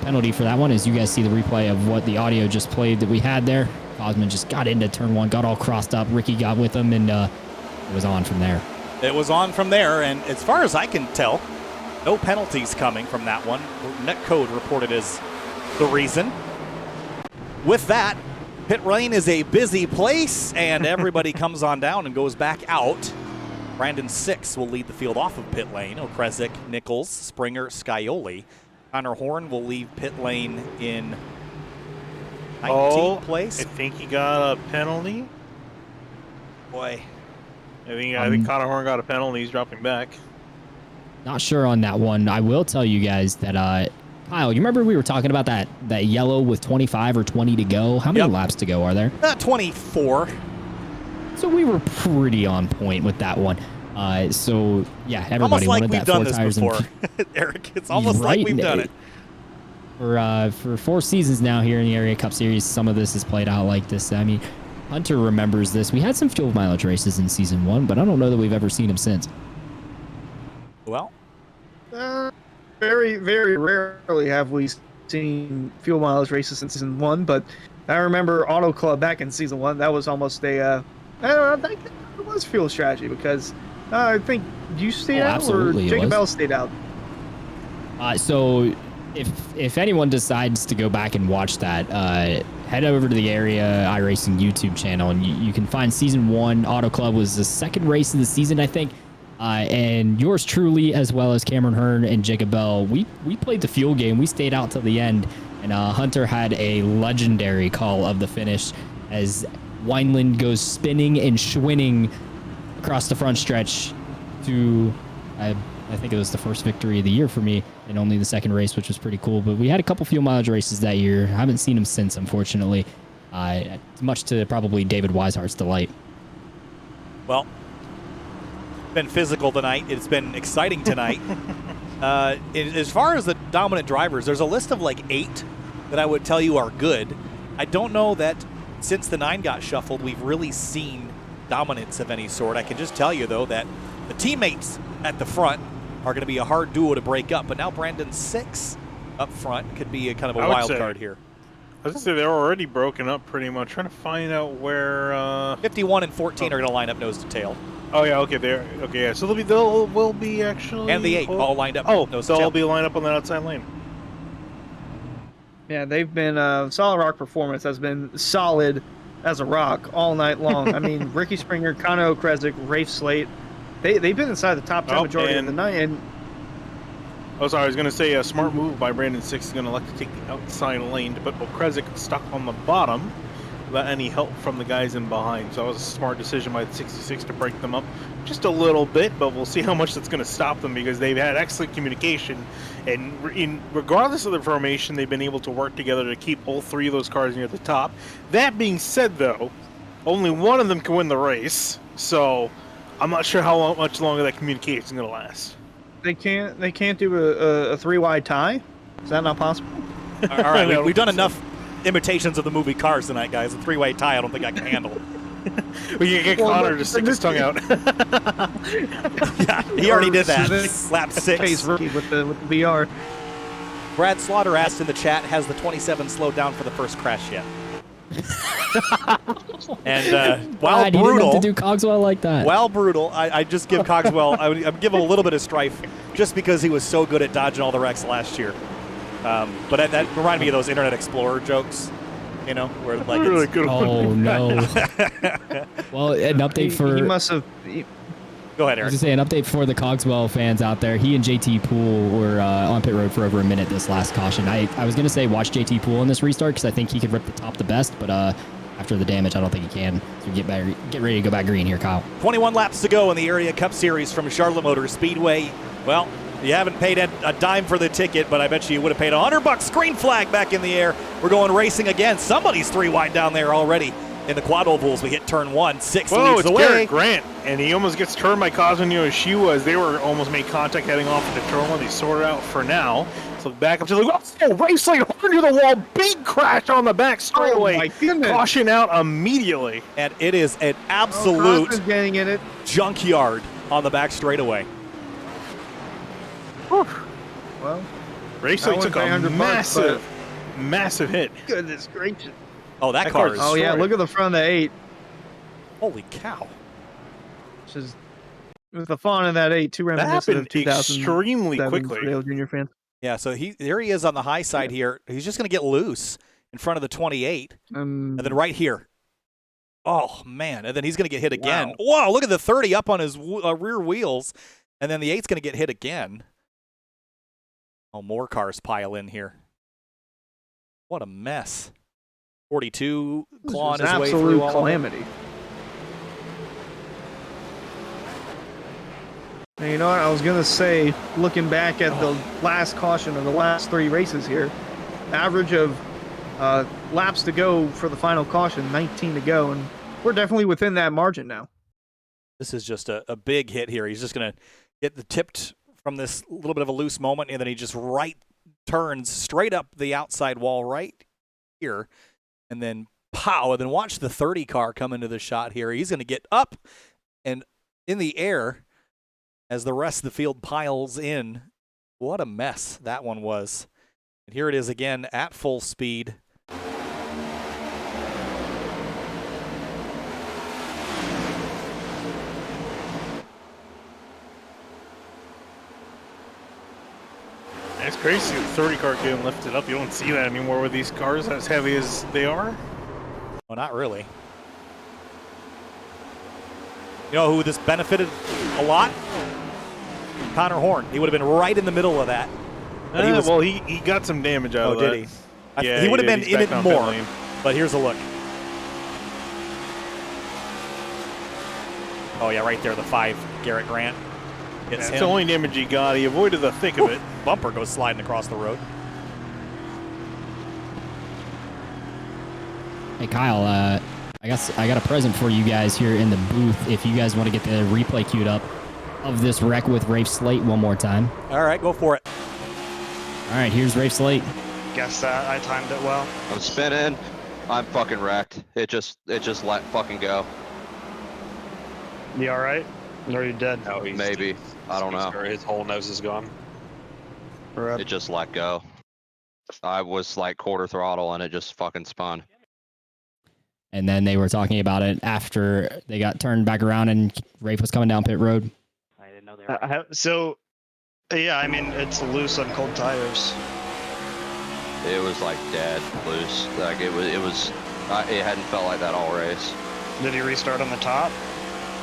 [SPEAKER 4] penalty for that one. As you guys see the replay of what the audio just played that we had there, Cosmin just got into turn 1, got all crossed up. Ricky got with him, and it was on from there.
[SPEAKER 1] It was on from there, and as far as I can tell, no penalties coming from that one. Netcode reported as the reason. With that, pit lane is a busy place, and everybody comes on down and goes back out. Brandon 6 will lead the field off of pit lane. Okrezik, Nichols, Springer, Scioli. Connor Horn will leave pit lane in 19th place.
[SPEAKER 2] I think he got a penalty.
[SPEAKER 1] Boy.
[SPEAKER 2] I think Connor Horn got a penalty. He's dropping back.
[SPEAKER 4] Not sure on that one. I will tell you guys that, Kyle, you remember we were talking about that yellow with 25 or 20 to go? How many laps to go are there?
[SPEAKER 1] 24.
[SPEAKER 4] So we were pretty on point with that one. So, yeah, everybody
[SPEAKER 1] almost like
[SPEAKER 4] wanted
[SPEAKER 1] we've
[SPEAKER 4] that
[SPEAKER 1] done
[SPEAKER 4] 4
[SPEAKER 1] this
[SPEAKER 4] tires.
[SPEAKER 1] before, Eric. It's almost like we've done it.
[SPEAKER 4] For 4 seasons now here in the Area Cup Series, some of this has played out like this. I mean, Hunter remembers this. We had some fuel mileage races in Season 1, but I don't know that we've ever seen him since.
[SPEAKER 1] Well,
[SPEAKER 3] very, very rarely have we seen fuel mileage races in Season 1, but I remember Auto Club back in Season 1. That was almost a, I think it was fuel strategy because I think you stayed out or Jacob Bell stayed out.
[SPEAKER 4] So if anyone decides to go back and watch that, head over to the Area iRacing YouTube channel, and you can find Season 1. Auto Club was the 2nd race of the season, I think. And yours truly, as well as Cameron Hearn and Jacob Bell, we played the fuel game. We stayed out till the end, and Hunter had a legendary call of the finish as Wineland goes spinning and schwinning across the front stretch to, I think it was the first victory of the year for me, and only the 2nd race, which was pretty cool. But we had a couple fuel mileage races that year. I haven't seen him since, unfortunately, much to probably David Weishart's delight.
[SPEAKER 1] Well, been physical tonight. It's been exciting tonight. As far as the dominant drivers, there's a list of like 8 that I would tell you are good. I don't know that since the 9 got shuffled, we've really seen dominance of any sort. I can just tell you, though, that the teammates at the front are going to be a hard duo to break up. But now Brandon 6 up front could be a kind of a wild card here.
[SPEAKER 2] I was going to say they're already broken up pretty much. Trying to find out where
[SPEAKER 1] 51 and 14 are going to line up nose to tail.
[SPEAKER 2] Oh yeah, okay, yeah. So will be actually,
[SPEAKER 1] and the 8 all lined up.
[SPEAKER 2] Oh,
[SPEAKER 1] nose to
[SPEAKER 2] they'll
[SPEAKER 1] tail.
[SPEAKER 2] all be lined up on the outside lane.
[SPEAKER 3] Yeah, they've been Solid Rock Performance has been solid as a rock all night long. I mean, Ricky Springer, Connor Okrezik, Rafe Slate, they've been inside the top 10 majority of the night. And
[SPEAKER 2] sorry, I was going to say a smart move by Brandon 6 is going to elect to take the outside lane to put Okrezik stuck on the bottom without any help from the guys in behind. So that was a smart decision by the 66 to break them up just a little bit, but we'll see how much that's going to stop them because they've had excellent communication. And regardless of the formation, they've been able to work together to keep all 3 of those cars near the top. That being said, though, only one of them can win the race. So I'm not sure how much longer that communication is going to last.
[SPEAKER 3] They can't do a 3-wide tie? Is that not possible?
[SPEAKER 1] All right, we've done enough imitations of the movie Cars tonight, guys. A 3-way tie, I don't think I can handle.
[SPEAKER 2] We can get Connor to stick his tongue out.
[SPEAKER 1] Yeah, he already did that. Lap 6.
[SPEAKER 3] Pace rookie with the VR.
[SPEAKER 1] Brad Slaughter asked in the chat, has the 27 slowed down for the first crash yet? And while
[SPEAKER 4] God,
[SPEAKER 1] brutal,
[SPEAKER 4] you didn't have to do Cogswell like that.
[SPEAKER 1] While brutal, I just give Cogswell, I would give him a little bit of strife just because he was so good at dodging all the wrecks last year. But that reminded me of those Internet Explorer jokes, you know, where like
[SPEAKER 2] really good.
[SPEAKER 4] Oh no! Well, an update for
[SPEAKER 3] he must have.
[SPEAKER 1] Go ahead,
[SPEAKER 4] I
[SPEAKER 1] Eric.
[SPEAKER 4] was going to say an update for the Cogswell fans out there. He and JT Poole were on pit road for over a minute this last caution. I was going to say watch JT Poole in this restart because I think he could rip the top the best, but after the damage, I don't think he can. So get ready to go back green here, Kyle.
[SPEAKER 1] 21 laps to go in the Area Cup Series from Charlotte Motor Speedway. Well, you haven't paid a dime for the ticket, but I bet you would have paid $100. Green flag back in the air. We're going racing again. Somebody's 3 wide down there already. In the quad ovals, we hit turn 1. 6 leads the way.
[SPEAKER 2] Garrett Grant, and he almost gets turned by Kazuyo Yoshiwa as they were almost made contact heading off into turn 1. They sorted out for now. So back up to the race lane under the wall. Big crash on the back straightaway.
[SPEAKER 3] Oh my goodness.
[SPEAKER 2] Caution out immediately.
[SPEAKER 1] And it is an absolute
[SPEAKER 3] getting in it.
[SPEAKER 1] junkyard on the back straightaway.
[SPEAKER 3] Well,
[SPEAKER 2] race
[SPEAKER 3] that
[SPEAKER 2] lane took
[SPEAKER 3] went
[SPEAKER 2] a
[SPEAKER 3] 100
[SPEAKER 2] massive hit.
[SPEAKER 3] Goodness gracious.
[SPEAKER 1] Oh, that car is
[SPEAKER 3] Oh yeah,
[SPEAKER 1] destroyed.
[SPEAKER 3] look at the front of the 8.
[SPEAKER 1] Holy cow.
[SPEAKER 3] Which is with the font in that 8, too
[SPEAKER 2] That
[SPEAKER 3] reminiscent
[SPEAKER 2] happened
[SPEAKER 3] of 2007
[SPEAKER 2] extremely quickly.
[SPEAKER 3] for Dale Junior fans.
[SPEAKER 1] Yeah, so there he is on the high side here. He's just going to get loose in front of the 28. And then right here. Oh, man. And then he's going to get hit again.
[SPEAKER 3] Wow.
[SPEAKER 1] Whoa, look at the 30 up on his rear wheels. And then the 8's going to get hit again. Oh, more cars pile in here. What a mess. 42 clawing his way through all
[SPEAKER 3] calamity. Now, you know what? I was going to say, looking back at the last caution of the last 3 races here, average of laps to go for the final caution, 19 to go, and we're definitely within that margin now.
[SPEAKER 1] This is just a big hit here. He's just going to get the tipped from this little bit of a loose moment, and then he just turns straight up the outside wall right here, and then pow, and then watch the 30 car come into the shot here. He's going to get up and in the air as the rest of the field piles in. What a mess that one was. And here it is again at full speed.
[SPEAKER 2] It's crazy to see the 30 car getting lifted up. You don't see that anymore with these cars as heavy as they are.
[SPEAKER 1] Well, not really. You know who this benefited a lot? Connor Horn. He would have been right in the middle of that. But
[SPEAKER 2] he got some damage out of that.
[SPEAKER 1] Oh, did he?
[SPEAKER 2] Yeah,
[SPEAKER 1] he would have been
[SPEAKER 2] He's
[SPEAKER 1] in
[SPEAKER 2] back
[SPEAKER 1] it
[SPEAKER 2] down pit
[SPEAKER 1] more.
[SPEAKER 2] lane.
[SPEAKER 1] But here's a look. Oh, yeah, right there, the 5, Garrett Grant.
[SPEAKER 2] That's the only damage he got. He avoided the thick of it.
[SPEAKER 1] Bumper goes sliding across the road.
[SPEAKER 4] Hey, Kyle, I guess I got a present for you guys here in the booth if you guys want to get the replay queued up of this wreck with Rafe Slate one more time.
[SPEAKER 1] All right, go for it.
[SPEAKER 4] All right, here's Rafe Slate.
[SPEAKER 8] Guess that I timed it well.
[SPEAKER 7] I'm spinning. I'm fucking wrecked. It just let fucking go.
[SPEAKER 8] You all right? Or are you dead?
[SPEAKER 6] No,
[SPEAKER 7] Maybe. I don't know.
[SPEAKER 6] His whole nose is gone.
[SPEAKER 7] It just let go. I was like quarter throttle and it just fucking spun.
[SPEAKER 4] And then they were talking about it after they got turned back around and Rafe was coming down pit road.
[SPEAKER 14] I didn't know they were.
[SPEAKER 8] So, yeah, I mean, it's loose on cold tires.
[SPEAKER 7] It was like dead loose. Like it hadn't felt like that all race.
[SPEAKER 8] Did he restart on the top?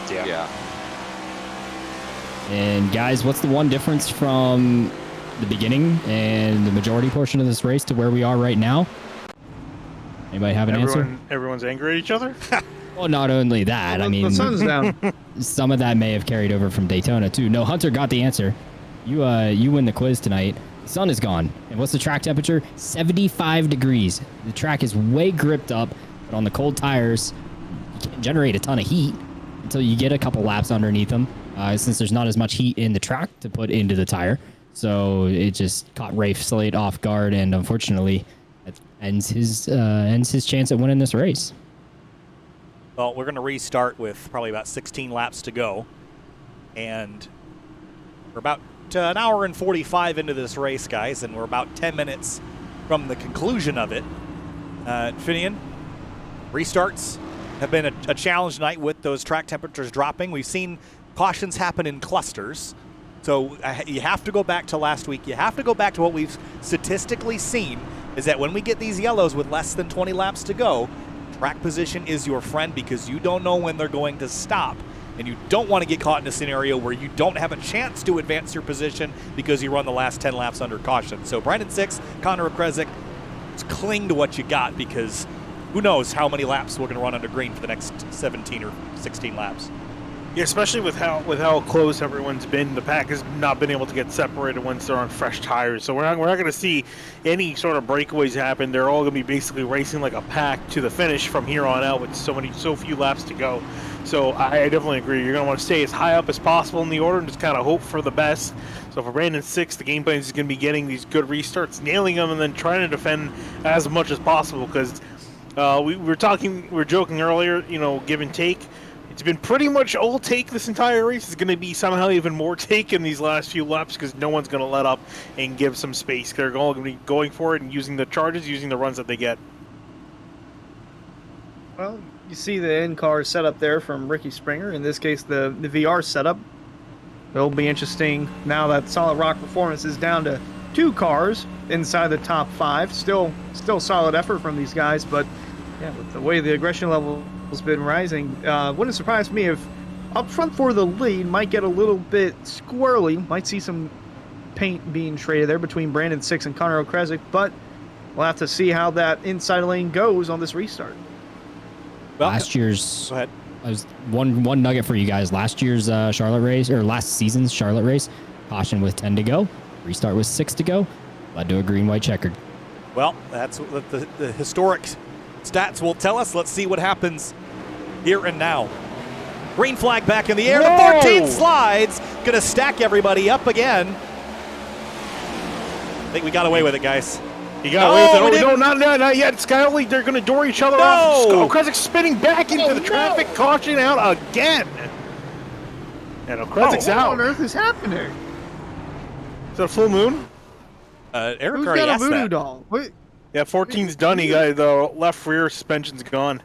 [SPEAKER 7] Yeah.
[SPEAKER 4] And guys, what's the one difference from the beginning and the majority portion of this race to where we are right now? Anybody have an answer?
[SPEAKER 2] Everyone's angry at each other?
[SPEAKER 4] Well, not only that, I mean,
[SPEAKER 3] the sun's down.
[SPEAKER 4] Some of that may have carried over from Daytona too. No, Hunter got the answer. You win the quiz tonight. The sun is gone. And what's the track temperature? 75 degrees. The track is way gripped up, but on the cold tires, you can't generate a ton of heat until you get a couple laps underneath them, since there's not as much heat in the track to put into the tire. So it just caught Rafe Slade off guard, and unfortunately, that ends his chance at winning this race.
[SPEAKER 1] Well, we're going to restart with probably about 16 laps to go, and we're about an hour and 45 into this race, guys, and we're about 10 minutes from the conclusion of it. Finian, restarts have been a challenge tonight with those track temperatures dropping. We've seen cautions happen in clusters. So you have to go back to last week. You have to go back to what we've statistically seen, is that when we get these yellows with less than 20 laps to go, track position is your friend because you don't know when they're going to stop. And you don't want to get caught in a scenario where you don't have a chance to advance your position because you run the last 10 laps under caution. So Brandon Six, Connor Okrezik, cling to what you got because who knows how many laps we're going to run under green for the next 17 or 16 laps.
[SPEAKER 2] Yeah, especially with how close everyone's been. The pack has not been able to get separated once they're on fresh tires. So we're not going to see any sort of breakaways happen. They're all going to be basically racing like a pack to the finish from here on out with so few laps to go. So I definitely agree. You're going to want to stay as high up as possible in the order and just kind of hope for the best. So for Brandon Six, the game plan is going to be getting these good restarts, nailing them, and then trying to defend as much as possible because we were joking earlier, give and take. It's been pretty much all take this entire race. It's going to be somehow even more take in these last few laps because no one's going to let up and give some space. They're all going to be going for it and using the charges, using the runs that they get.
[SPEAKER 3] Well, you see the in-car setup there from Ricky Springer. In this case, the VR setup. It'll be interesting now that Solid Rock Performance is down to 2 cars inside the top 5. Still solid effort from these guys, but yeah, with the way the aggression level has been rising, wouldn't surprise me if up front for the lead might get a little bit squirrely. Might see some paint being traded there between Brandon Six and Connor Okrezik, but we'll have to see how that inside lane goes on this restart.
[SPEAKER 1] Well,
[SPEAKER 4] last year's
[SPEAKER 1] go ahead.
[SPEAKER 4] I was one nugget for you guys. Last year's Charlotte race, or last season's Charlotte race, caution with 10 to go, restart with 6 to go, led to a green-white checkered.
[SPEAKER 1] Well, that's what the historic stats will tell us. Let's see what happens here and now. Green flag back in the air.
[SPEAKER 2] Whoa!
[SPEAKER 1] The 14 slides. Going to stack everybody up again. I think we got away with it, guys.
[SPEAKER 2] You got away with it. Oh, no, not yet. Skyly, they're going to door each other off. Okrezik spinning back into the traffic. Caution out again. And Okrezik's out.
[SPEAKER 3] What on earth is happening?
[SPEAKER 2] Is that a full moon?
[SPEAKER 1] Eric
[SPEAKER 3] Who's
[SPEAKER 1] already
[SPEAKER 3] got a
[SPEAKER 1] asked
[SPEAKER 3] voodoo
[SPEAKER 1] that.
[SPEAKER 3] doll? Wait.
[SPEAKER 2] Yeah, 14's done. He got the left rear suspension's gone.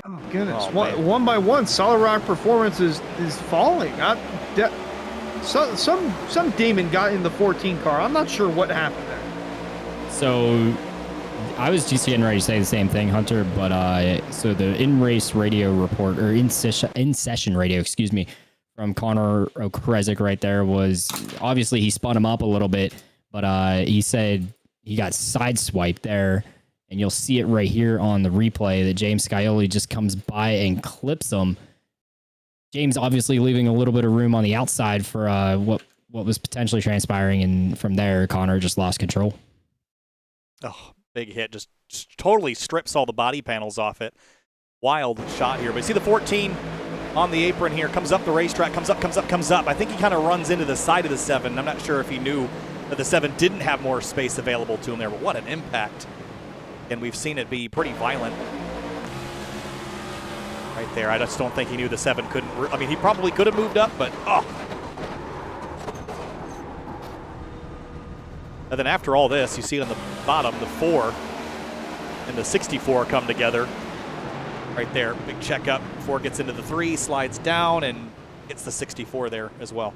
[SPEAKER 3] Oh goodness!
[SPEAKER 1] Oh,
[SPEAKER 3] one by one, Solid Rock Performance is falling. Some demon got in the 14 car. I'm not sure what happened there.
[SPEAKER 4] So I was just getting ready to say the same thing, Hunter, but so the in-race radio report, or in-session radio, excuse me, from Connor Okrezik right there was, obviously he spun him up a little bit, but he said he got sideswiped there, and you'll see it right here on the replay that James Scioli just comes by and clips him. James obviously leaving a little bit of room on the outside for what was potentially transpiring, and from there, Connor just lost control.
[SPEAKER 1] Oh, big hit. Just totally strips all the body panels off it. Wild shot here. But you see the 14 on the apron here. Comes up the racetrack. Comes up. I think he kind of runs into the side of the 7. I'm not sure if he knew that the 7 didn't have more space available to him there, but what an impact and we've seen it be pretty violent. Right there. I just don't think he knew the 7 couldn't. I mean, he probably could have moved up, but And then after all this, you see it on the bottom, the 4 and the 64 come together. Right there, big checkup. 4 gets into the 3, slides down, and gets the 64 there as well.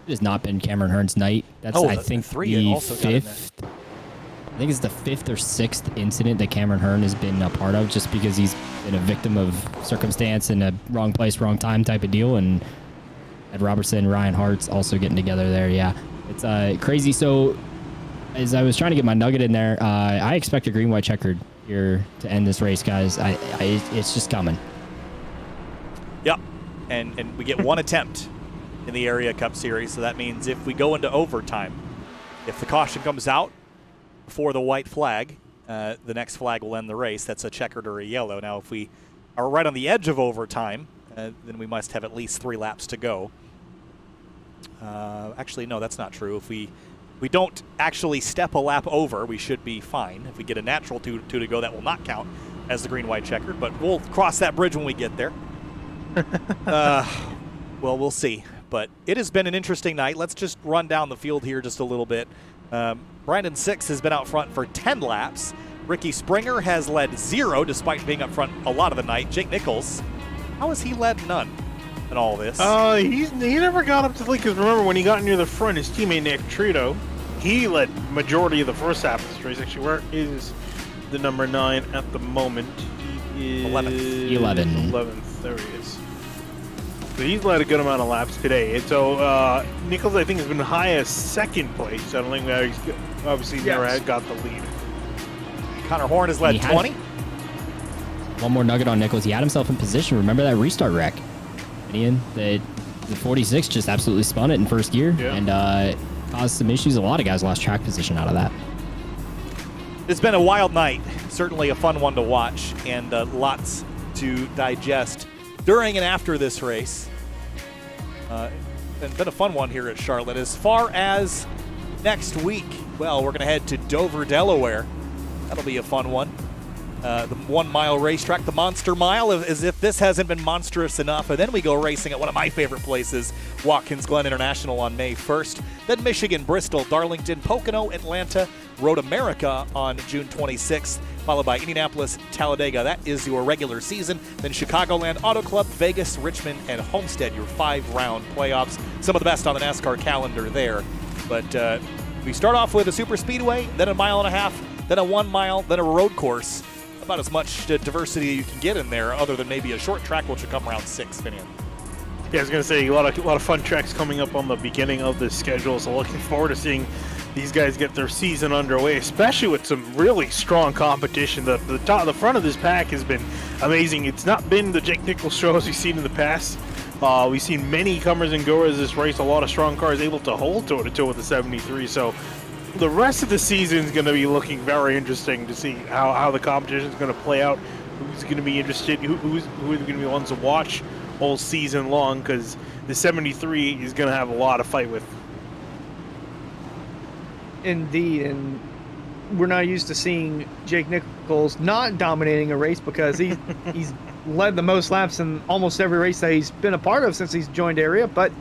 [SPEAKER 4] It has not been Cameron Hearn's night. That's, I think, the
[SPEAKER 1] also got in there.
[SPEAKER 4] 5th. I think it's the 5th or 6th incident that Cameron Hearn has been a part of, just because he's been a victim of circumstance and a wrong place, wrong time type of deal. And Ed Robertson, Ryan Hart's also getting together there. Yeah, it's crazy. So as I was trying to get my nugget in there, I expect a green, white checkered here to end this race, guys. It's just coming.
[SPEAKER 1] Yep, and we get one attempt in the Area Cup Series, so that means if we go into overtime, if the caution comes out before the white flag, the next flag will end the race. That's a checkered or a yellow. Now, if we are right on the edge of overtime, then we must have at least 3 laps to go. Actually, no, that's not true. If we don't actually step a lap over, we should be fine. If we get a natural 2 to go, that will not count as the green, white, checkered, but we'll cross that bridge when we get there. Well, we'll see. But it has been an interesting night. Let's just run down the field here just a little bit. Brandon Six has been out front for 10 laps. Ricky Springer has led 0 despite being up front a lot of the night. Jake Nichols, how has he led none in all this?
[SPEAKER 2] He never got up to the lead, because remember when he got near the front, his teammate Nick Trito, he led majority of the first half of this race. Actually, where is the number 9 at the moment? He is 11th. There he is. So he's led a good amount of laps today. And so Nichols, I think, has been high as 2nd place. I don't think he's obviously never had got the lead.
[SPEAKER 1] Connor Horn has led 20.
[SPEAKER 4] One more nugget on Nichols. He had himself in position. Remember that restart wreck? Ian, the 46 just absolutely spun it in first gear and caused some issues. A lot of guys lost track position out of that.
[SPEAKER 1] It's been a wild night. Certainly a fun one to watch, and lots to digest during and after this race. It's been a fun one here at Charlotte. As far as next week, well, we're going to head to Dover, Delaware. That'll be a fun one. The 1 mile racetrack, the Monster Mile, as if this hasn't been monstrous enough. And then we go racing at one of my favorite places, Watkins Glen International on May 1st. Then Michigan, Bristol, Darlington, Pocono, Atlanta, Road America on June 26th, followed by Indianapolis, Talladega. That is your regular season. Then Chicagoland Auto Club, Vegas, Richmond, and Homestead, your 5-round playoffs. Some of the best on the NASCAR calendar there. But we start off with a super speedway, then a 1.5 miles, then a 1 mile, then a road course. About as much diversity you can get in there, other than maybe a short track, which will come around 6, Finian.
[SPEAKER 2] Yeah, I was going to say, a lot of fun tracks coming up on the beginning of this schedule, so looking forward to seeing these guys get their season underway, especially with some really strong competition. The front of this pack has been amazing. It's not been the Jake Nichols show as we've seen in the past. We've seen many comers and goers this race, a lot of strong cars able to hold toe-to-toe with the 73, so the rest of the season is going to be looking very interesting to see how the competition is going to play out, who's going to be interested, who are going to be the ones to watch all season long, because the 73 is going to have a lot to fight with.
[SPEAKER 3] Indeed, and we're not used to seeing Jake Nichols not dominating a race, because he's led the most laps in almost every race that he's been a part of since he's joined Area, but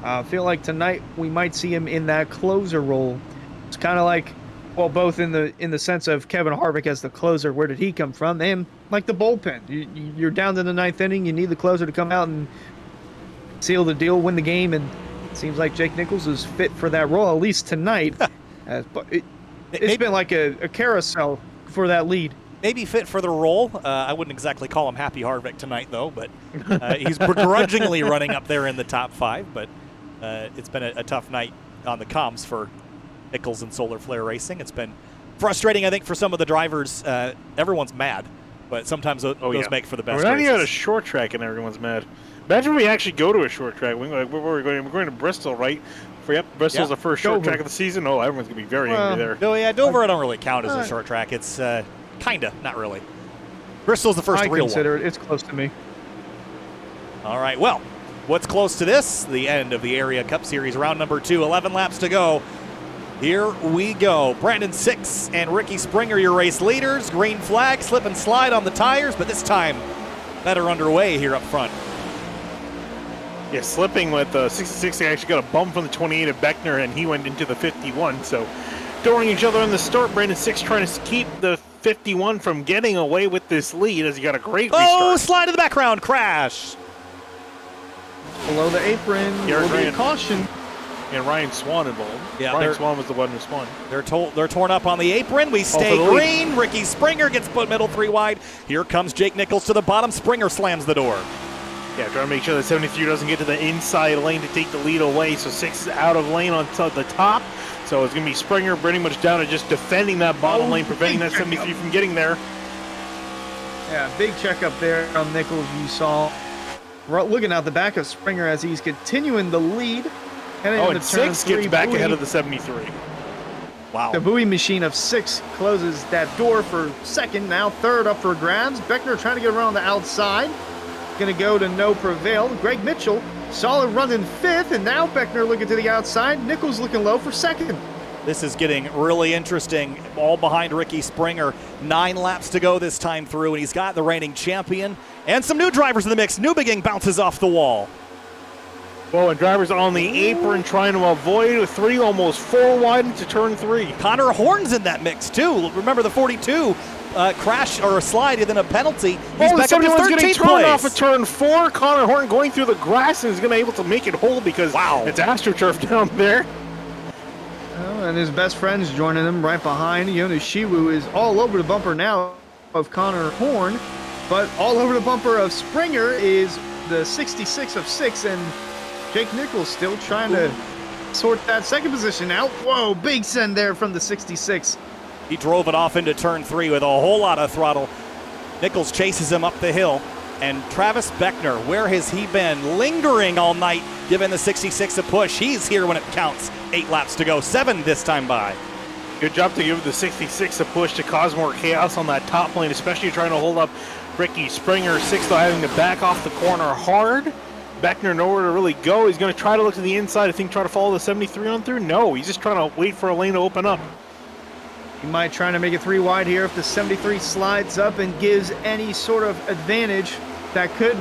[SPEAKER 3] I feel like tonight we might see him in that closer role. It's kind of like, well, both in the sense of Kevin Harvick as the closer, where did he come from? And like the bullpen, you're down to the 9th inning, you need the closer to come out and seal the deal, win the game, and it seems like Jake Nichols is fit for that role, at least tonight. It's been like a carousel for that lead.
[SPEAKER 1] Maybe fit for the role. I wouldn't exactly call him Happy Harvick tonight, though, but he's begrudgingly running up there in the top 5, but it's been a tough night on the comms for Nichols and Solar Flare Racing. It's been frustrating, I think, for some of the drivers. Everyone's mad, but sometimes those make for the best.
[SPEAKER 2] We're not even at a short track and everyone's mad. Imagine when we actually go to a short track. We're going to Bristol, right? Bristol's the first short track of the season. Oh, everyone's going to be very angry there.
[SPEAKER 1] No, yeah, Dover I don't really count as a short track. It's kind of, not really. Bristol's the first real one.
[SPEAKER 3] I consider it. It's close to me.
[SPEAKER 1] All right, well, what's close to this? The end of the Area Cup Series, round number 2, 11 laps to go. Here we go. Brandon Six and Ricky Springer, your race leaders. Green flag, slip and slide on the tires, but this time better underway here up front.
[SPEAKER 2] Yeah, slipping with 66. They actually got a bump from the 28 of Beckner, and he went into the 51. So, throwing each other in the start. Brandon Six trying to keep the 51 from getting away with this lead as he got a great restart.
[SPEAKER 1] Oh, slide in the background, crash.
[SPEAKER 3] Below the apron, will be a caution.
[SPEAKER 2] And Ryan Swan involved.
[SPEAKER 1] Yeah,
[SPEAKER 2] Ryan Swan was the one who spun.
[SPEAKER 1] They're torn up on the apron. We stay green. Ricky Springer gets put middle 3 wide. Here comes Jake Nichols to the bottom. Springer slams the door.
[SPEAKER 2] Yeah, trying to make sure that 73 doesn't get to the inside lane to take the lead away. So 6 is out of lane on the top. So it's going to be Springer pretty much down to just defending that bottom lane, preventing that 73 from getting there.
[SPEAKER 3] Yeah, big checkup there on Nichols. You saw looking out the back of Springer as he's continuing the lead.
[SPEAKER 2] And 6 gets back ahead of the 73.
[SPEAKER 1] Wow.
[SPEAKER 3] The buoy machine of 6 closes that door for second. Now third up for grabs. Beckner trying to get around the outside. Going to go to no prevail. Greg Mitchell, solid run in 5th. And now Beckner looking to the outside. Nichols looking low for 2nd.
[SPEAKER 1] This is getting really interesting. All behind Ricky Springer. 9 laps to go this time through. And he's got the reigning champion. And some new drivers in the mix. Newbegin bounces off the wall.
[SPEAKER 2] Well, and drivers on the apron trying to avoid 3, almost 4 wide into turn 3.
[SPEAKER 1] Connor Horn's in that mix too. Remember the 42 crash or a slide and then a penalty. He's back up to 13th
[SPEAKER 2] getting turned
[SPEAKER 1] place.
[SPEAKER 2] off of turn 4. Connor Horn going through the grass and is going to be able to make it hold because it's AstroTurf down there.
[SPEAKER 3] Oh, and his best friend's joining him right behind. Yonoshiwu is all over the bumper now of Connor Horn, but all over the bumper of Springer is the 66 of 6, and Jake Nichols still trying to sort that second position out. Whoa, big send there from the 66.
[SPEAKER 1] He drove it off into turn 3 with a whole lot of throttle. Nichols chases him up the hill. And Travis Beckner, where has he been? Lingering all night, giving the 66 a push. He's here when it counts. 8 laps to go, 7 this time by.
[SPEAKER 2] Good job to give the 66 a push to cause more chaos on that top lane, especially trying to hold up Ricky Springer. 6 though having to back off the corner hard. Beckner nowhere to really go. He's going to try to look to the inside. I think try to follow the 73 on through. No, he's just trying to wait for a lane to open up.
[SPEAKER 3] He might try to make it 3 wide here if the 73 slides up and gives any sort of advantage that could,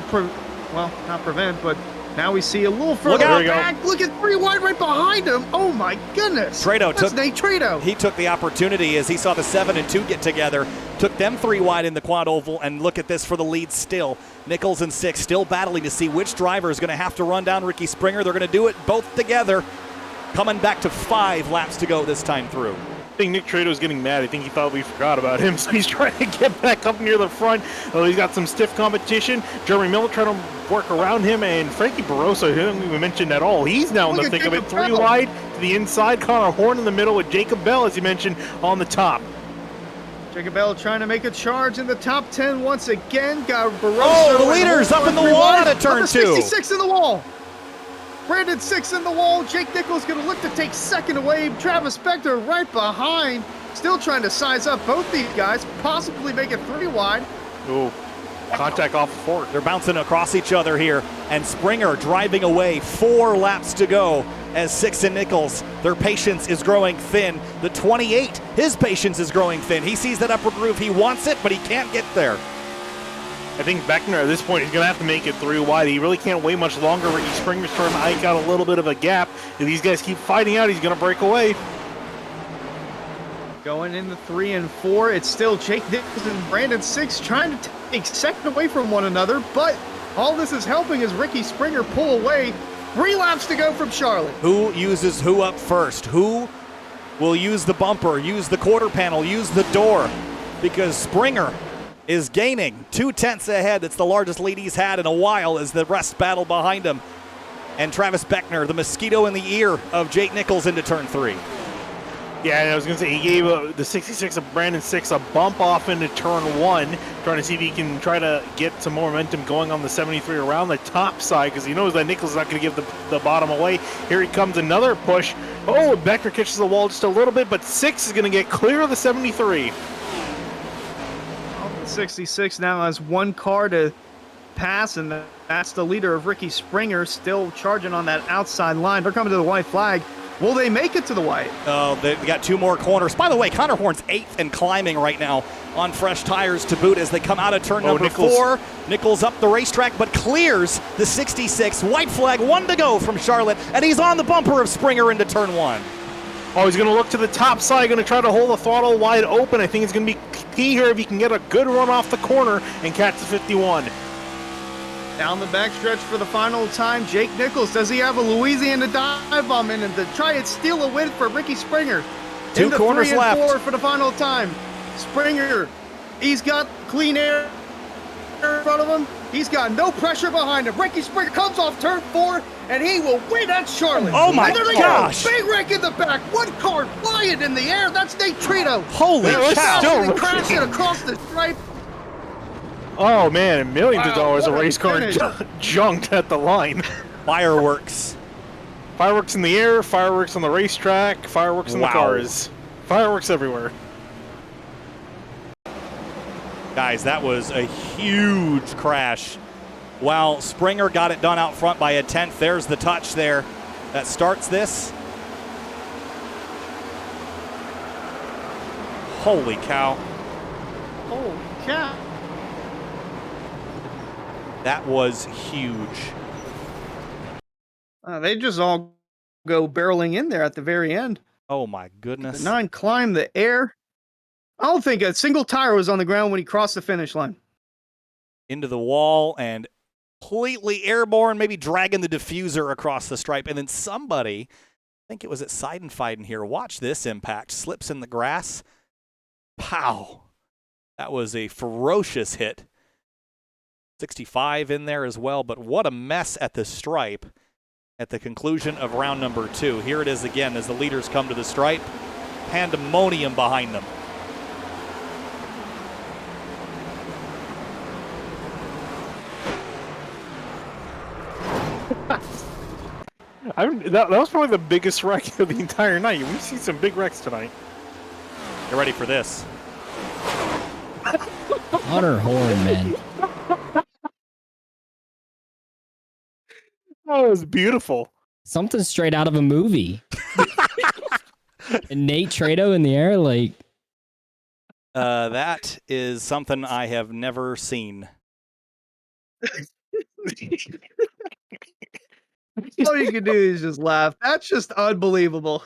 [SPEAKER 3] not prevent, but now we see a little further back. Look at 3 wide right behind him. Oh my goodness. That's Nate Trado.
[SPEAKER 1] He took the opportunity as he saw the 7 and 2 get together. Took them 3 wide in the quad oval, and look at this for the lead still. Nichols and 6 still battling to see which driver is going to have to run down Ricky Springer. They're going to do it both together. Coming back to 5 laps to go this time through.
[SPEAKER 2] I think Nick Trado is getting mad. I think he thought we forgot about him, so he's trying to get back up near the front. Oh, he's got some stiff competition. Jeremy Miller trying to work around him, and Frankie Barroso, who didn't even mention at all. He's now in the thick of it. 3 wide to the inside. Connor Horn in the middle with Jacob Bell, as you mentioned, on the top.
[SPEAKER 3] Jacob Bell trying to make a charge in the top 10 once again. Got Barroso.
[SPEAKER 1] Oh, the leader's up in the wall out of turn 2.
[SPEAKER 3] 66 in the wall. Brandon 6 in the wall. Jake Nichols going to look to take 2nd away. Travis Beckner right behind. Still trying to size up both these guys. Possibly make it 3 wide.
[SPEAKER 2] Ooh. Contact off the fork.
[SPEAKER 1] They're bouncing across each other here. And Springer driving away. 4 laps to go as 6 and Nichols. Their patience is growing thin. The 28, his patience is growing thin. He sees that upper groove. He wants it, but he can't get there.
[SPEAKER 2] I think Beckner at this point is going to have to make it 3 wide. He really can't wait much longer. Ricky Springer's trying to eke out a little bit of a gap. If these guys keep fighting out, he's going to break away.
[SPEAKER 3] Going in the 3 and 4, it's still Jake Nichols and Brandon 6 trying to take 2nd away from one another, but all this is helping as Ricky Springer pull away. 3 laps to go from Charlotte.
[SPEAKER 1] Who uses who up first? Who will use the bumper, use the quarter panel, use the door? Because Springer is gaining 2/10 ahead. That's the largest lead he's had in a while as the rest battle behind him. And Travis Beckner, the mosquito in the ear of Jake Nichols into turn 3.
[SPEAKER 2] Yeah, and I was going to say, he gave the 66 of Brandon 6 a bump off into turn 1, trying to see if he can try to get some more momentum going on the 73 around the top side, because he knows that Nichols is not going to give the bottom away. Here he comes, another push. Oh, Beckner catches the wall just a little bit, but 6 is going to get clear of the 73.
[SPEAKER 3] 66 now has 1 car to pass, and that's the leader of Ricky Springer, still charging on that outside line. They're coming to the white flag. Will they make it to the white?
[SPEAKER 1] Oh, they got 2 more corners. By the way, Connor Horn's 8th and climbing right now on fresh tires to boot as they come out of turn number
[SPEAKER 2] Nichols.
[SPEAKER 1] 4. Nichols up the racetrack, but clears the 66. White flag, 1 to go from Charlotte, and he's on the bumper of Springer into turn 1.
[SPEAKER 2] Oh, he's going to look to the top side, going to try to hold the throttle wide open. I think it's going to be key here if he can get a good run off the corner and catch the 51.
[SPEAKER 3] Down the backstretch for the final time, Jake Nichols. Does he have a Louisiana dive bomb in him to try and steal a win for Ricky Springer?
[SPEAKER 1] 2
[SPEAKER 3] Into
[SPEAKER 1] corners
[SPEAKER 3] 3 and
[SPEAKER 1] left.
[SPEAKER 3] 4 for the final time. Springer, he's got clean air in front of him. He's got no pressure behind him. Ricky Springer comes off turn 4, and he will win at Charlotte.
[SPEAKER 1] Oh my
[SPEAKER 3] And there they
[SPEAKER 1] gosh.
[SPEAKER 3] go. Big wreck in the back. 1 car flying in the air. That's Nate Trito.
[SPEAKER 1] Holy cow.
[SPEAKER 3] And crashing across the stripe.
[SPEAKER 2] Oh man, millions of
[SPEAKER 3] Wow,
[SPEAKER 2] dollars of
[SPEAKER 3] what a
[SPEAKER 2] race car
[SPEAKER 3] finish.
[SPEAKER 2] junked at the line.
[SPEAKER 1] Fireworks.
[SPEAKER 2] Fireworks in the air, fireworks on the racetrack, fireworks in the
[SPEAKER 1] Wow.
[SPEAKER 2] cars. Fireworks everywhere.
[SPEAKER 1] Guys, that was a huge crash. While Springer got it done out front by a 10th, there's the touch there that starts this. Holy cow.
[SPEAKER 3] Holy cow.
[SPEAKER 1] That was huge.
[SPEAKER 3] They just all go barreling in there at the very end.
[SPEAKER 1] Oh my goodness.
[SPEAKER 3] The 9 climbed the air. I don't think a single tire was on the ground when he crossed the finish line.
[SPEAKER 1] Into the wall and completely airborne, maybe dragging the diffuser across the stripe. And then somebody, I think it was at Seidenfeiden here, watch this impact. Slips in the grass. Pow. That was a ferocious hit. 65 in there as well, but what a mess at the stripe at the conclusion of round number 2. Here it is again as the leaders come to the stripe. Pandemonium behind them.
[SPEAKER 2] That was probably the biggest wreck of the entire night. We've seen some big wrecks tonight.
[SPEAKER 1] Get ready for this.
[SPEAKER 4] Connor Horn, man.
[SPEAKER 2] Oh, it was beautiful.
[SPEAKER 4] Something straight out of a movie. And Nate Trito in the air, like.
[SPEAKER 1] That is something I have never seen.
[SPEAKER 3] All you can do is just laugh. That's just unbelievable.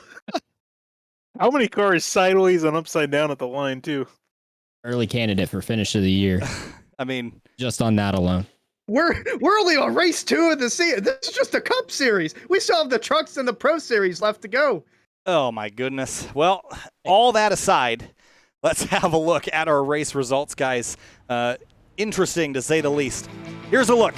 [SPEAKER 2] How many cars sideways and upside down at the line, too?
[SPEAKER 4] Early candidate for finish of the year.
[SPEAKER 1] I mean,
[SPEAKER 4] just on that alone.
[SPEAKER 3] We're only on race 2 of the season. This is just a Cup Series. We still have the trucks and the Pro Series left to go.
[SPEAKER 1] Oh my goodness. Well, all that aside, let's have a look at our race results, guys. Interesting to say the least. Here's a look.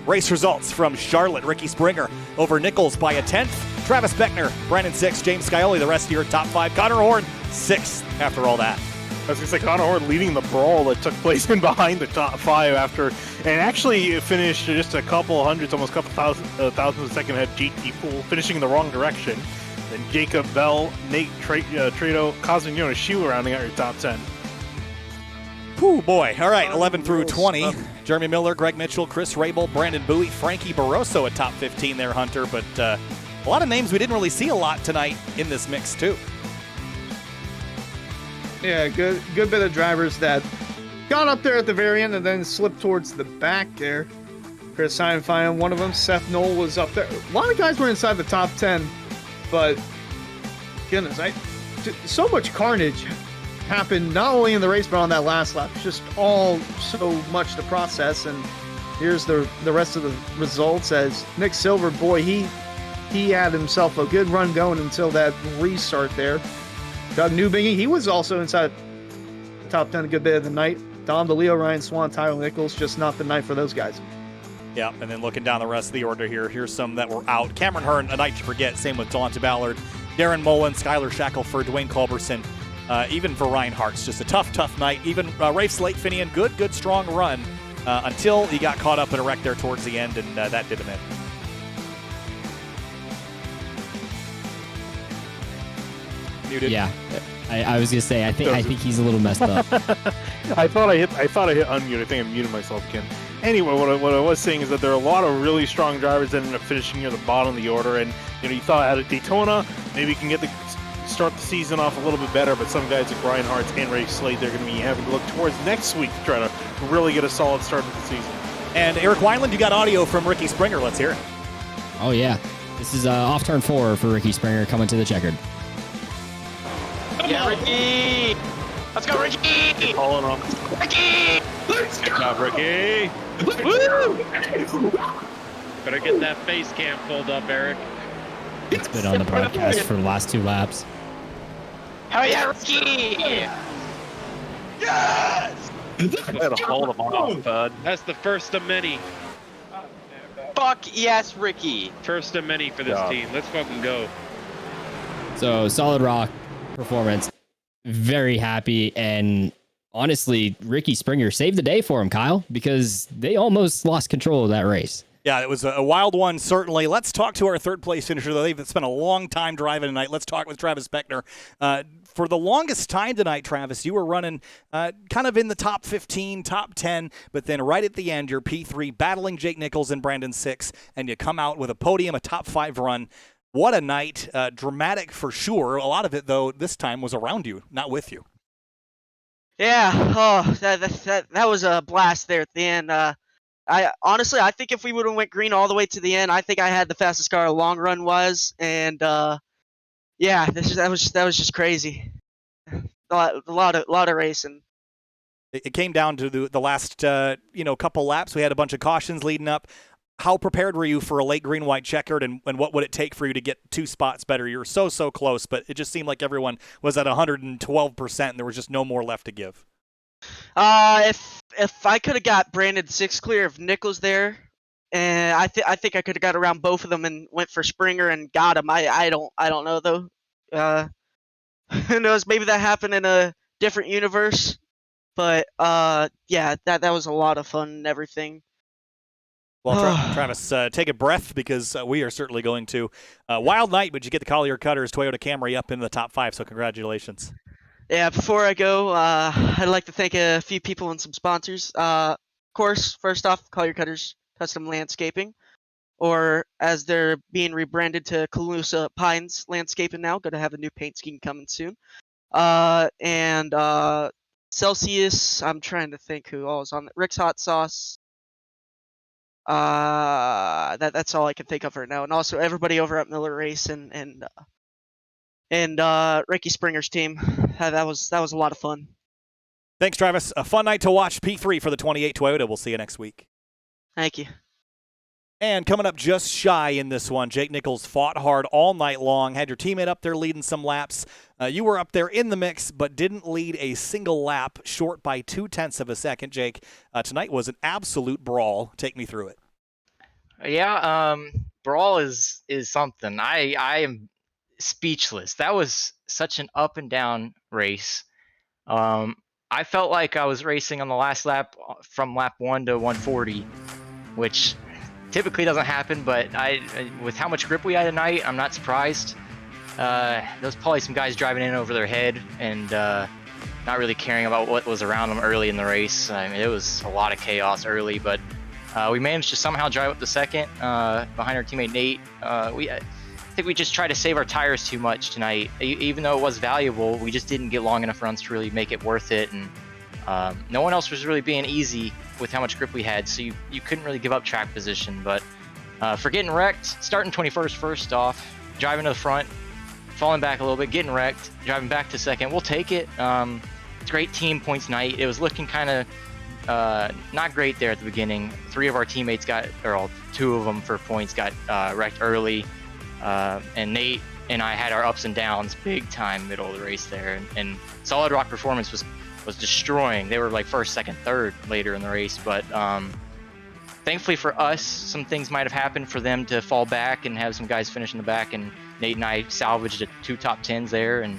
[SPEAKER 1] Race results from Charlotte. Ricky Springer over Nichols by a 10th. Travis Beckner, Brandon 6th, James Scioli, the rest of your top 5. Connor Horn, 6th after all that.
[SPEAKER 2] I was going to say, Connor Horn leading the brawl that took place in behind the top 5 after, and actually finished just a couple hundreds, almost a couple thousands of second ahead GT Pool, finishing in the wrong direction. Then Jacob Bell, Nate Trito, Cosmin Yoneshiu rounding out your top 10.
[SPEAKER 1] Whew, boy. All right, 11 through 20. Jeremy Miller, Greg Mitchell, Chris Rabel, Brandon Bowie, Frankie Barroso at top 15 there, Hunter. But a lot of names we didn't really see a lot tonight in this mix, too.
[SPEAKER 3] Yeah, good bit of drivers that got up there at the very end and then slipped towards the back there. Chris Seinfeld, one of them. Seth Knoll was up there. A lot of guys were inside the top 10, but goodness, so much carnage happened not only in the race but on that last lap. It's just all so much to process. And here's the rest of the results as Nick Silver, boy, he had himself a good run going until that restart there. Doug Newbingy, he was also inside the top 10 a good bit of the night. Dom DeLeo, Ryan Swan, Tyler Nichols, just not the night for those guys.
[SPEAKER 1] Yeah, and then looking down the rest of the order here, here's some that were out. Cameron Hearn, a night to forget. Same with Dalton Ballard, Darren Mullen, Skylar Shackelford, Dwayne Culberson. Even for Ryan Hartz, just a tough night. Even Rafe Slate-Finian, good, strong run until he got caught up in a wreck there towards the end, and that did him in. Muted.
[SPEAKER 4] Yeah, I was gonna say I think he's a little messed up.
[SPEAKER 2] I thought I hit unmute. I think I muted myself again. Anyway, what I was saying is that there are a lot of really strong drivers that ended up finishing near the bottom of the order, and you thought out of Daytona, maybe you can start the season off a little bit better, but some guys like Ryan Hartz and Ray Slade, they're going to be having to look towards next week to try to really get a solid start to the season.
[SPEAKER 1] And Eric Wineland, you got audio from Ricky Springer. Let's hear it.
[SPEAKER 4] Oh, yeah. This is off turn 4 for Ricky Springer coming to the checkered.
[SPEAKER 17] Yeah, Ricky! Let's go, Ricky!
[SPEAKER 2] Calling on
[SPEAKER 17] Ricky!
[SPEAKER 6] Good job, Ricky.
[SPEAKER 17] Woo!
[SPEAKER 6] Better get that face cam pulled up, Eric.
[SPEAKER 4] It's been on the broadcast for the last 2 laps.
[SPEAKER 17] Hell yeah, Ricky! Yes!
[SPEAKER 6] Better hold him off, bud. That's the first of many.
[SPEAKER 17] Fuck yes, Ricky!
[SPEAKER 6] First of many for this team. Let's fucking go.
[SPEAKER 4] So, solid rock performance. Very happy. And honestly, Ricky Springer saved the day for him, Kyle, because they almost lost control of that race.
[SPEAKER 1] Yeah, it was a wild one, certainly. Let's talk to our third-place finisher, though. They've spent a long time driving tonight. Let's talk with Travis Beckner. For the longest time tonight, Travis, you were running kind of in the top 15, top 10, but then right at the end, you're P3, battling Jake Nichols and Brandon 6, and you come out with a podium, a top 5 run. What a night. Dramatic for sure. A lot of it, though, this time was around you, not with you.
[SPEAKER 17] Yeah, oh, that was a blast there at the end. I honestly think if we would have went green all the way to the end, I think I had the fastest car long run was, and yeah, that was just crazy. A lot of racing.
[SPEAKER 1] It came down to the last couple laps. We had a bunch of cautions leading up. How prepared were you for a late green-white checkered, and what would it take for you to get 2 spots better? You were so close, but it just seemed like everyone was at 112%, and there was just no more left to give.
[SPEAKER 17] If I could have got Brandon 6 clear of Nichols there, and I think I could have got around both of them and went for Springer and got him. I don't know though. Who knows? Maybe that happened in a different universe. But yeah, that was a lot of fun and everything.
[SPEAKER 1] Well, Travis, take a breath because we are certainly going to. Wild night, but you get the Collier Cutters Toyota Camry up in the top 5, so congratulations.
[SPEAKER 17] Yeah, before I go, I'd like to thank a few people and some sponsors. Of course, first off, Collier Cutters Custom Landscaping, or as they're being rebranded to Calusa Pines Landscaping now. Going to have a new paint scheme coming soon. And Celsius, I'm trying to think who all is on that. Rick's Hot Sauce. That's all I can think of right now. And also everybody over at Miller Race and Ricky Springer's team. That was a lot of fun.
[SPEAKER 1] Thanks, Travis. A fun night to watch. P3 for the 28 Toyota. We'll see you next week.
[SPEAKER 17] Thank you.
[SPEAKER 1] And coming up just shy in this one, Jake Nichols fought hard all night long, had your teammate up there leading some laps. You were up there in the mix, but didn't lead a single lap, short by 0.2 of a second, Jake. Tonight was an absolute brawl. Take me through it.
[SPEAKER 18] Yeah, brawl is something. I am speechless. That was such an up and down race. I felt like I was racing on the last lap from lap 1 to 140, which typically doesn't happen, but with how much grip we had tonight, I'm not surprised. There was probably some guys driving in over their head and not really caring about what was around them early in the race. I mean, it was a lot of chaos early, but we managed to somehow drive up to second behind our teammate Nate. I think we just tried to save our tires too much tonight. Even though it was valuable, we just didn't get long enough runs to really make it worth it. And no one else was really being easy with how much grip we had, so you couldn't really give up track position. But for getting wrecked, starting 21st first off, driving to the front, falling back a little bit, getting wrecked, driving back to second, we'll take it. It's a great team points night. It was looking kind of not great there at the beginning. 3 of our teammates or 2 of them for points got wrecked early. And Nate and I had our ups and downs big time middle of the race there, and Solid Rock Performance was destroying. They were like first, second, third later in the race, but thankfully for us, some things might have happened for them to fall back and have some guys finish in the back, and Nate and I salvaged 2 top 10s there, and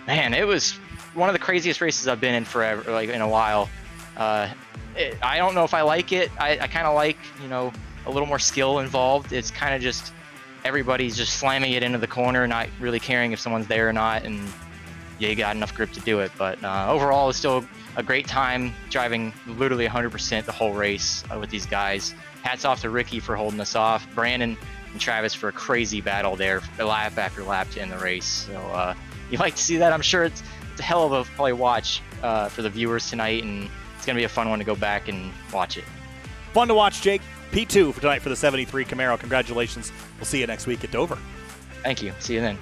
[SPEAKER 18] man, it was one of the craziest races I've been in forever, like in a while. I don't know if I like it. I kind of like, a little more skill involved. It's kind of just everybody's just slamming it into the corner, not really caring if someone's there or not, and you got enough grip to do it. But overall, it's still a great time driving literally 100% the whole race with these guys. Hats off to Ricky for holding us off. Brandon and Travis for a crazy battle there, lap after lap to end the race. So you like to see that. I'm sure it's a hell of a probably watch for the viewers tonight, and it's going to be a fun one to go back and watch it.
[SPEAKER 1] Fun to watch, Jake. P2 for tonight for the 73 Camaro. Congratulations. We'll see you next week at Dover.
[SPEAKER 18] Thank you. See you then.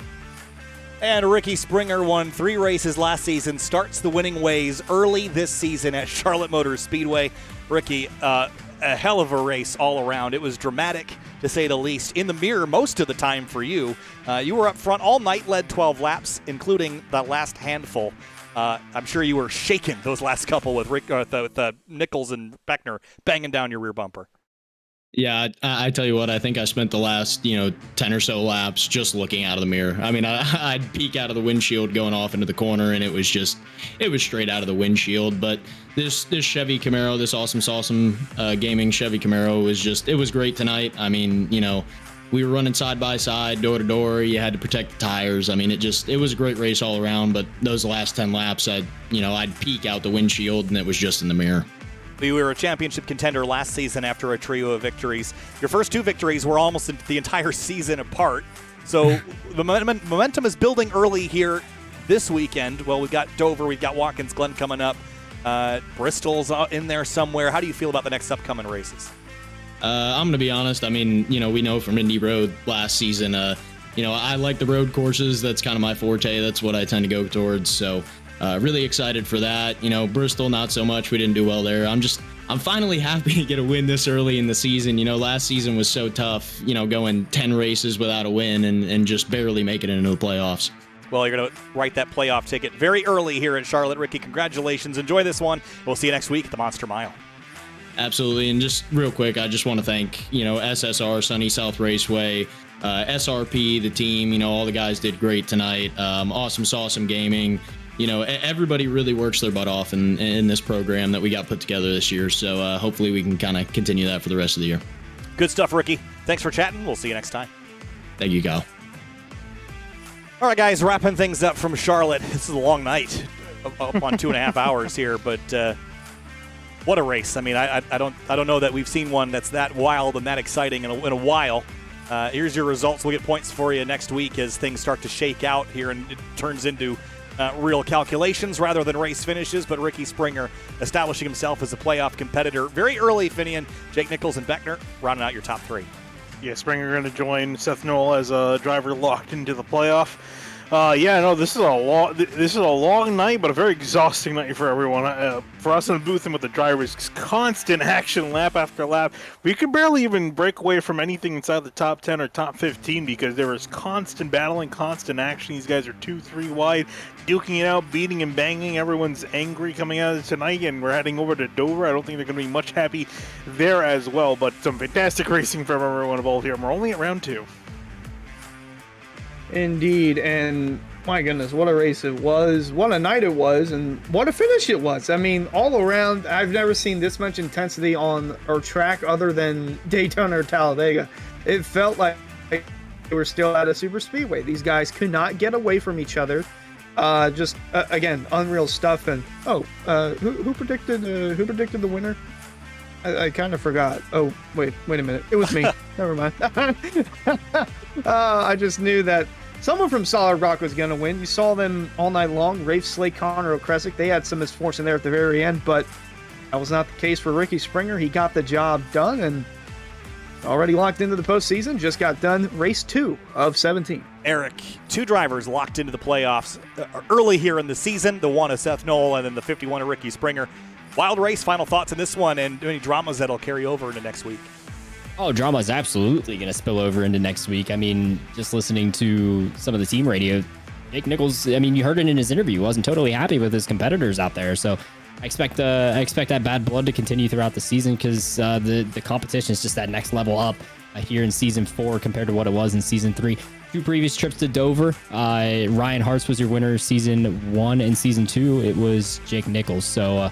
[SPEAKER 1] And Ricky Springer won 3 races last season, starts the winning ways early this season at Charlotte Motor Speedway. Ricky, a hell of a race all around. It was dramatic, to say the least. In the mirror most of the time for you. You were up front all night, led 12 laps, including the last handful. I'm sure you were shaken those last couple with Nichols and Beckner banging down your rear bumper.
[SPEAKER 11] Yeah, I tell you what, I think I spent the last, 10 or so laps just looking out of the mirror. I mean, I'd peek out of the windshield going off into the corner, and it was straight out of the windshield. But this Chevy Camaro, this awesome gaming Chevy Camaro it was great tonight. I mean, we were running side by side, door to door. You had to protect the tires. I mean, it was a great race all around. But those last 10 laps, I'd peek out the windshield, and it was just in the mirror.
[SPEAKER 1] You were a championship contender last season after a trio of victories. Your first 2 victories were almost the entire season apart. So the momentum is building early here this weekend. Well, we've got Dover, we've got Watkins Glen coming up. Bristol's in there somewhere. How do you feel about the next upcoming races?
[SPEAKER 11] I'm going to be honest. I mean, we know from Indy Road last season, I like the road courses. That's kind of my forte. That's what I tend to go towards. So really excited for that. Bristol, not so much. We didn't do well there. I'm finally happy to get a win this early in the season. Last season was so tough, going 10 races without a win and just barely making it into the playoffs.
[SPEAKER 1] Well, you're going to write that playoff ticket very early here in Charlotte. Ricky, congratulations. Enjoy this one. We'll see you next week at the Monster Mile.
[SPEAKER 11] Absolutely. And just real quick, I just want to thank, SSR, Sunny South Raceway, SRP, the team, all the guys did great tonight. Awesome gaming. Everybody really works their butt off in this program that we got put together this year. So hopefully we can kind of continue that for the rest of the year.
[SPEAKER 1] Good stuff, Ricky. Thanks for chatting. We'll see you next time.
[SPEAKER 11] Thank you, Kyle.
[SPEAKER 1] All right, guys, wrapping things up from Charlotte. This is a long night, up on 2.5 hours here, but what a race. I mean, I don't know that we've seen one that's that wild and that exciting in a while. Here's your results. We'll get points for you next week as things start to shake out here and it turns into real calculations rather than race finishes. But Ricky Springer establishing himself as a playoff competitor very early. Finian, Jake Nichols, and Beckner rounding out your top 3.
[SPEAKER 2] Yeah, Springer going to join Seth Knoll as a driver locked into the playoff. This is a long night, but a very exhausting night for everyone. For us in the booth and with the drivers, constant action lap after lap. We could barely even break away from anything inside the top 10 or top 15 because there was constant battling, constant action. These guys are 2-3 wide, duking it out, beating and banging. Everyone's angry coming out of tonight, and we're heading over to Dover. I don't think they're going to be much happy there as well, but some fantastic racing from everyone involved here. And we're only at round 2.
[SPEAKER 3] Indeed, and my goodness, what a race it was, what a night it was, and what a finish it was. I mean, all around, I've never seen this much intensity on our track other than Daytona or Talladega. It felt like they were still at a super speedway. These guys could not get away from each other. Again, unreal stuff. And who predicted the winner? I kind of forgot. Oh, wait a minute. It was me. Never mind. I just knew that someone from Solid Rock was going to win. You saw them all night long. Rafe Slade, Connor O'Kresick. They had some misfortune there at the very end, but that was not the case for Ricky Springer. He got the job done and already locked into the postseason. Just got done race 2 of 17.
[SPEAKER 1] Eric, 2 drivers locked into the playoffs early here in the season. The one of Seth Knoll and then the 51 of Ricky Springer. Wild race, final thoughts on this one and any dramas that'll carry over into next week?
[SPEAKER 4] Oh, drama is absolutely going to spill over into next week. I mean, just listening to some of the team radio, Jake Nichols, I mean, you heard it in his interview, wasn't totally happy with his competitors out there. So I expect that bad blood to continue throughout the season because the competition is just that next level up here in season 4 compared to what it was in season 3. 2 previous trips to Dover. Ryan Hartz was your winner season 1 and season 2. It was Jake Nichols. So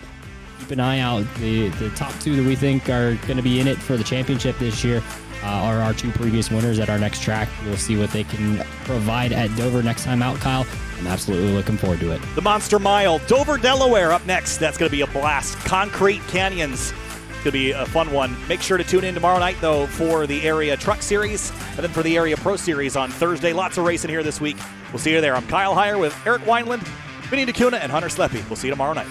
[SPEAKER 4] keep an eye out. The top 2 that we think are going to be in it for the championship this year are our 2 previous winners at our next track. We'll see what they can provide at Dover next time out, Kyle. I'm absolutely looking forward to it.
[SPEAKER 1] The Monster Mile, Dover, Delaware up next. That's going to be a blast. Concrete Canyons It's going to be a fun one. Make sure to tune in tomorrow night, though, for the Area Truck Series and then for the Area Pro Series on Thursday. Lots of racing here this week. We'll see you there. I'm Kyle Heyer with Eric Wineland, Vinny DeCuna, and Hunter Sleppy. We'll see you tomorrow night.